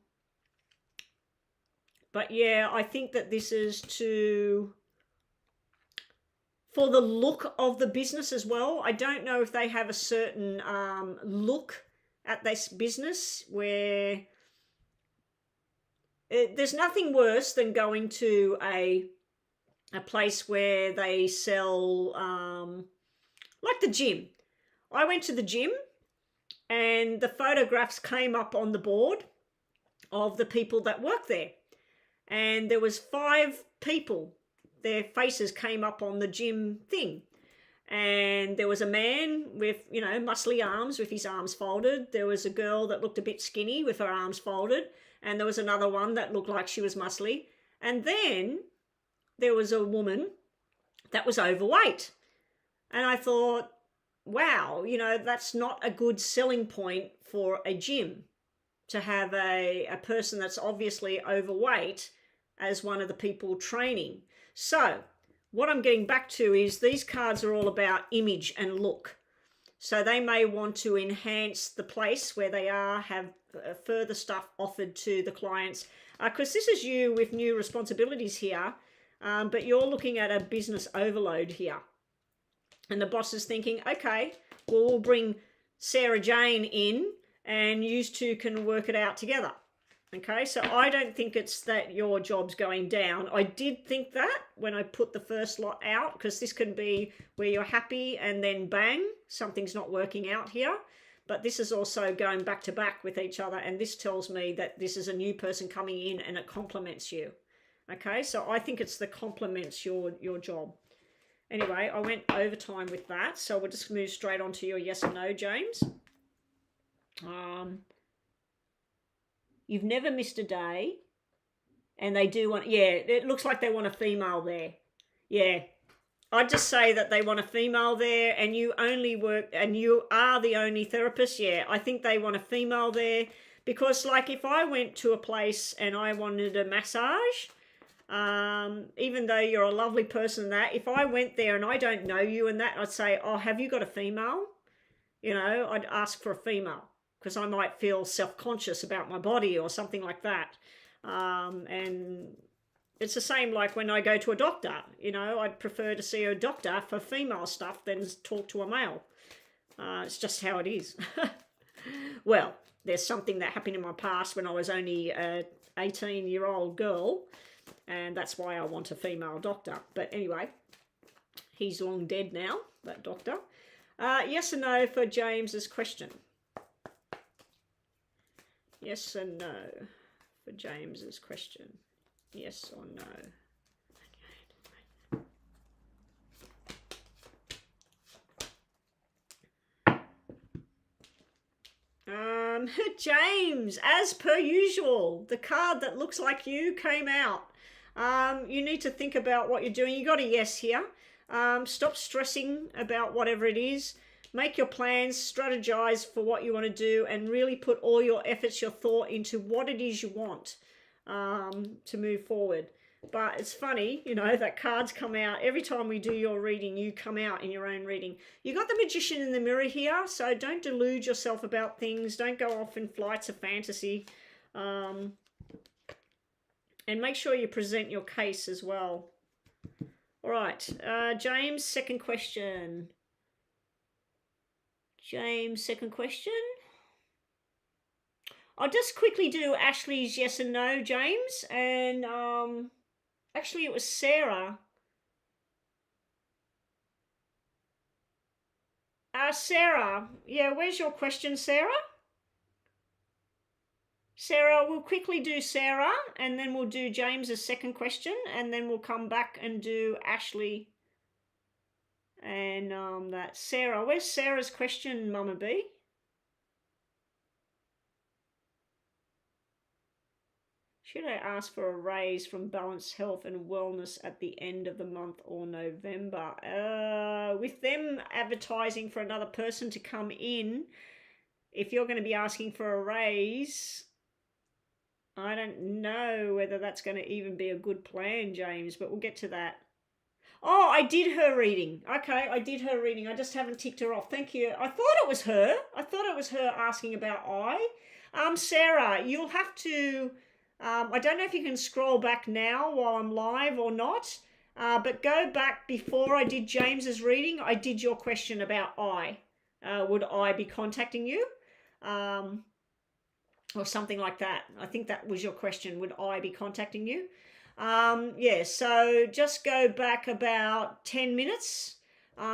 yeah, I think that this is for the look of the business as well. I don't know if they have a certain look at this business where there's nothing worse than going to a place where they sell like the gym. I went to the gym and the photographs came up on the board of the people that work there, and there was 5 people. Their faces came up on the gym thing, and there was a man with, you know, muscly arms with his arms folded. There was a girl that looked a bit skinny with her arms folded, and there was another one that looked like she was muscly, and then there was a woman that was overweight. And I thought, wow, you know, that's not a good selling point for a gym, to have a person that's obviously overweight as one of the people training. So what I'm getting back to is these cards are all about image and look. So they may want to enhance the place where they are, have further stuff offered to the clients. Because this is you with new responsibilities here, but you're looking at a business overload here. And the boss is thinking, okay, well, we'll bring Sarah Jane in and you two can work it out together. Okay, so I don't think it's that your job's going down. I did think that when I put the first lot out, because this can be where you're happy and then bang, something's not working out here. But this is also going back to back with each other, and this tells me that this is a new person coming in and it complements you. Okay, so I think it's the complements your job. Anyway, I went overtime with that, so we'll just move straight on to your yes or no, James. You've never missed a day, and they do want, yeah, it looks like they want a female there. Yeah, I'd just say that they want a female there, and you only work, and you are the only therapist. Yeah, I think they want a female there, because like if I went to a place and I wanted a massage, even though you're a lovely person, that if I went there and I don't know you and that, I'd say, oh, have you got a female? You know, I'd ask for a female, because I might feel self-conscious about my body or something like that. And it's the same like when I go to a doctor. You know, I'd prefer to see a doctor for female stuff than talk to a male. It's just how it is. Well, there's something that happened in my past when I was only an 18-year-old girl, and that's why I want a female doctor. But anyway, he's long dead now, that doctor. Yes or no for James's question? Yes or no for James's question? Yes or no? James, as per usual, the card that looks like you came out. You need to think about what you're doing. You got a yes here. Stop stressing about whatever it is. Make your plans, strategize for what you want to do, and really put all your efforts, your thought into what it is you want to move forward. But it's funny, you know, that cards come out. Every time we do your reading, you come out in your own reading. You got the Magician in the mirror here, so don't delude yourself about things. Don't go off in flights of fantasy. And make sure you present your case as well. All right, James, second question. James, second question. I'll just quickly do Ashley's yes and no, James. And actually it was Sarah. Sarah, yeah, where's your question, Sarah? Sarah, we'll quickly do Sarah, and then we'll do James's second question, and then we'll come back and do Ashley. And that Sarah, where's Sarah's question, Mama B? Should I ask for a raise from Balanced Health and Wellness at the end of the month or November? With them advertising for another person to come in, if you're going to be asking for a raise, I don't know whether that's going to even be a good plan, James, but we'll get to that. Oh, I did her reading. Okay, I did her reading. I just haven't ticked her off. Thank you. I thought it was her. I thought it was her asking about Sarah, you'll have to... I don't know if you can scroll back now while I'm live or not, but go back before I did James's reading. I did your question about would I be contacting you? Or something like that. I think that was your question. Would I be contacting you? Yeah, so just go back about 10 minutes.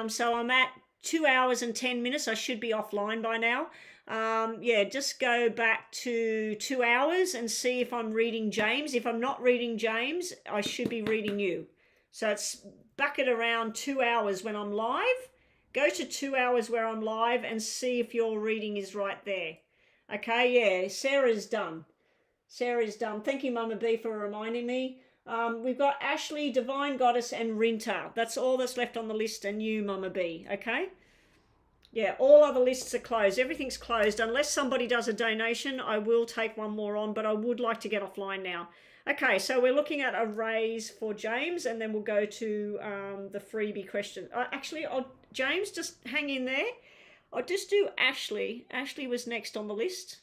So I'm at 2 hours and 10 minutes. I should be offline by now. Yeah, just go back to 2 hours and see if I'm reading James. If I'm not reading James, I should be reading you. So it's back at around 2 hours when I'm live. Go to 2 hours where I'm live and see if your reading is right there. Okay, yeah, Sarah's done. Sarah's done. Thank you, Mama B, for reminding me. We've got Ashley, Divine Goddess, and Rinta. That's all that's left on the list, and you, Mama B, okay? Yeah, all other lists are closed. Everything's closed. Unless somebody does a donation, I will take one more on, but I would like to get offline now. Okay, so we're looking at a raise for James, and then we'll go to the freebie question. Actually, James, just hang in there. I'll just do Ashley. Ashley was next on the list.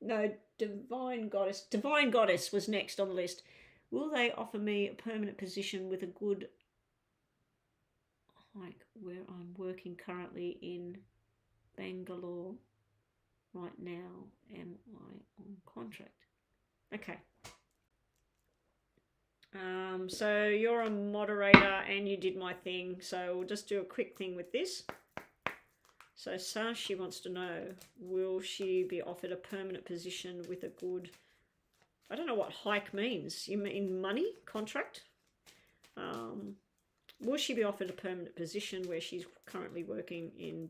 No, Divine Goddess. Divine Goddess was next on the list. Will they offer me a permanent position with a good... like where I'm working currently in Bangalore right now? Am I on contract? Okay. So you're a moderator and you did my thing. So we'll just do a quick thing with this. So Sashi wants to know, will she be offered a permanent position with a good... I don't know what hike means. You mean money? Contract? Will she be offered a permanent position where she's currently working in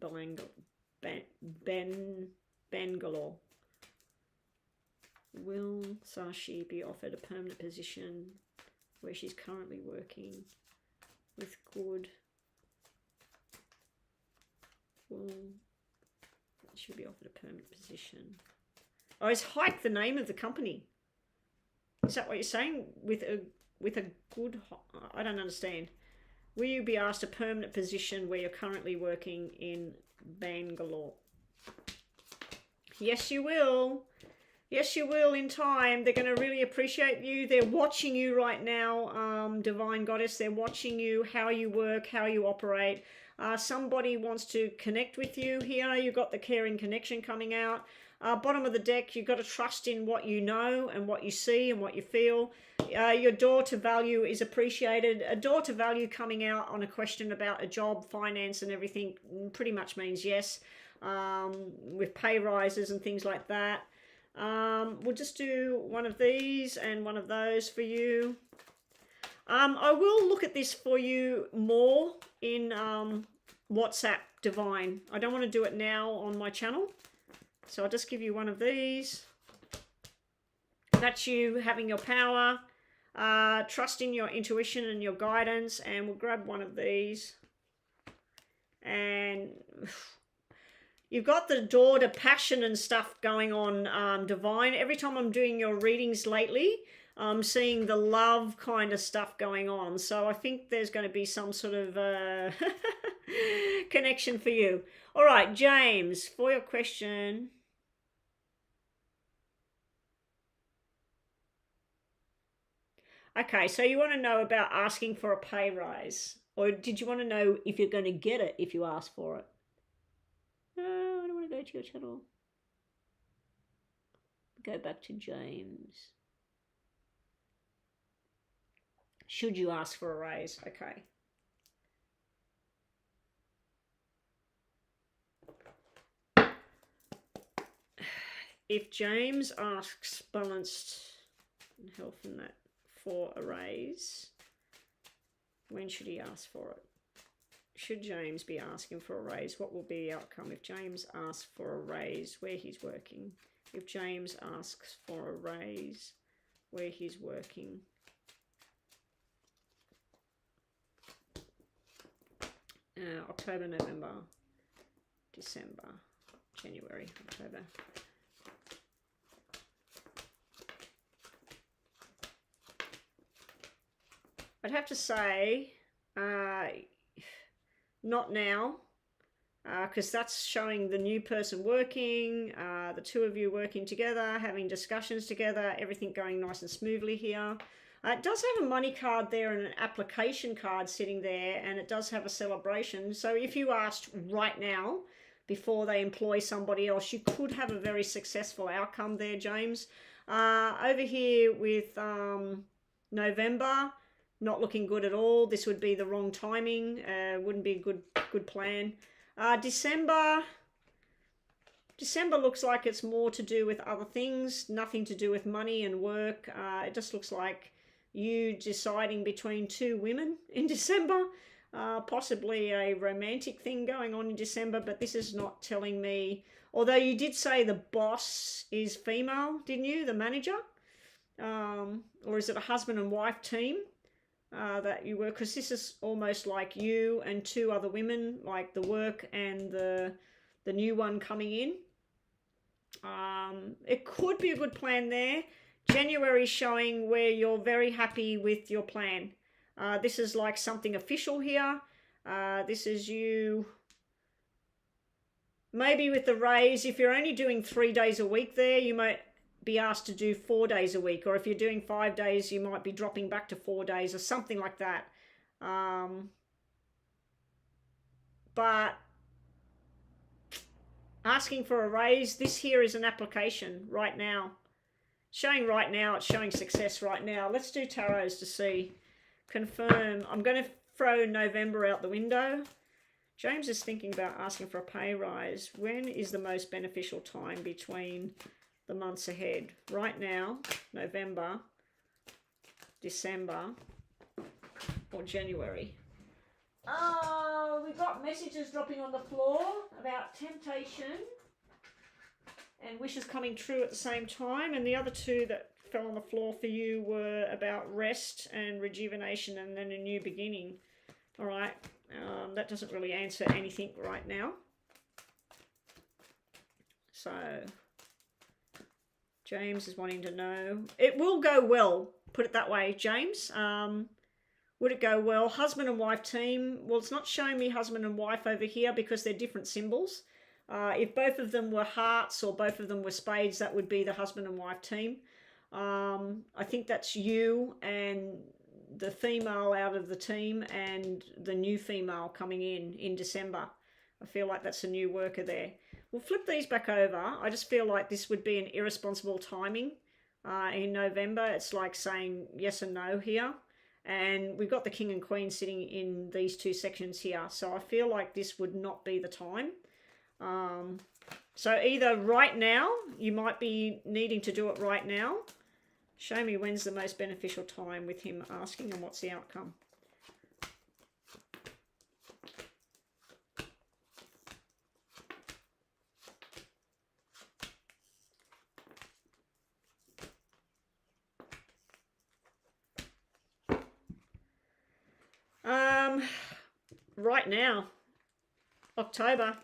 Bangalore? Will Sashi be offered a permanent position where she's currently working with good... Will she be offered a permanent position? Oh, is hike the name of the company? Is that what you're saying? With a good... I don't understand. Will you be asked a permanent position where you're currently working in Bangalore? Yes, you will. Yes, you will in time. They're going to really appreciate you. They're watching you right now, Divine Goddess. They're watching you, how you work, how you operate. Somebody wants to connect with you here. You've got the caring connection coming out. Bottom of the deck, you've got to trust in what you know and what you see and what you feel. Your door to value is appreciated. A door to value coming out on a question about a job, finance and everything pretty much means yes. With pay rises and things like that. We'll just do one of these and one of those for you. I will look at this for you more in WhatsApp Divine. I don't want to do it now on my channel. So I'll just give you one of these. That's you having your power, trusting your intuition and your guidance. And we'll grab one of these. And you've got the door to passion and stuff going on, Divine. Every time I'm doing your readings lately, I'm seeing the love kind of stuff going on. So I think there's going to be some sort of connection for you. All right, James, for your question. Okay, so you want to know about asking for a pay rise. Or did you want to know if you're going to get it if you ask for it? No, I don't want to go to your channel. Go back to James. Should you ask for a raise? Okay. If James asks balanced health and that for a raise, when should he ask for it? Should James be asking for a raise? What will be the outcome if James asks for a raise where he's working? If James asks for a raise where he's working. October, November, December, January, October. I'd have to say not now, because that's showing the new person working, the two of you working together, having discussions together, everything going nice and smoothly here. It does have a money card there and an application card sitting there, and it does have a celebration. So if you asked right now, before they employ somebody else, you could have a very successful outcome there, James. Over here with November, not looking good at all. This would be the wrong timing. Wouldn't be a good plan. December looks like it's more to do with other things, nothing to do with money and work. It just looks like you deciding between two women in December, possibly a romantic thing going on in December, but this is not telling me, although you did say the boss is female, didn't you, the manager? Or is it a husband and wife team? That you work, because this is almost like you and two other women, like the work and the new one coming in. It could be a good plan there. January showing where you're very happy with your plan. This is like something official here. This is you maybe with the raise. If you're only doing 3 days a week there, you might be asked to do 4 days a week, or if you're doing 5 days, you might be dropping back to 4 days or something like that. But asking for a raise, this here is an application right now. Showing right now, it's showing success right now. Let's do tarots to see. Confirm. I'm going to throw November out the window. James is thinking about asking for a pay rise. When is the most beneficial time between the months ahead? Right now, November, December, or January. Oh, we've got messages dropping on the floor about temptation and wishes coming true at the same time. And the other two that fell on the floor for you were about rest and rejuvenation and then a new beginning. All right, that doesn't really answer anything right now. So James is wanting to know. It will go well, put it that way, James. Would it go well? Husband and wife team. Well, it's not showing me husband and wife over here because they're different symbols. If both of them were hearts or both of them were spades, that would be the husband and wife team. I think that's you and the female out of the team and the new female coming in December. I feel like that's a new worker there. We'll flip these back over. I just feel like this would be an irresponsible timing in November. It's like saying yes and no here. And we've got the king and queen sitting in these two sections here. So I feel like this would not be the time. So either right now, you might be needing to do it right now. Show me when's the most beneficial time with him asking and what's the outcome. Right now, October.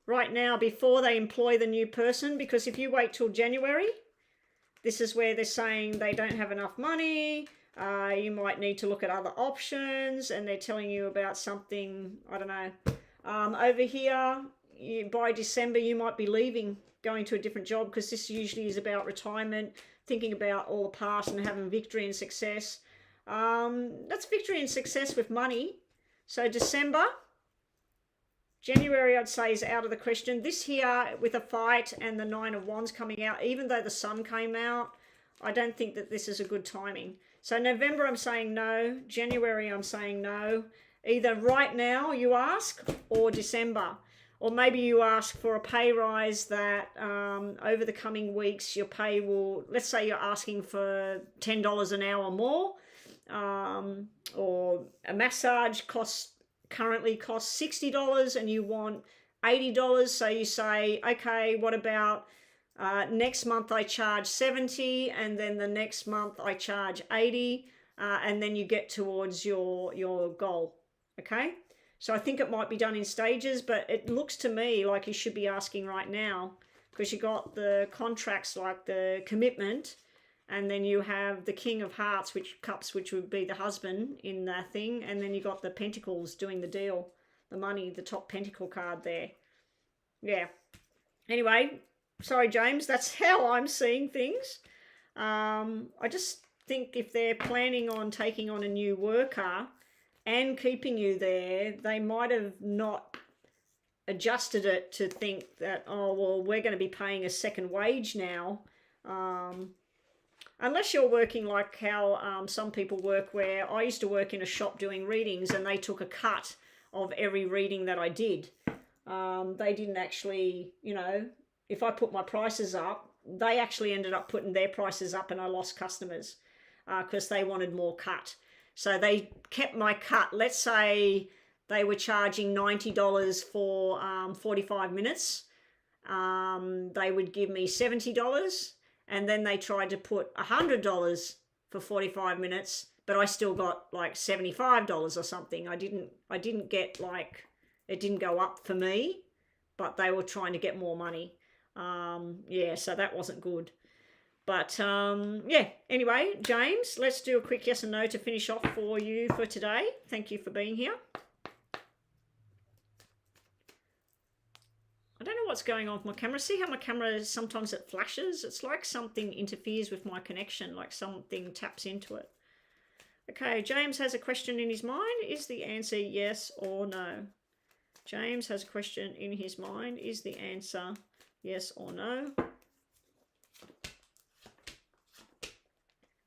Right now, before they employ the new person, because if you wait till January, this is where they're saying they don't have enough money, you might need to look at other options, and they're telling you about something, I don't know. Over here, by December, you might be leaving, going to a different job, because this usually is about retirement, thinking about all the past and having victory and success. That's victory and success with money. So December, January I'd say is out of the question. This here with a fight and the 9 of Wands coming out, even though the sun came out, I don't think that this is a good timing. So November I'm saying no, January I'm saying no. Either right now you ask or December. Or maybe you ask for a pay rise that over the coming weeks your pay will, let's say you're asking for $10 an hour more. Or a massage currently costs $60 and you want $80, so you say, okay, what about Next month I charge 70, and then the next month I charge 80, and then you get towards your goal. Okay, so I think it might be done in stages, but it looks to me like you should be asking right now, because you got the contracts, like the commitment, and then you have the King of Hearts, which would be the husband in that thing, and then you got the Pentacles doing the deal, the money, the top Pentacle card there. Yeah. Anyway, sorry, James, that's how I'm seeing things. I just think if they're planning on taking on a new worker and keeping you there, they might have not adjusted it to think that, oh, well, we're going to be paying a second wage now. Unless you're working like how some people work, where I used to work in a shop doing readings, and they took a cut of every reading that I did. They didn't actually, you know, if I put my prices up, they actually ended up putting their prices up, and I lost customers because they wanted more cut. So they kept my cut. Let's say they were charging $90 for 45 minutes. They would give me $70, and then they tried to put $100 for 45 minutes, but I still got like $75 or something. I didn't get, like, it didn't go up for me, but they were trying to get more money. Yeah, so that wasn't good. But yeah, anyway, James, let's do a quick yes and no to finish off for you for today. Thank you for being here. I don't know what's going on with my camera. See how my camera, sometimes it flashes? It's like something interferes with my connection, like something taps into it. Okay, James has a question in his mind. Is the answer yes or no? James has a question in his mind. Is the answer yes or no?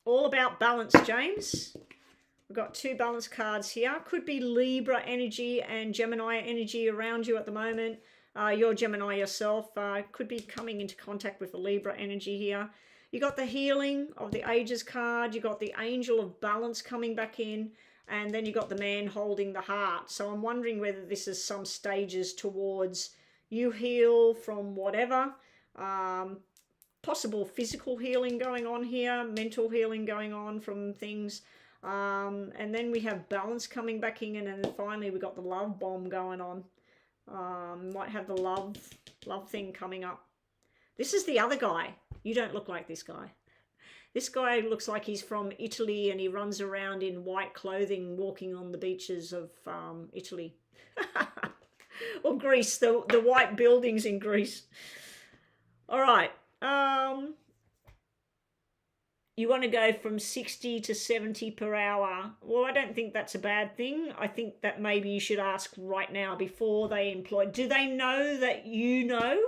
All about balance, James. We've got two balance cards here. Could be Libra energy and Gemini energy around you at the moment. You're Gemini yourself. Could be coming into contact with the Libra energy here. You got the healing of the Ages card. You got the Angel of Balance coming back in. And then you got the Man holding the heart. So I'm wondering whether this is some stages towards you heal from whatever. Possible physical healing going on here, mental healing going on from things. And then we have balance coming back in, and then finally we got the love bomb going on. Might have the love thing coming up. This is the other guy. You don't look like this guy. This guy looks like he's from Italy, and he runs around in white clothing walking on the beaches of Italy. Or Greece, the white buildings in Greece. All right. You want to go from 60 to 70 per hour. Well, I don't think that's a bad thing. I think that maybe you should ask right now before they employ. Do they know that you know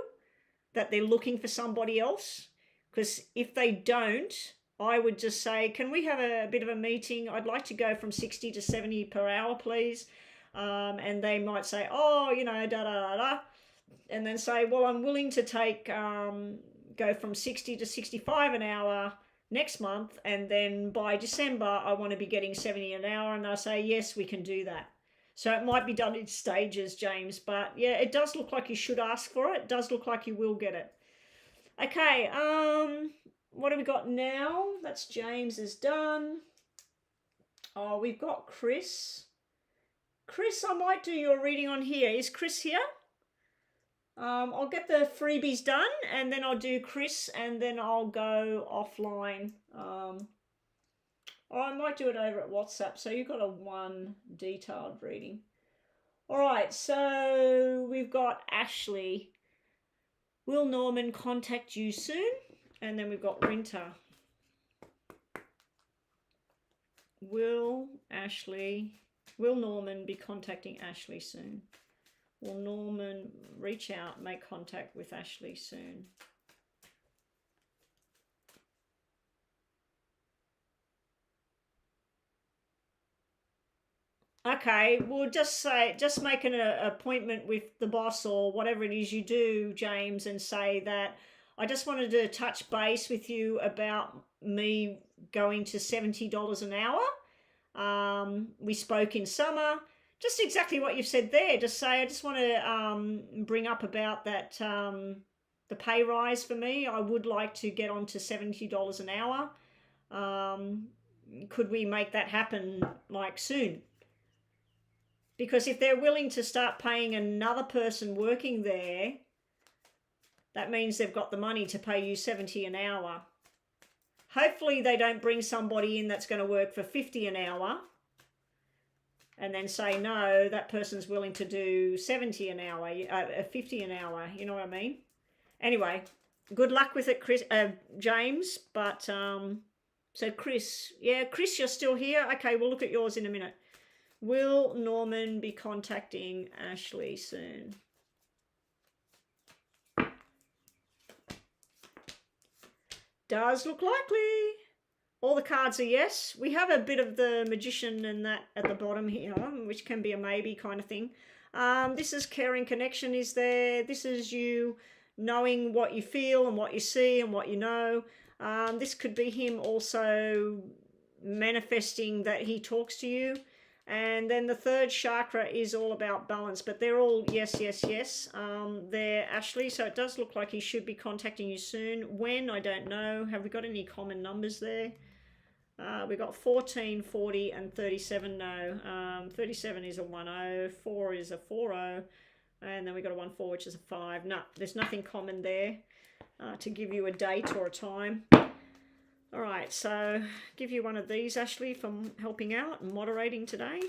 that they're looking for somebody else? Because if they don't, I would just say, can we have a bit of a meeting? I'd like to go from 60 to 70 per hour, please. And they might say, oh, you know, da da da da. And then say, well, I'm willing to take, go from 60 to 65 an hour next month, and then by December I want to be getting 70 an hour, and I say, yes, we can do that. So it might be done in stages, James, but yeah, it does look like you should ask for it. It does look like you will get it. Okay, what have we got now? That's James is done. Oh, we've got Chris. Chris, I might do your reading on here. Is Chris here? I'll get the freebies done, and then I'll do Chris, and then I'll go offline. Or I might do it over at WhatsApp, so you've got a one detailed reading. All right, so we've got Ashley. Will Norman contact you soon? And then we've got Rinter. Will Norman be contacting Ashley soon? Will Norman reach out, make contact with Ashley soon? Okay, we'll just say, just make an appointment with the boss or whatever it is you do, James, and say that I just wanted to touch base with you about me going to $70 an hour. We spoke in summer. Just exactly what you've said there. Just say, I just want to bring up about that the pay rise for me. I would like to get on to $70 an hour. Could we make that happen like soon? Because if they're willing to start paying another person working there, that means they've got the money to pay you $70 an hour. Hopefully they don't bring somebody in that's going to work for $50 an hour and then say, no, that person's willing to do $70 an hour, $50 an hour, you know what I mean? Anyway, good luck with it, Chris, James. But, so Chris, yeah, Chris, you're still here? Okay, we'll look at yours in a minute. Will Norman be contacting Ashley soon? Does look likely. All the cards are yes. We have a bit of the magician and that at the bottom here, which can be a maybe kind of thing. This is caring connection is there. This is you knowing what you feel and what you see and what you know. This could be him also manifesting that he talks to you. And then the third chakra is all about balance, but they're all yes, yes, yes. They're Ashley, so it does look like he should be contacting you soon. When, I don't know. Have we got any common numbers there? We got 14, 40, and 37. No, 37 is a 10, 4 is a 40, and then we got a 14, which is a 5. No, there's nothing common there to give you a date or a time. All right, so give you one of these, Ashley, for helping out and moderating today.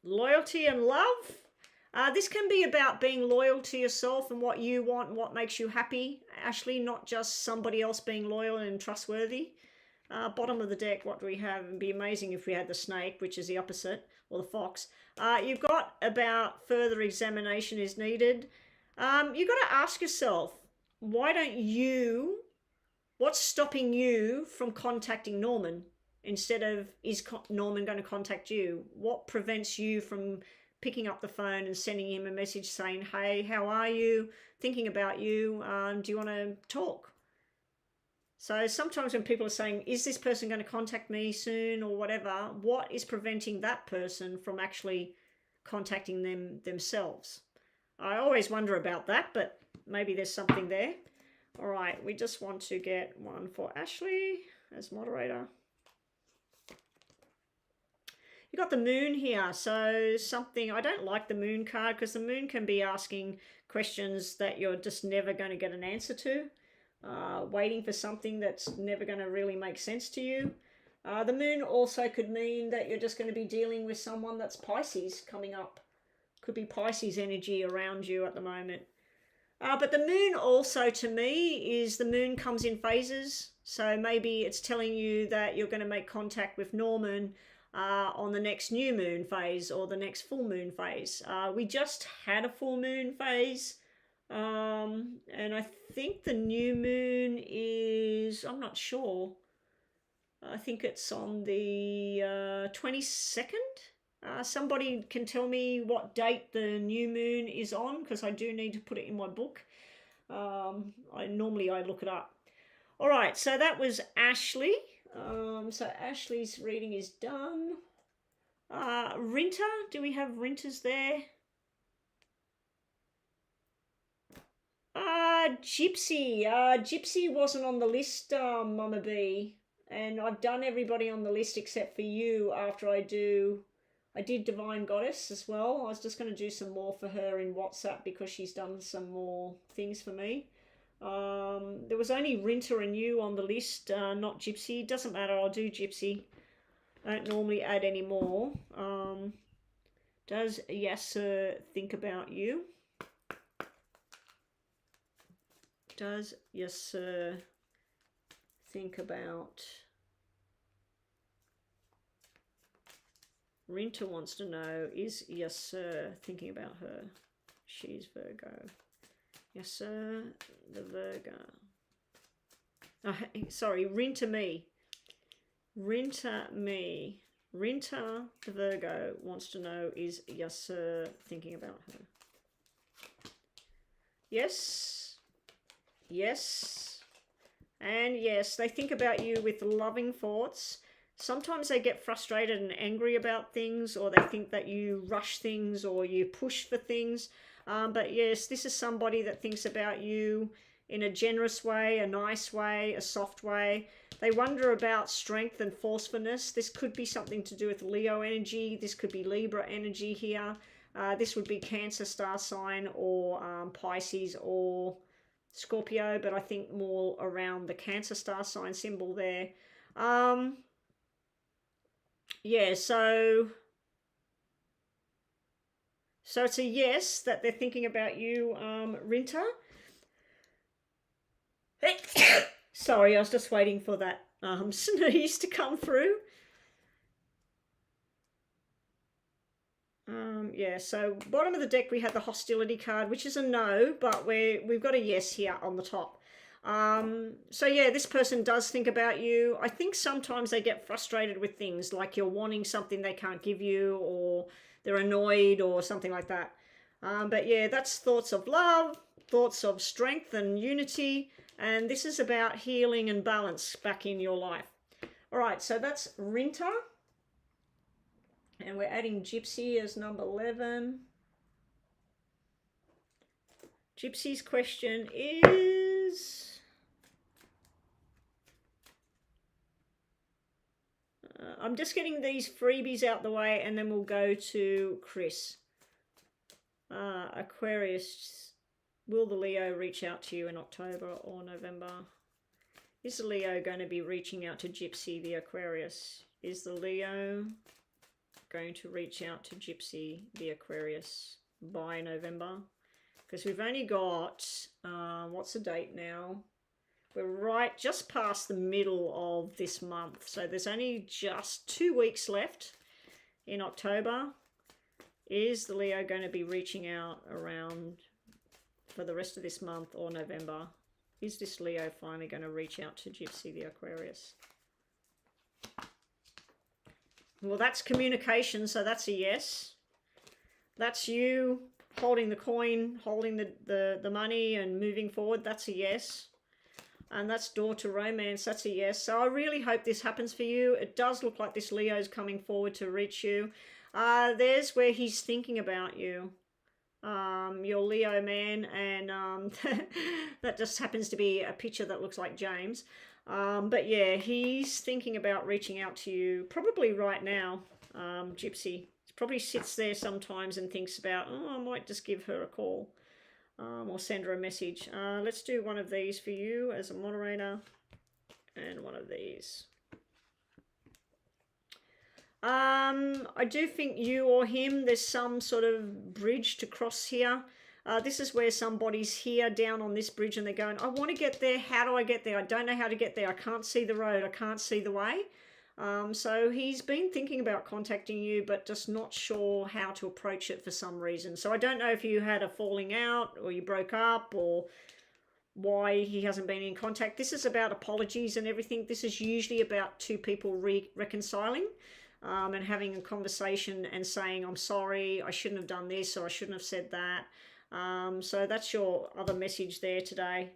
Loyalty and love. This can be about being loyal to yourself and what you want and what makes you happy, Ashley, not just somebody else being loyal and trustworthy. Bottom of the deck, what do we have? It'd be amazing if we had the snake, which is the opposite, or the fox. You've got about further examination is needed. You've got to ask yourself, why don't you, what's stopping you from contacting Norman instead of, is Norman going to contact you? What prevents you from picking up the phone and sending him a message saying, hey, how are you? Thinking about you. Do you want to talk? So sometimes when people are saying, is this person going to contact me soon or whatever, what is preventing that person from actually contacting them themselves? I always wonder about that, but maybe there's something there. All right, we just want to get one for Ashley as moderator. You got the moon here, so something, I don't like the moon card because the moon can be asking questions that you're just never going to get an answer to, waiting for something that's never going to really make sense to you. The moon also could mean that you're just going to be dealing with someone that's Pisces coming up. Could be Pisces energy around you at the moment. But the moon also, to me, is the moon comes in phases. So maybe it's telling you that you're going to make contact with Norman on the next new moon phase or the next full moon phase. We just had a full moon phase. And I think the new moon is, I'm not sure. I think it's on the 22nd. Somebody can tell me what date the new moon is on, because I do need to put it in my book. Normally I look it up. All right, so that was Ashley. So Ashley's reading is done. Rinter, do we have Rinters there? Gypsy. Gypsy wasn't on the list, Mama B. And I've done everybody on the list except for you after I did Divine Goddess as well. I was just going to do some more for her in WhatsApp because she's done some more things for me. There was only Rinter and you on the list, not Gypsy. Doesn't matter, I'll do Gypsy. I don't normally add any more. Does Yes Sir think about you? Does Yes Sir think about... Rinter wants to know, is Yes Sir thinking about her? She's Virgo. Yes Sir, the Virgo. Oh, sorry, Rinter me. Rinter me. Rinter, the Virgo, wants to know, is Yes Sir thinking about her? Yes. Yes. And yes, they think about you with loving thoughts. Sometimes they get frustrated and angry about things, or they think that you rush things or you push for things. But yes, this is somebody that thinks about you in a generous way, a nice way, a soft way. They wonder about strength and forcefulness. This could be something to do with Leo energy. This could be Libra energy here. This would be Cancer star sign, or Pisces or Scorpio, but I think more around the Cancer star sign symbol there. Yeah, so it's a yes that they're thinking about you, Rinta. Sorry, I was just waiting for that sneeze to come through. Yeah, so bottom of the deck we had the hostility card, which is a no, but we've got a yes here on the top. So yeah, this person does think about you. I think sometimes they get frustrated with things, like you're wanting something they can't give you, or they're annoyed or something like that. But yeah, that's thoughts of love, thoughts of strength and unity, and this is about healing and balance back in your life. All right, so that's Rinta. And we're adding Gypsy as number 11. Gypsy's question is... I'm just getting these freebies out the way, and then we'll go to Chris. Aquarius, will the Leo reach out to you in October or November? Is the Leo going to be reaching out to Gypsy, the Aquarius? Is the Leo going to reach out to Gypsy, the Aquarius, by November? Because we've only got, what's the date now? We're just past the middle of this month. So there's only just 2 weeks left in October. Is the Leo going to be reaching out around for the rest of this month or November? Is this Leo finally going to reach out to Gypsy, the Aquarius? Well, that's communication, so that's a yes. That's you holding the coin, holding the money and moving forward. That's a yes. And that's door to romance. That's a yes. So I really hope this happens for you. It does look like this Leo is coming forward to reach you. There's where he's thinking about you. Your Leo man, and that just happens to be a picture that looks like James. But yeah, he's thinking about reaching out to you probably right now, Gypsy. He probably sits there sometimes and thinks about, oh, I might just give her a call, or send her a message. Let's do one of these for you as a moderator, and one of these. I do think you or him, there's some sort of bridge to cross here. This is where somebody's here down on this bridge and they're going, I want to get there. How do I get there? I don't know how to get there. I can't see the road. I can't see the way. So he's been thinking about contacting you, but just not sure how to approach it for some reason. So I don't know if you had a falling out or you broke up, or why he hasn't been in contact. This is about apologies and everything. This is usually about two people reconciling. And having a conversation and saying, I'm sorry, I shouldn't have done this, or I shouldn't have said that. So that's your other message there today,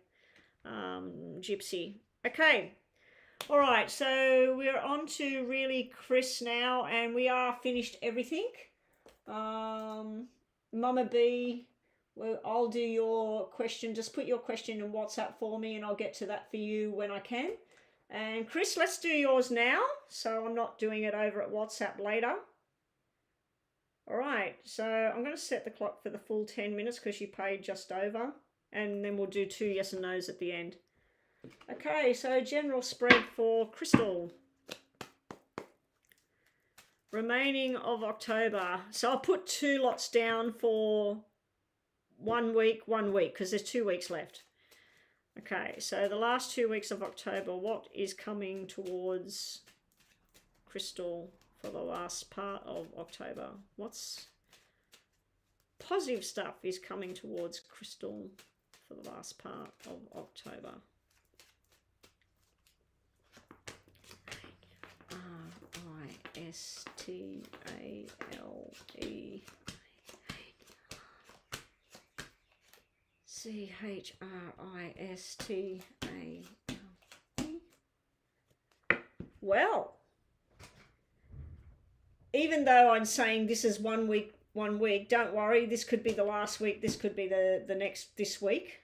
Gypsy. Okay. All right. So we're on to really Chris now, and we are finished everything. Mama B, well, I'll do your question. Just put your question in WhatsApp for me, and I'll get to that for you when I can. And Chris, let's do yours now, so I'm not doing it over at WhatsApp later. All right, so I'm going to set the clock for the full 10 minutes because you paid just over, and then we'll do 2 yes and no's at the end. Okay, so general spread for Crystal. Remaining of October. So I'll put 2 lots down for 1 week, because there's 2 weeks left. Okay, so the last 2 weeks of October, what is coming towards Crystal for the last part of October? What's positive stuff is coming towards Crystal for the last part of October? R-I-S-T-A-L-E C-H-R-I-S-T-A-L-E. Well, even though I'm saying this is 1 week, don't worry, this could be the last week, this could be this week.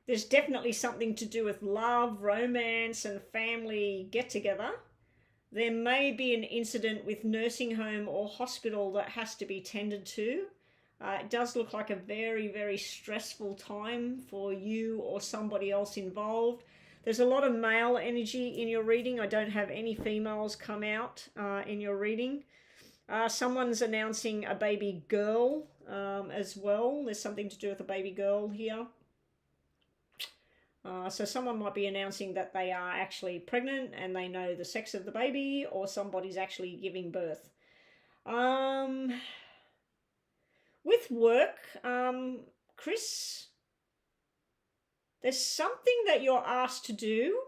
There's definitely something to do with love, romance, and family get together. There may be an incident with nursing home or hospital that has to be tended to. It does look like a very, very stressful time for you or somebody else involved. There's a lot of male energy in your reading. I don't have any females come out in your reading. Someone's announcing a baby girl as well. There's something to do with a baby girl here. So someone might be announcing that they are actually pregnant and they know the sex of the baby, or somebody's actually giving birth. With work, Chris, there's something that you're asked to do.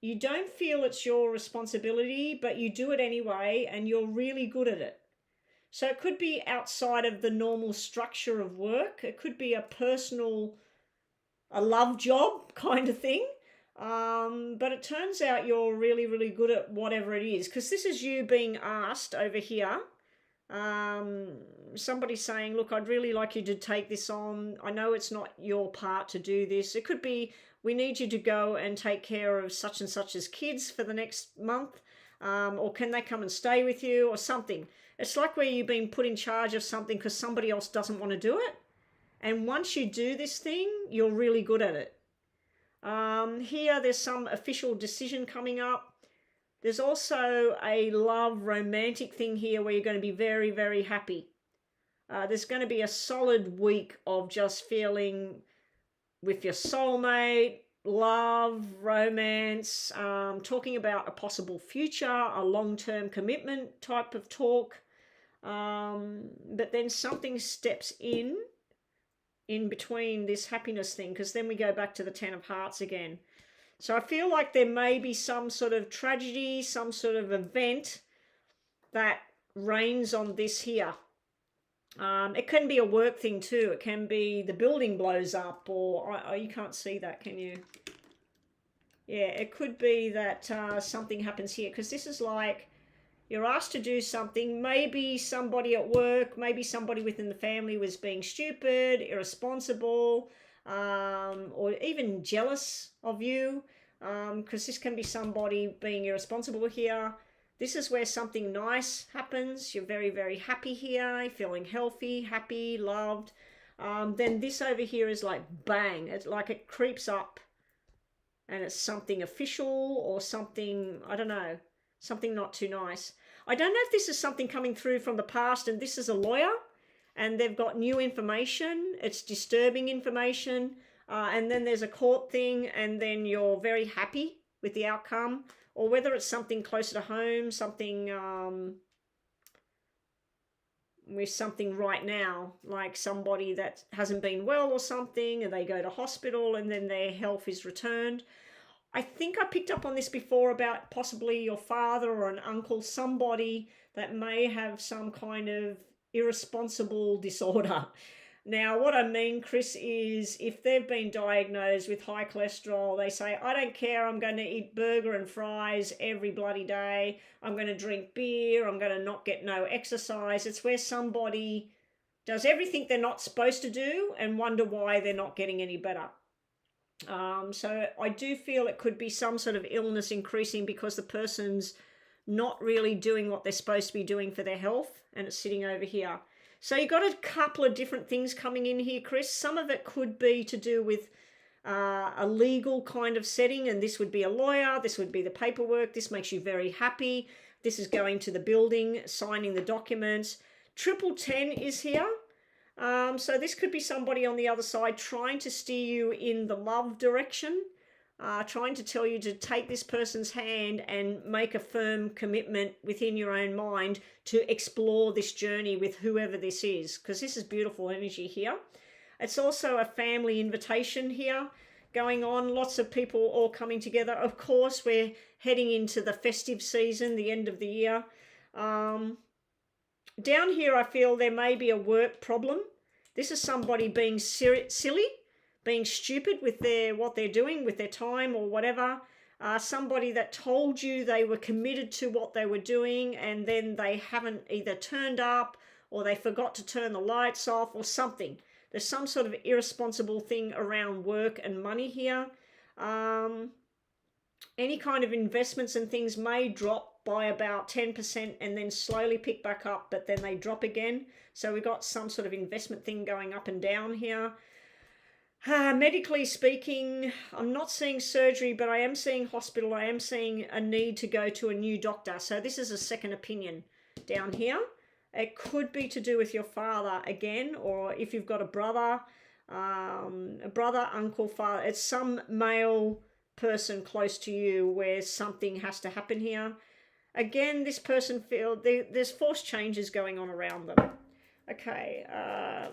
You don't feel it's your responsibility, but you do it anyway, and you're really good at it. So it could be outside of the normal structure of work. It could be a love job kind of thing. But it turns out you're really, really good at whatever it is, because this is you being asked over here. Somebody's saying, look, I'd really like you to take this on. I know it's not your part to do this. It could be, we need you to go and take care of such and such as kids for the next month. Or can they come and stay with you or something? It's like where you've been put in charge of something because somebody else doesn't want to do it. And once you do this thing, you're really good at it. Here, there's some official decision coming up. There's also a love romantic thing here where you're going to be very, very happy. There's going to be a solid week of just feeling with your soulmate, love, romance, talking about a possible future, a long-term commitment type of talk. But then something steps in between this happiness thing, because then we go back to the 10 of Hearts again. So I feel like there may be some sort of tragedy, some sort of event that rains on this here. It can be a work thing too. It can be the building blows up, or you can't see that, can you? Yeah, it could be that something happens here, because this is like you're asked to do something. Maybe somebody at work, maybe somebody within the family was being stupid, irresponsible, or even jealous of you, because this can be somebody being irresponsible here. This is where something nice happens. You're very, very happy here, feeling healthy, happy, loved. Then this over here is like bang. It's like it creeps up and it's something official or something, I don't know, something not too nice. I don't know if this is something coming through from the past and this is a lawyer and they've got new information. It's disturbing information. And then there's a court thing and then you're very happy with the outcome. Or whether it's something closer to home, something with something right now, like somebody that hasn't been well or something, and they go to hospital and then their health is returned. I think I picked up on this before about possibly your father or an uncle, somebody that may have some kind of irresponsible disorder. Now, what I mean, Chris, is if they've been diagnosed with high cholesterol, they say, I don't care, I'm going to eat burger and fries every bloody day. I'm going to drink beer. I'm going to not get no exercise. It's where somebody does everything they're not supposed to do and wonder why they're not getting any better. So I do feel it could be some sort of illness increasing because the person's not really doing what they're supposed to be doing for their health, and it's sitting over here. So you've got a couple of different things coming in here, Chris. Some of it could be to do with a legal kind of setting, and this would be a lawyer, this would be the paperwork, this makes you very happy. This is going to the building, signing the documents. 1010 is here. So this could be somebody on the other side trying to steer you in the love direction, trying to tell you to take this person's hand and make a firm commitment within your own mind to explore this journey with whoever this is, because this is beautiful energy here. It's also a family invitation here going on, lots of people all coming together. Of course, we're heading into the festive season, the end of the year. Down here, I feel there may be a work problem. This is somebody being silly, being stupid with what they're doing with their time or whatever. somebody that told you they were committed to what they were doing and then they haven't either turned up or they forgot to turn the lights off or something. There's some sort of irresponsible thing around work and money here. Any kind of investments and things may drop by about 10% and then slowly pick back up, but then they drop again. So we've got some sort of investment thing going up and down here. Medically speaking, I'm not seeing surgery, but I am seeing hospital. I am seeing a need to go to a new doctor. So this is a second opinion down here. It could be to do with your father again, or if you've got a brother, uncle, father. It's some male person close to you where something has to happen here. Again, this person feels there's forced changes going on around them. Okay,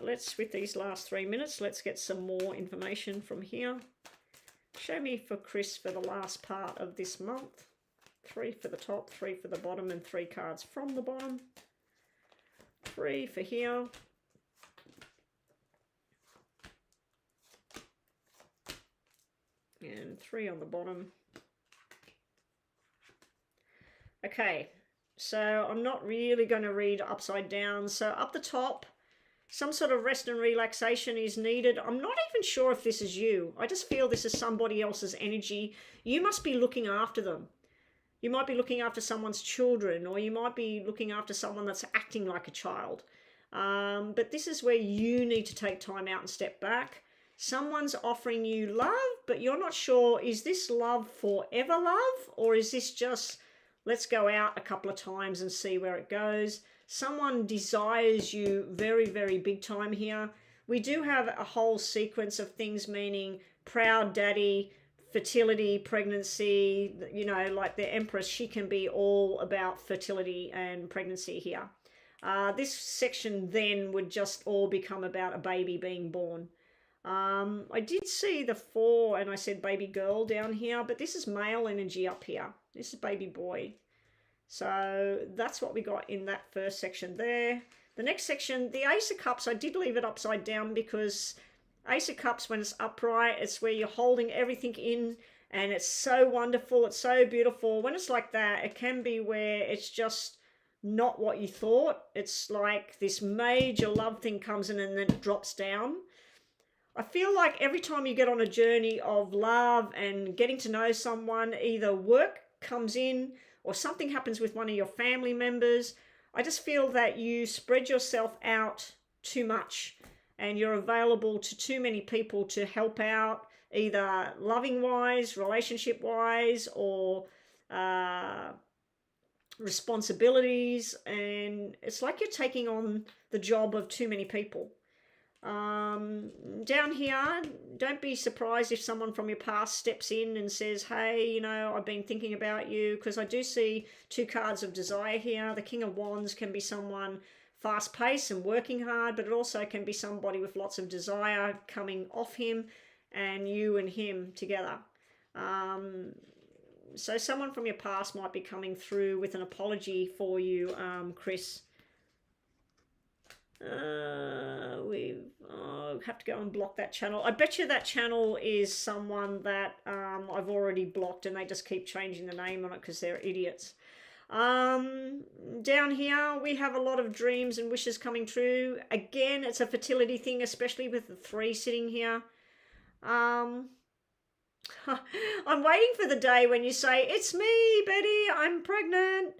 let's, with these last 3 minutes, let's get some more information from here. Show me for Chris for the last part of this month. 3 for the top, 3 for the bottom, and 3 cards from the bottom. 3 for here. And 3 on the bottom. Okay, so I'm not really going to read upside down. So up the top, some sort of rest and relaxation is needed. I'm not even sure if this is you. I just feel this is somebody else's energy. You must be looking after them. You might be looking after someone's children, or you might be looking after someone that's acting like a child. But this is where you need to take time out and step back. Someone's offering you love, but you're not sure, is this love forever love, or is this just, let's go out a couple of times and see where it goes? Someone desires you very, very big time here. We do have a whole sequence of things, meaning proud daddy, fertility, pregnancy, you know, like the Empress, she can be all about fertility and pregnancy here. This section then would just all become about a baby being born. I did see the 4 and I said baby girl down here, but this is male energy up here. This is baby boy. So that's what we got in that first section there. The next section, the Ace of Cups, I did leave it upside down because Ace of Cups, when it's upright, it's where you're holding everything in and it's so wonderful, it's so beautiful. When it's like that, it can be where it's just not what you thought. It's like this major love thing comes in and then it drops down. I feel like every time you get on a journey of love and getting to know someone, either work comes in or something happens with one of your family members. I just feel that you spread yourself out too much and you're available to too many people to help out, either loving-wise, relationship-wise, or responsibilities. And it's like you're taking on the job of too many people. Down here, don't be surprised if someone from your past steps in and says, hey, you know, I've been thinking about you, because I do see 2 cards of desire here. The King of Wands can be someone fast-paced and working hard, but it also can be somebody with lots of desire coming off him and you and him together. So someone from your past might be coming through with an apology for you, Chris. We have to go and block that channel. I bet you that channel is someone that I've already blocked and they just keep changing the name on it because they're idiots. Down here we have a lot of dreams and wishes coming true. Again, it's a fertility thing, especially with the 3 sitting here. I'm waiting for the day when you say, it's me, Betty, I'm pregnant.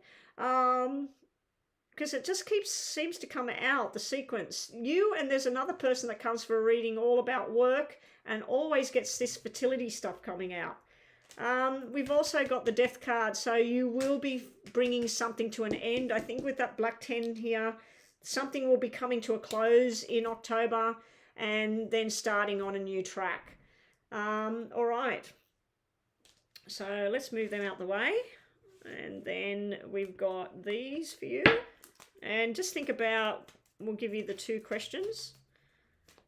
Because it just seems to come out, the sequence. You and there's another person that comes for a reading all about work and always gets this fertility stuff coming out. We've also got the Death card, so you will be bringing something to an end. I think with that black 10 here, something will be coming to a close in October and then starting on a new track. All right. So let's move them out the way. And then we've got these for you. And just think about, we'll give you the 2 questions.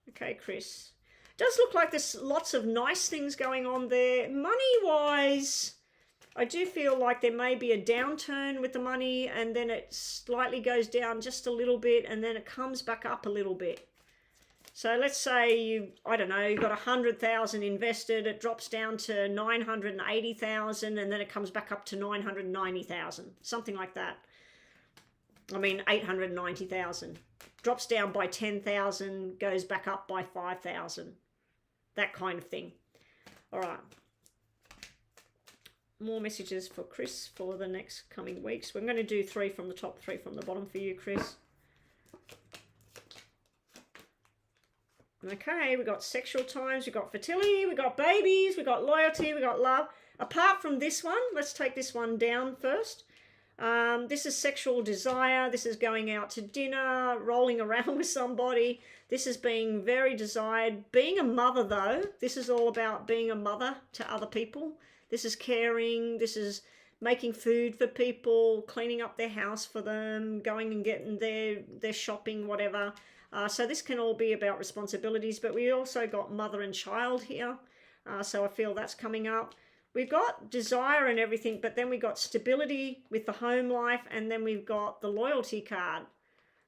Okay, Chris. Does look like there's lots of nice things going on there. Money-wise, I do feel like there may be a downturn with the money and then it slightly goes down just a little bit and then it comes back up a little bit. So let's say you, I don't know, you've got 100,000 invested, it drops down to 980,000, and then it comes back up to 990,000, something like that. I mean, 890,000. Drops down by 10,000, goes back up by 5,000. That kind of thing. All right. More messages for Chris for the next coming weeks. We're going to do 3 from the top, 3 from the bottom for you, Chris. Okay, we got sexual times, we got fertility, we got babies, we got loyalty, we got love. Apart from this one, let's take this one down first. This is sexual desire. This is going out to dinner, rolling around with somebody. This is being very desired. Being a mother, though, this is all about being a mother to other people. This is caring. This is making food for people, cleaning up their house for them, going and getting their shopping, whatever. So this can all be about responsibilities, but we also got mother and child here. So I feel that's coming up. We've got desire and everything, but then we got stability with the home life, and then we've got the loyalty card.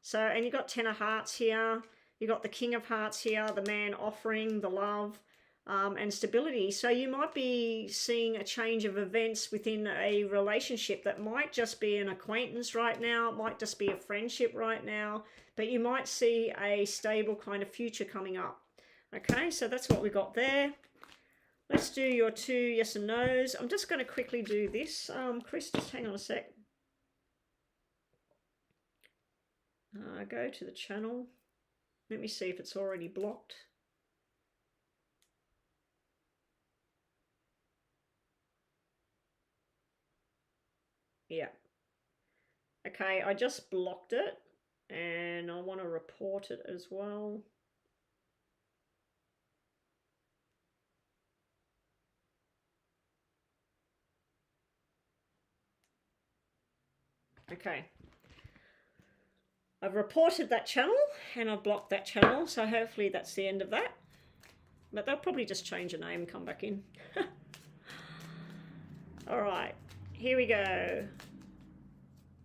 So, and you've got 10 of hearts here. You've got the King of Hearts here, the man offering the love and stability. So you might be seeing a change of events within a relationship that might just be an acquaintance right now. It might just be a friendship right now, but you might see a stable kind of future coming up. Okay, so that's what we got there. Let's do your 2 yes and no's. I'm just going to quickly do this. Chris, just hang on a sec. Go to the channel. Let me see if it's already blocked. Yeah. Okay, I just blocked it, and I want to report it as well. Okay. I've reported that channel and I've blocked that channel, so hopefully that's the end of that. But they'll probably just change the name and come back in. All right, here we go.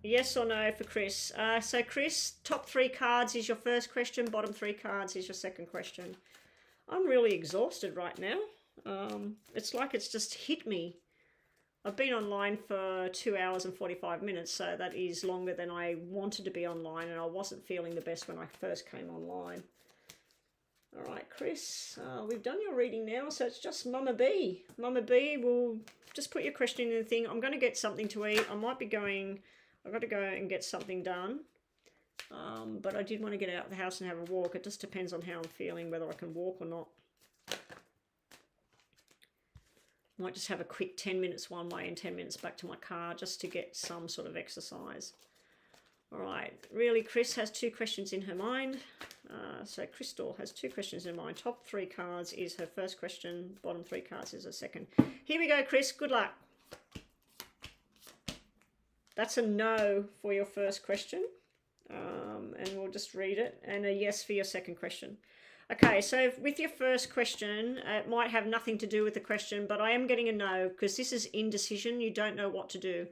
Yes or no for Chris. So Chris, top 3 cards is your first question, bottom 3 cards is your second question. I'm really exhausted right now. It's like it's just hit me. I've been online for 2 hours and 45 minutes, so that is longer than I wanted to be online, and I wasn't feeling the best when I first came online. All right, Chris, we've done your reading now, so it's just Mama B. Mama B will just put your question in the thing. I'm going to get something to eat. I might be going, I've got to go and get something done. But I did want to get out of the house and have a walk. It just depends on how I'm feeling, whether I can walk or not. Might just have a quick 10 minutes one way and 10 minutes back to my car just to get some sort of exercise. All right, really, Chris has 2 questions in her mind. So Crystal has 2 questions in mind. Top 3 cards is her first question. Bottom 3 cards is her second. Here we go, Chris. Good luck. That's a no for your first question. And we'll just read it. And a yes for your second question. Okay, so with your first question, it might have nothing to do with the question, but I am getting a no because this is indecision. You don't know what to do.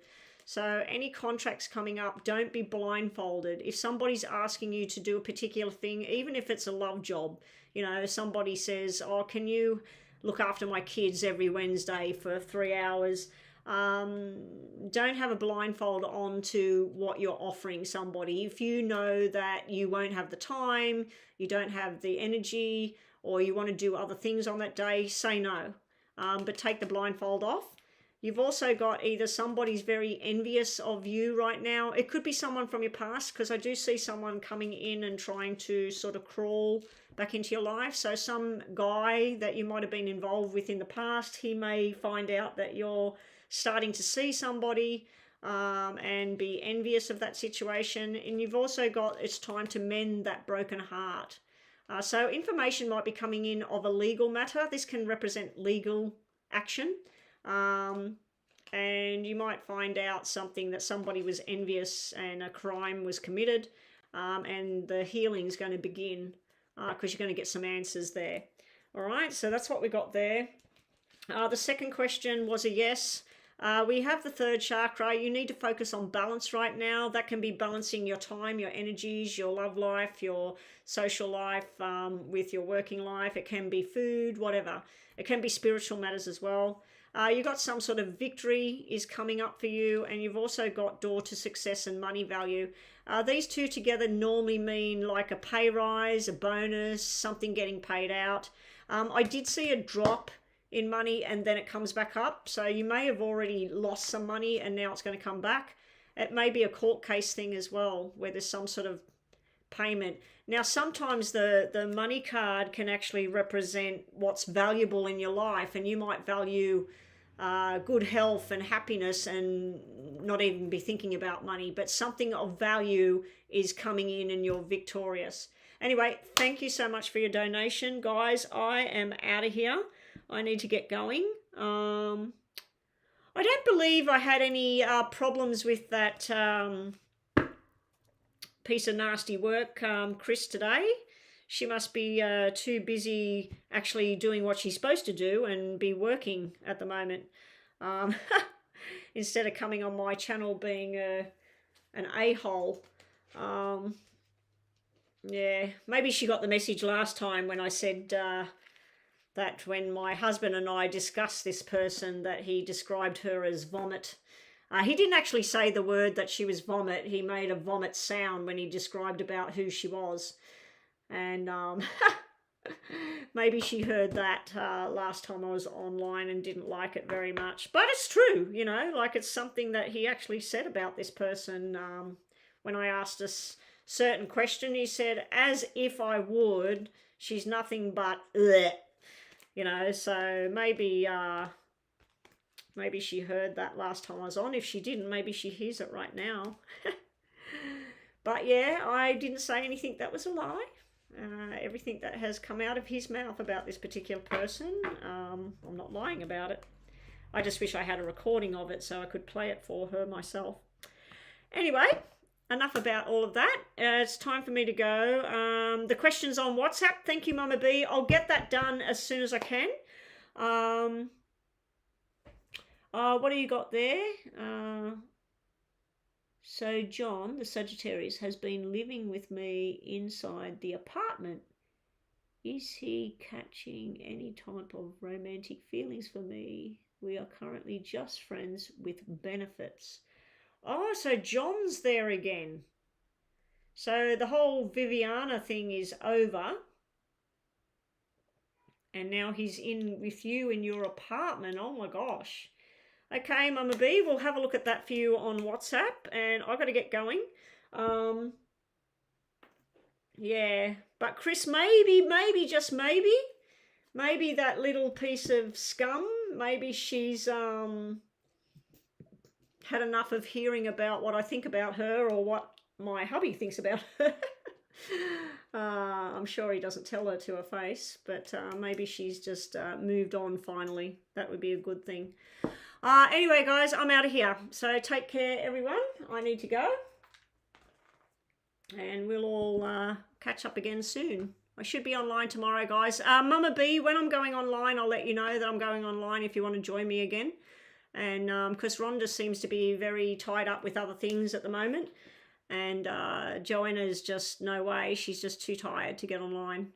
So any contracts coming up, don't be blindfolded. If somebody's asking you to do a particular thing, even if it's a love job, you know, somebody says, oh, can you look after my kids every Wednesday for 3 hours? Don't have a blindfold on to what you're offering somebody. If you know that you won't have the time, you don't have the energy, or you want to do other things on that day, say no. But take the blindfold off. You've also got either somebody's very envious of you right now. It could be someone from your past, because I do see someone coming in and trying to sort of crawl back into your life. So some guy that you might have been involved with in the past, he may find out that you're starting to see somebody and be envious of that situation. And you've also got, it's time to mend that broken heart. So information might be coming in of a legal matter. This can represent legal action. And you might find out something that somebody was envious and a crime was committed, and the healing is going to begin because you're going to get some answers there. All right, so that's what we got there. The second question was a yes. We have the third chakra. You need to focus on balance right now. That can be balancing your time, your energies, your love life, your social life, with your working life. It can be food, whatever. It can be spiritual matters as well. You've got some sort of victory is coming up for you, and you've also got door to success and money value. These two together normally mean like a pay rise, a bonus, something getting paid out. I did see a drop in money and then it comes back up. So you may have already lost some money and now it's going to come back. It may be a court case thing as well, where there's some sort of payment. Now, sometimes the money card can actually represent what's valuable in your life, and you might value good health and happiness and not even be thinking about money, but something of value is coming in and you're victorious. Anyway, thank you so much for your donation, guys. I am out of here. I need to get going. I don't believe I had any problems with that piece of nasty work, Chris, today. She must be too busy actually doing what she's supposed to do and be working at the moment. Instead of coming on my channel being an a-hole. Yeah, maybe she got the message last time when I said that when my husband and I discussed this person, that he described her as vomit. He didn't actually say the word that she was vomit. He made a vomit sound when he described about who she was. And maybe she heard that last time I was online and didn't like it very much. But it's true, you know, like it's something that he actually said about this person. When I asked a certain question, he said, as if I would, she's nothing but bleh. You know, so maybe maybe she heard that last time I was on. If she didn't, maybe she hears it right now. But yeah, I didn't say anything that was a lie. Everything that has come out of his mouth about this particular person, I'm not lying about it. I just wish I had a recording of it so I could play it for her myself. Anyway, enough about all of that. It's time for me to go. The questions on WhatsApp. Thank you, Mama B. I'll get that done as soon as I can. What do you got there? So John, the Sagittarius, has been living with me inside the apartment. Is he catching any type of romantic feelings for me? We are currently just friends with benefits. Oh, so John's there again. So the whole Viviana thing is over. And now he's in with you in your apartment. Oh my gosh. Okay, Mama B, we'll have a look at that for you on WhatsApp. And I've got to get going. Yeah, but Chris, maybe, just maybe that little piece of scum, maybe she's had enough of hearing about what I think about her or what my hubby thinks about her. I'm sure he doesn't tell her to her face, but maybe she's just moved on finally. That would be a good thing. Anyway, guys, I'm out of here. So take care, everyone. I need to go. And we'll all catch up again soon. I should be online tomorrow, guys. Mama B, when I'm going online, I'll let you know that I'm going online if you want to join me again. And because Rhonda seems to be very tied up with other things at the moment. And Joanna's just no way. She's just too tired to get online.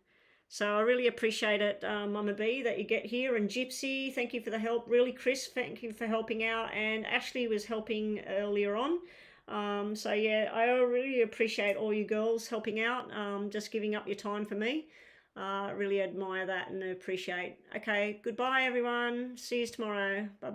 So I really appreciate it, Mama B, that you get here. And Gypsy, thank you for the help. Really, Chris, thank you for helping out. And Ashley was helping earlier on. So yeah, I really appreciate all you girls helping out, just giving up your time for me. Really admire that and appreciate. Okay, goodbye everyone. See you tomorrow. Bye-bye.